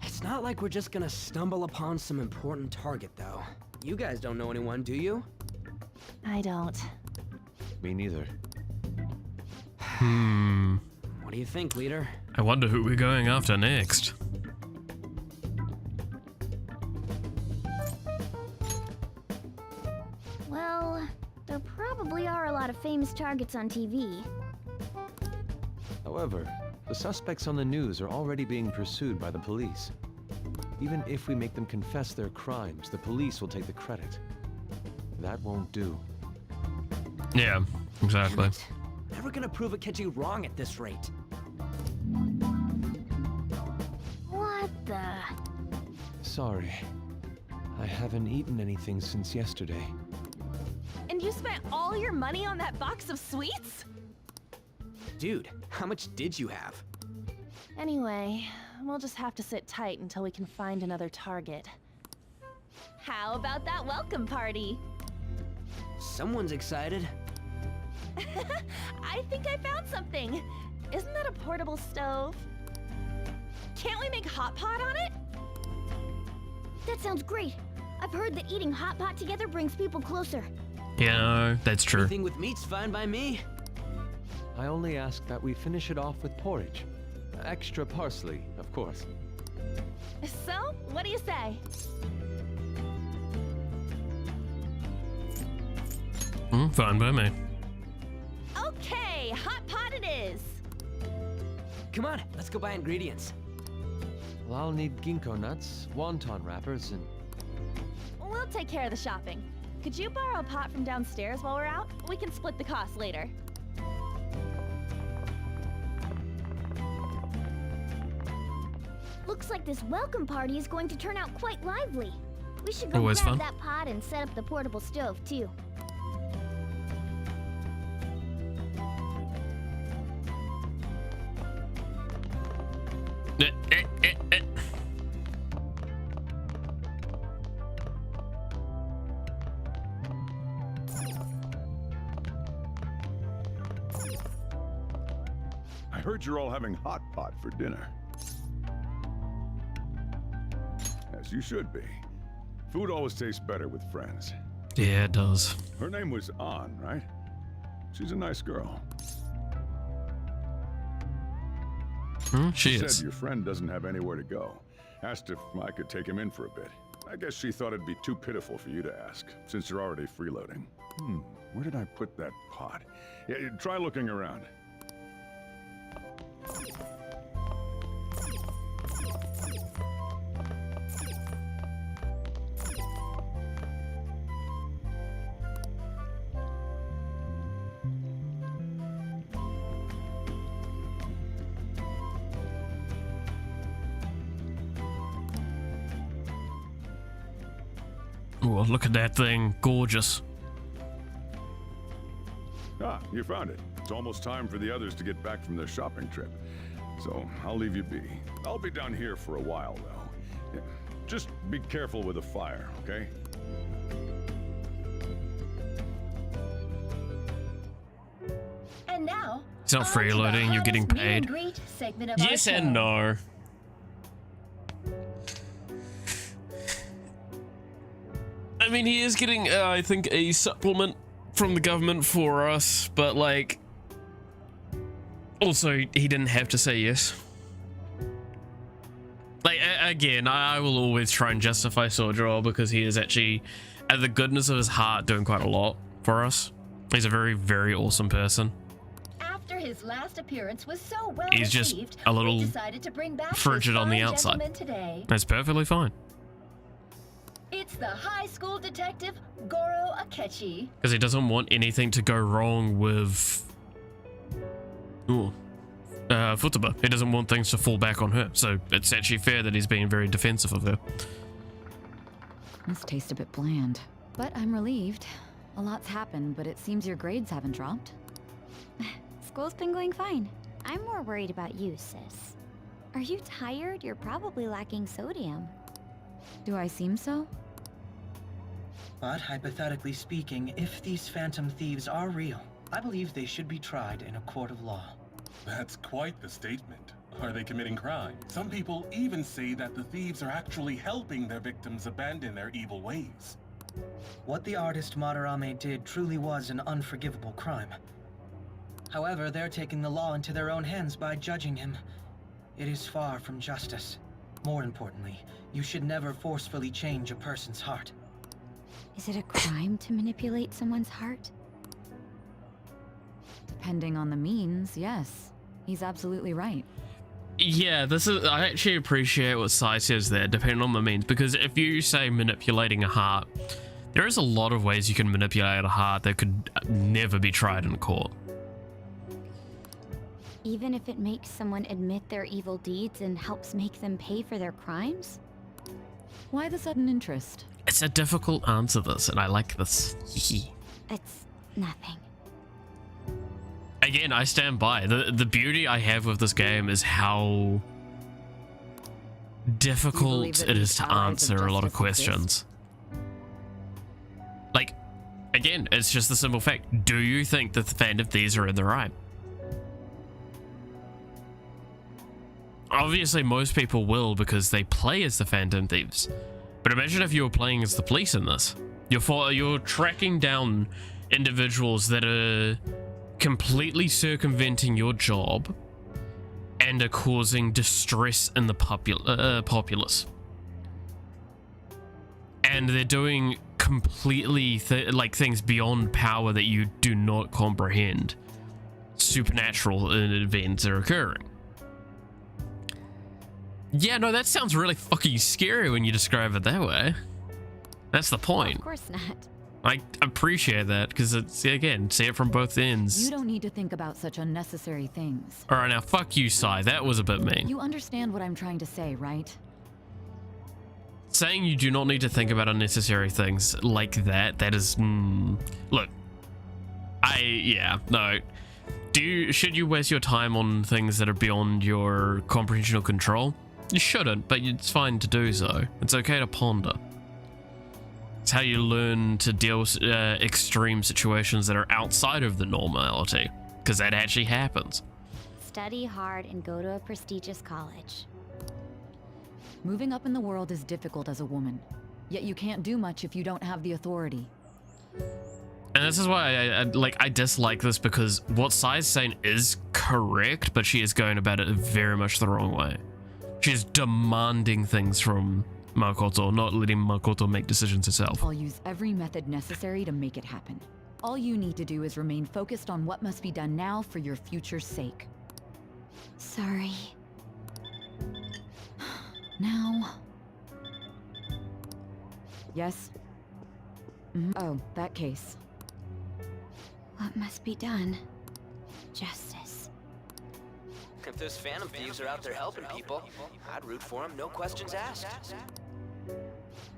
It's not like we're just gonna stumble upon some important target, though. You guys don't know anyone, do you? I don't. Me neither. What do you think, leader? I wonder who we're going after next. Well, there probably are a lot of famous targets on TV. However, the suspects on the news are already being pursued by the police. Even if we make them confess their crimes, the police will take the credit. That won't do. Yeah, exactly. Never gonna prove Akechi wrong at this rate. the... Sorry. I haven't eaten anything since yesterday. And you spent all your money on that box of sweets? Dude, how much did you have? Anyway, we'll just have to sit tight until we can find another target. How about that welcome party? Someone's excited. I think I found something. Isn't that a portable stove? Can't we make hot pot on it? That sounds great. I've heard that eating hot pot together brings people closer. Yeah, that's true. Anything with meat's fine by me. I only ask that we finish it off with porridge. Extra parsley, of course. So, what do you say? Fine by me. Okay, hot pot it is. Come on, let's go buy ingredients. Well, I'll need ginkgo nuts, wonton wrappers, and... We'll take care of the shopping. Could you borrow a pot from downstairs while we're out? We can split the cost later. Looks like this welcome party is going to turn out quite lively. We should go Always grab fun. that pot and set up the portable stove, too. I heard you're all having hot pot for dinner. As you should be. Food always tastes better with friends. Yeah, it does. Her name was An, right? She's a nice girl. She Said is. your friend doesn't have anywhere to go. Asked if I could take him in for a bit. I guess she thought it'd be too pitiful for you to ask, since you're already freeloading. Where did I put that pot? Yeah, try looking around. Oh, look at that thing. Gorgeous. Ah, you found it. It's almost time for the others to get back from their shopping trip. So I'll leave you be. I'll be down here for a while, though. Yeah, just be careful with the fire, okay? And now, It's not freeloading, you're getting paid. Yes and no. I mean, he is getting, I think, a supplement from the government for us, but like, also, he didn't have to say yes. Like, again, I will always try and justify Sojiro because he is actually, at the goodness of his heart, doing quite a lot for us. He's a very, very awesome person. After his last appearance was so well He's just received, a little we decided to bring back frigid this on the fine outside. gentleman today. That's perfectly fine. It's the high school detective Goro Akechi. Because he doesn't want anything to go wrong with Futaba. He doesn't want things to fall back on her. So it's actually fair that he's being very defensive of her. This tastes a bit bland, but I'm relieved. A lot's happened, but it seems your grades haven't dropped. School's been going fine. I'm more worried about you, sis. Are you tired? You're probably lacking sodium. Do I seem so? But hypothetically speaking, if these phantom thieves are real, I believe they should be tried in a court of law. That's quite the statement. Are they committing crime? Some people even say that the thieves are actually helping their victims abandon their evil ways. What the artist Madarame did truly was an unforgivable crime. However, they're taking the law into their own hands by judging him. It is far from justice. More importantly, you should never forcefully change a person's heart. Is it a crime to manipulate someone's heart? Depending on the means, yes. He's absolutely right. Yeah, I actually appreciate what Sai says there, depending on the means, because if you say manipulating a heart, there is a lot of ways you can manipulate a heart that could never be tried in court. Even if it makes someone admit their evil deeds and helps make them pay for their crimes? Why the sudden interest? It's a difficult answer, this, and I like this. It's nothing. Again, I stand by. The beauty I have with this game is how difficult it is to answer a lot of questions. Like, again, it's just the simple fact. Do you think that the Phantom Thieves are in the right? Obviously, most people will because they play as the Phantom Thieves. But imagine if you were playing as the police in this. You're tracking down individuals that are completely circumventing your job and are causing distress in the populace. And they're doing completely things beyond power that you do not comprehend. Supernatural events are occurring. Yeah, no, that sounds really fucking scary when you describe it that way. That's the point. Of course not. I appreciate that because it's, again, see it from both ends. You don't need to think about such unnecessary things. All right, now fuck you, Sai. That was a bit mean. You understand what I'm trying to say, right? Saying you do not need to think about unnecessary things like that, that is, look, no. Should you waste your time on things that are beyond your comprehension or control? You shouldn't, but it's fine to do so. It's okay to ponder. It's how you learn to deal with extreme situations that are outside of the normality, because that actually happens. Study hard and go to a prestigious college. Moving up in the world is difficult as a woman, yet you can't do much if you don't have the authority. And this is why I dislike this, because what Sai's saying is correct, but she is going about it very much the wrong way. She is demanding things from Makoto, not letting Makoto make decisions herself. I'll use every method necessary to make it happen. All you need to do is remain focused on what must be done now for your future's sake. Sorry. Now... Yes? Oh, that case. What must be done? Justice. If those Phantom Thieves are out there helping people, I'd root for them, no questions asked.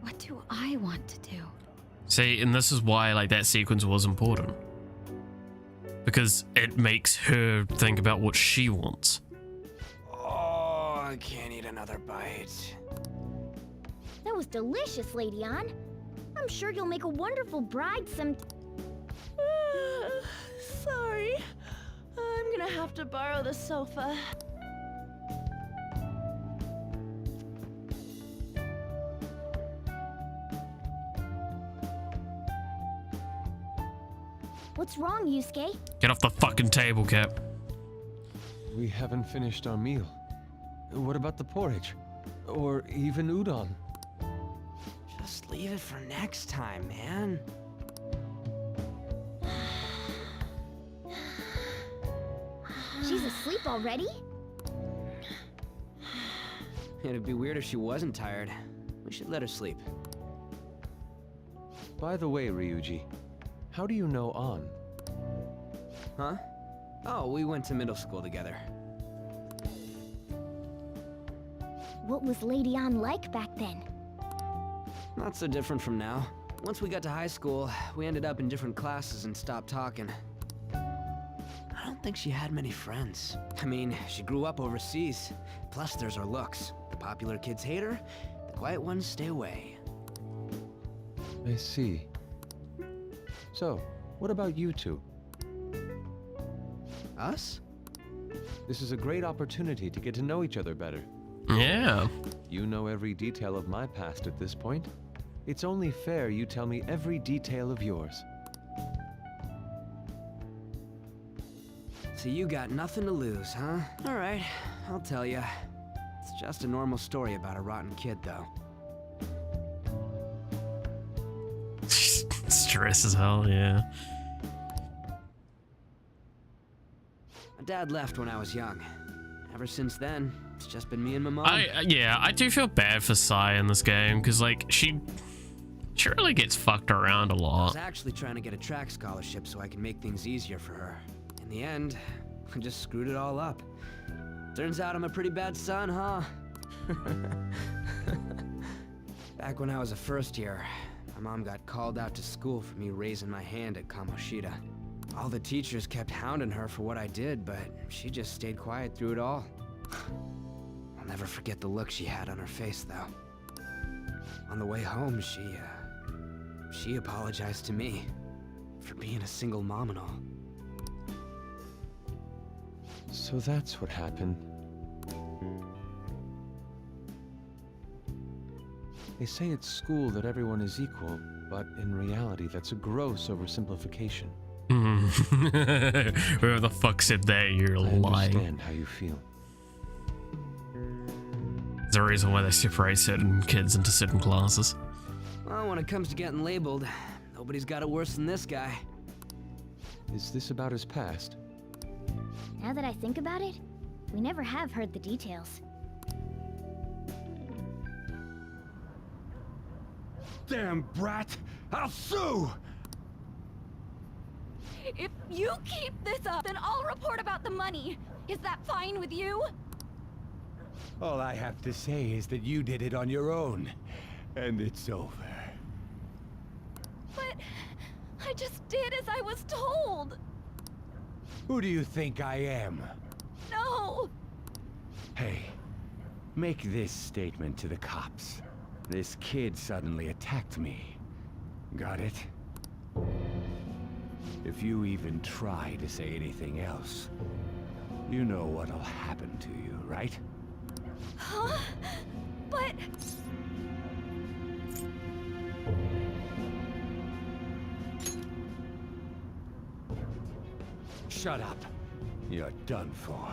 What do I want to do? See, and this is why that sequence was important. Because it makes her think about what she wants. Oh, I can't eat another bite. That was delicious, Lady Ann. I'm sure you'll make a wonderful bride some... Sorry. I'm gonna have to borrow the sofa. What's wrong, Yusuke? Get off the fucking table, Cap. We haven't finished our meal. What about the porridge? Or even udon? Just leave it for next time, man. She's asleep already? It'd be weird if she wasn't tired. We should let her sleep. By the way, Ryuji, how do you know An? Huh? Oh, we went to middle school together. What was Lady Ann like back then? Not so different from now. Once we got to high school, we ended up in different classes and stopped talking. I don't think she had many friends. I mean, she grew up overseas. Plus, there's her looks. The popular kids hate her, the quiet ones stay away. I see. So, what about you two? Us? This is a great opportunity to get to know each other better. Yeah. You know every detail of my past at this point. It's only fair you tell me every detail of yours. So you got nothing to lose, huh? Alright, I'll tell you. It's just a normal story about a rotten kid, though. Stress as hell, yeah. My dad left when I was young. Ever since then, it's just been me and my mom. I do feel bad for Sai in this game, because, she really gets fucked around a I was lot. actually trying to get a track scholarship so I can make things easier for her. In the end, I just screwed it all up. Turns out I'm a pretty bad son, huh? Back when I was a first year, my mom got called out to school for me raising my hand at Kamoshida. All the teachers kept hounding her for what I did, but she just stayed quiet through it all. I'll never forget the look she had on her face, though. On the way home, she apologized to me for being a single mom and all. So that's what happened. They say at school that everyone is equal, but in reality that's a gross oversimplification. Whoever the fuck said that, you're lying. I understand how you feel. There's a reason why they separate certain kids into certain classes. Well, when it comes to getting labeled, nobody's got it worse than this guy. Is this about his past? Now that I think about it, we never have heard the details. Damn brat! I'll sue! If you keep this up, then I'll report about the money. Is that fine with you? All I have to say is that you did it on your own, and it's over. But I just did as I was told. Who do you think I am? No! Hey, make this statement to the cops. This kid suddenly attacked me. Got it? If you even try to say anything else, you know what'll happen to you, right? Huh? But... Shut up. You're done for.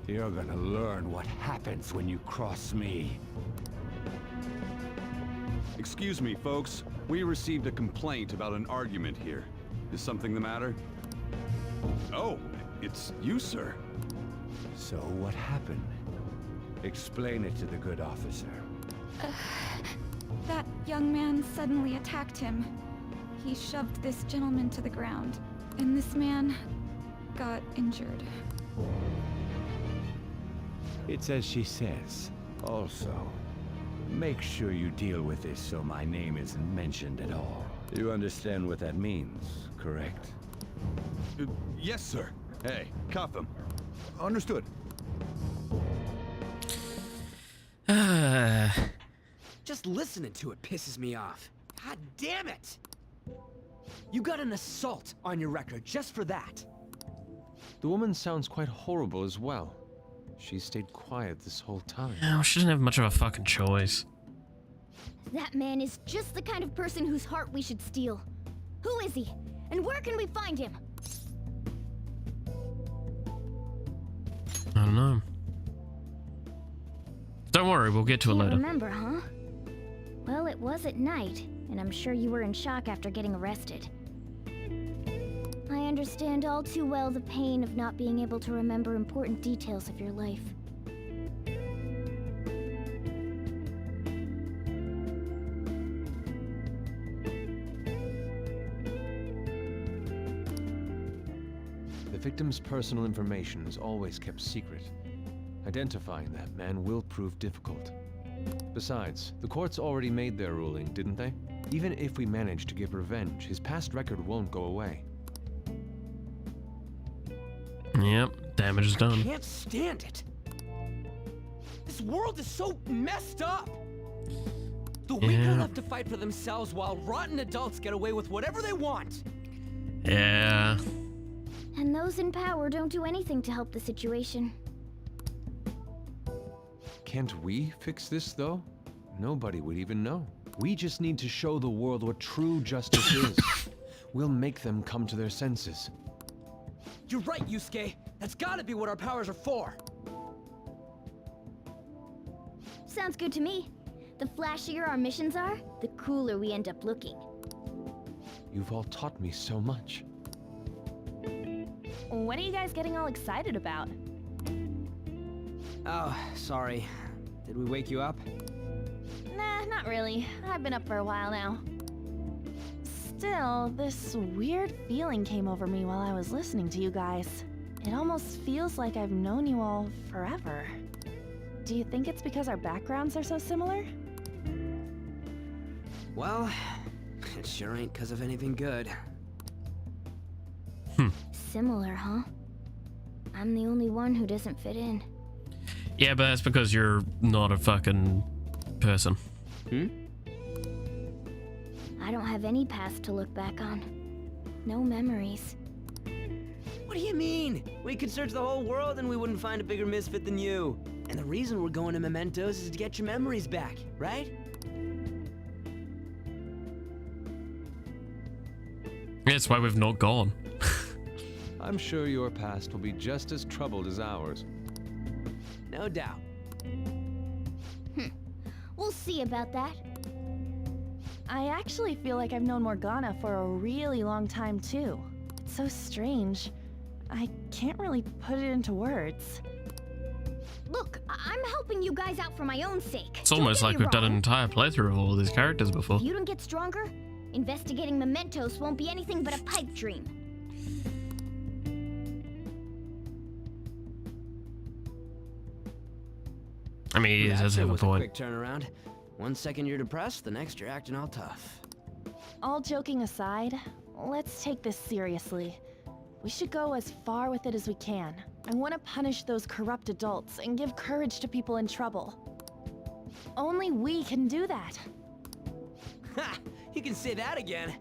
You're gonna learn what happens when you cross me. Excuse me, folks. We received a complaint about an argument here. Is something the matter? Oh, it's you, sir. So what happened? Explain it to the good officer. That young man suddenly attacked him. He shoved this gentleman to the ground, and this man got injured. It's as she says. Also, make sure you deal with this so my name isn't mentioned at all. You understand what that means, correct? Yes, sir. Hey, cuff him. Understood. Just listening to it pisses me off. God damn it! You got an assault on your record just for that. The woman sounds quite horrible as well. She stayed quiet this whole time. No, she doesn't have much of a fucking choice. That man is just the kind of person whose heart we should steal. Who is he? And where can we find him? I don't know. Don't worry, we'll get to it later. Remember, huh? Well, it was at night, and I'm sure you were in shock after getting arrested. I understand all too well the pain of not being able to remember important details of your life. The victim's personal information is always kept secret. Identifying that man will prove difficult. Besides, the courts already made their ruling, didn't they? Even if we manage to give revenge, his past record won't go away. Yep, damage is done. I can't stand it. This world is so messed up. The weak are left to fight for themselves while rotten adults get away with whatever they want. Yeah. And those in power don't do anything to help the situation. Can't we fix this, though? Nobody would even know. We just need to show the world what true justice is. We'll make them come to their senses. You're right, Yusuke. That's gotta be what our powers are for. Sounds good to me. The flashier our missions are, the cooler we end up looking. You've all taught me so much. What are you guys getting all excited about? Oh, sorry. Did we wake you up? Nah, not really. I've been up for a while now. Still, this weird feeling came over me while I was listening to you guys. It almost feels like I've known you all forever. Do you think it's because our backgrounds are so similar? Well, it sure ain't because of anything good. Similar, huh? I'm the only one who doesn't fit in. Yeah, but that's because you're not a fucking person. I don't have any past to look back on. No memories. What do you mean? We could search the whole world and we wouldn't find a bigger misfit than you. And the reason we're going to Mementos is to get your memories back, right? That's why we've not gone. I'm sure your past will be just as troubled as ours. No doubt. We'll see about that. I actually feel like I've known Morgana for a really long time too. It's so strange. I can't really put it into words. Look, I'm helping you guys out for my own sake. It's almost like we've done an entire playthrough of all of these characters before. If you don't get stronger, investigating Mementos won't be anything but a pipe dream. I mean, he does have a point. Quick turnaround. 1 second you're depressed, the next you're acting all tough. All joking aside, let's take this seriously. We should go as far with it as we can. I want to punish those corrupt adults and give courage to people in trouble. Only we can do that. Ha! You can say that again.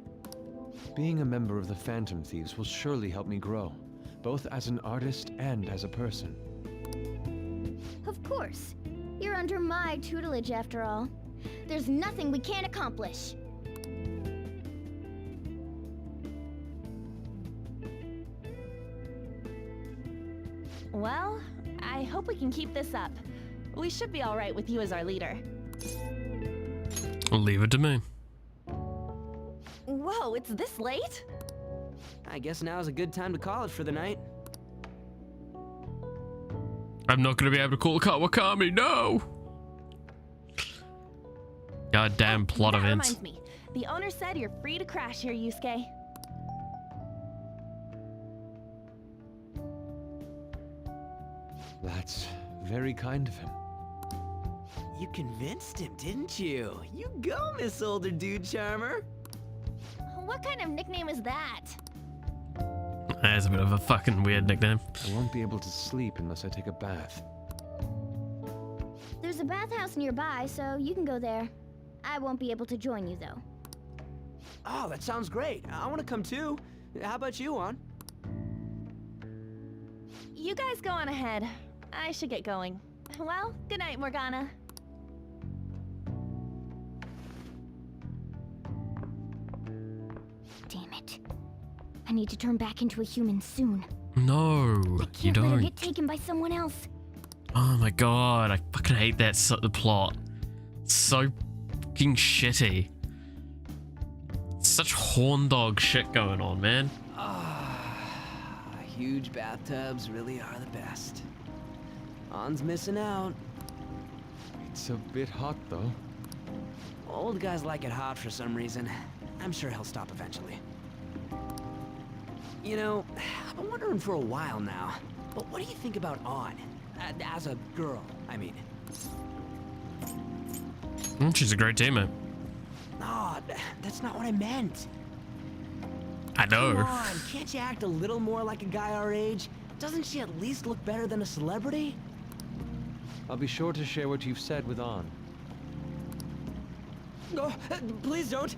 Being a member of the Phantom Thieves will surely help me grow, both as an artist and as a person. Of course. You're under my tutelage after all. There's nothing we can't accomplish. Well, I hope we can keep this up. We should be all right with you as our leader. Leave it to me. Whoa, it's this late? I guess now's a good time to call it for the night. I'm not going to be able to call Kawakami, no! Goddamn plot that events. Reminds me. The owner said you're free to crash here, Yusuke. That's very kind of him. You convinced him, didn't you? You go, Miss Older Dude Charmer. What kind of nickname is that? That's a bit of a fucking weird nickname. I won't be able to sleep unless I take a bath. There's a bathhouse nearby, so you can go there. I won't be able to join you, though. Oh, that sounds great. I want to come too. How about you, Juan? You guys go on ahead. I should get going. Well, good night, Morgana. Damn it. I need to turn back into a human soon. No, you Can't let her don't. get taken by someone else. Oh my god, I fucking hate that the plot. It's so fucking shitty. Such horn dog shit going on, man. Huge bathtubs really are the best. On's missing out. It's a bit hot, though. Old guys like it hot for some reason. I'm sure he'll stop eventually. You know, I've been wondering for a while now, but what do you think about On? As a girl, I mean. She's a great teammate. No, that's not what I meant. I know. Come on, can't you act a little more like a guy our age? Doesn't she at least look better than a celebrity? I'll be sure to share what you've said with On. Oh, please don't.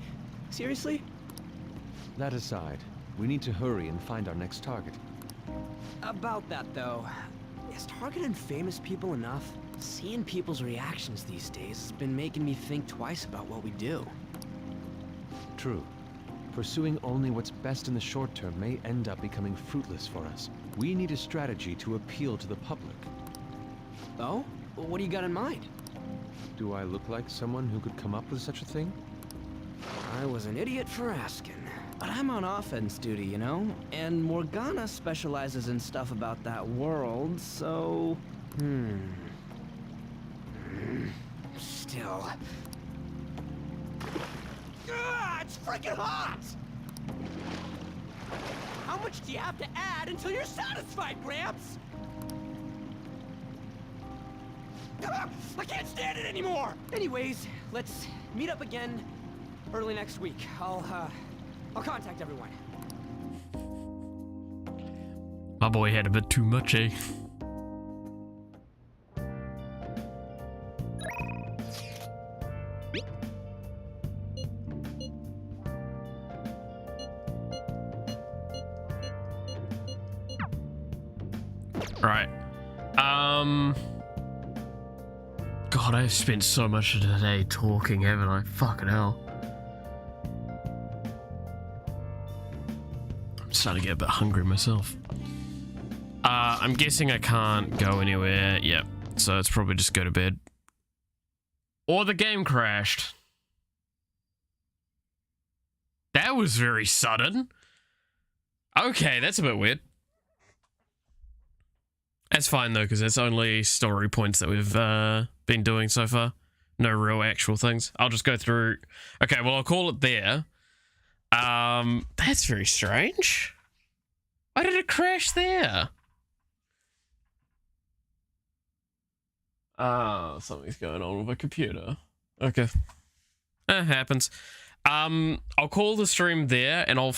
Seriously? That aside, we need to hurry and find our next target. About that, though, is targeting famous people enough? Seeing people's reactions these days has been making me think twice about what we do. True. Pursuing only what's best in the short term may end up becoming fruitless for us. We need a strategy to appeal to the public. Oh? What do you got in mind? Do I look like someone who could come up with such a thing? I was an idiot for asking. But I'm on offense duty, you know? And Morgana specializes in stuff about that world, so... Still... Ah, it's freaking hot! How much do you have to add until you're satisfied, Gramps? I can't stand it anymore! Anyways, let's meet up again early next week. I'll contact everyone. My boy had a bit too much, eh? Right. God, I've spent so much of today talking, haven't I? Fucking hell. I'm starting to get a bit hungry myself. I'm guessing I can't go anywhere. Yep. So it's probably just go to bed. Or the game crashed. That was very sudden. Okay, that's a bit weird. That's fine though, because it's only story points that we've been doing so far. No real actual things. I'll just go through. Okay, well I'll call it there. That's very strange. Why did it crash there? Something's going on with my computer. Okay. It happens. I'll call the stream there and I'll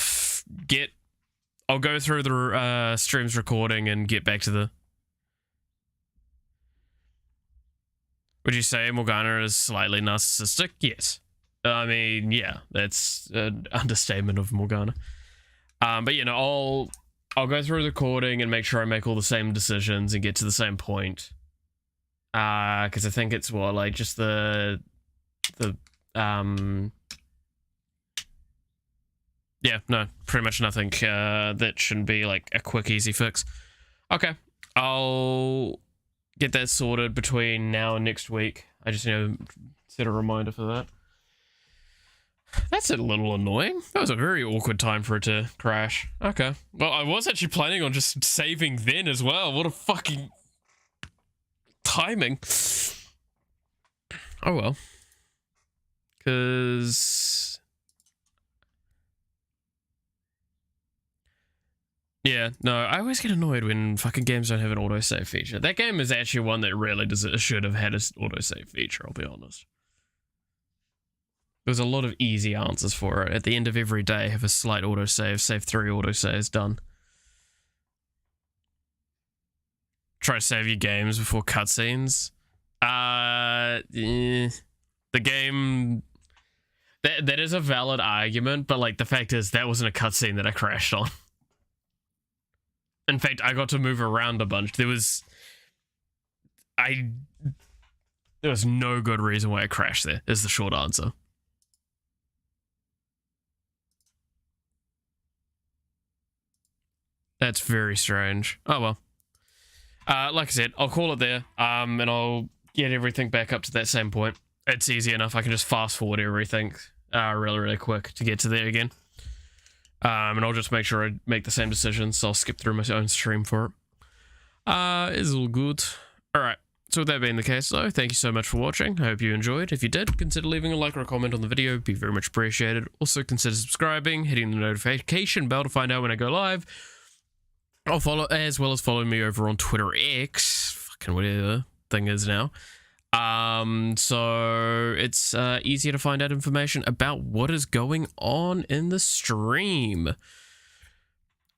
go through the stream's recording and get back to the... Would you say Morgana is slightly narcissistic? Yes. I mean, yeah, that's an understatement of Morgana. But you know, I'll go through the recording and make sure I make all the same decisions and get to the same point. Because I think it's what, like, just yeah, no, pretty much nothing. That shouldn't be like a quick, easy fix. Okay, I'll get that sorted between now and next week. I just need to set a reminder for that. That's a little annoying. That was a very awkward time for it to crash. Okay. Well, I was actually planning on just saving then as well. What a fucking timing. Oh well. Because... yeah, no, I always get annoyed when fucking games don't have an autosave feature. That game is actually one that really should have had an autosave feature, I'll be honest. There's a lot of easy answers for it. At the end of every day, have a slight autosave, save 3 autosaves, done. Try to save your games before cutscenes. The game... That is a valid argument, but like the fact is that wasn't a cutscene that I crashed on. In fact, I got to move around a bunch. There was no good reason why I crashed there, is the short answer. That's very strange. Oh well. Like I said, I'll call it there, and I'll get everything back up to that same point. It's easy enough. I can just fast forward everything really, really quick to get to there again. And I'll just make sure I make the same decisions, so I'll skip through my own stream for it. It's all good. Alright, so with that being the case though, thank you so much for watching. I hope you enjoyed. If you did, consider leaving a like or a comment on the video. It'd be very much appreciated. Also consider subscribing, hitting the notification bell to find out when I go live. I'll follow, as well as following me over on Twitter X, fucking whatever the thing is now. So it's easier to find out information about what is going on in the stream.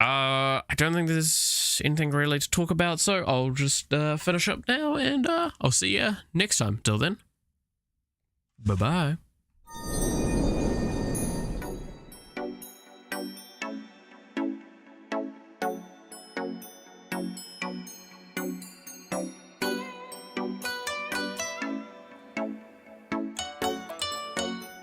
I don't think there's anything really to talk about, so I'll just finish up now, and I'll see ya next time. Till then, bye-bye.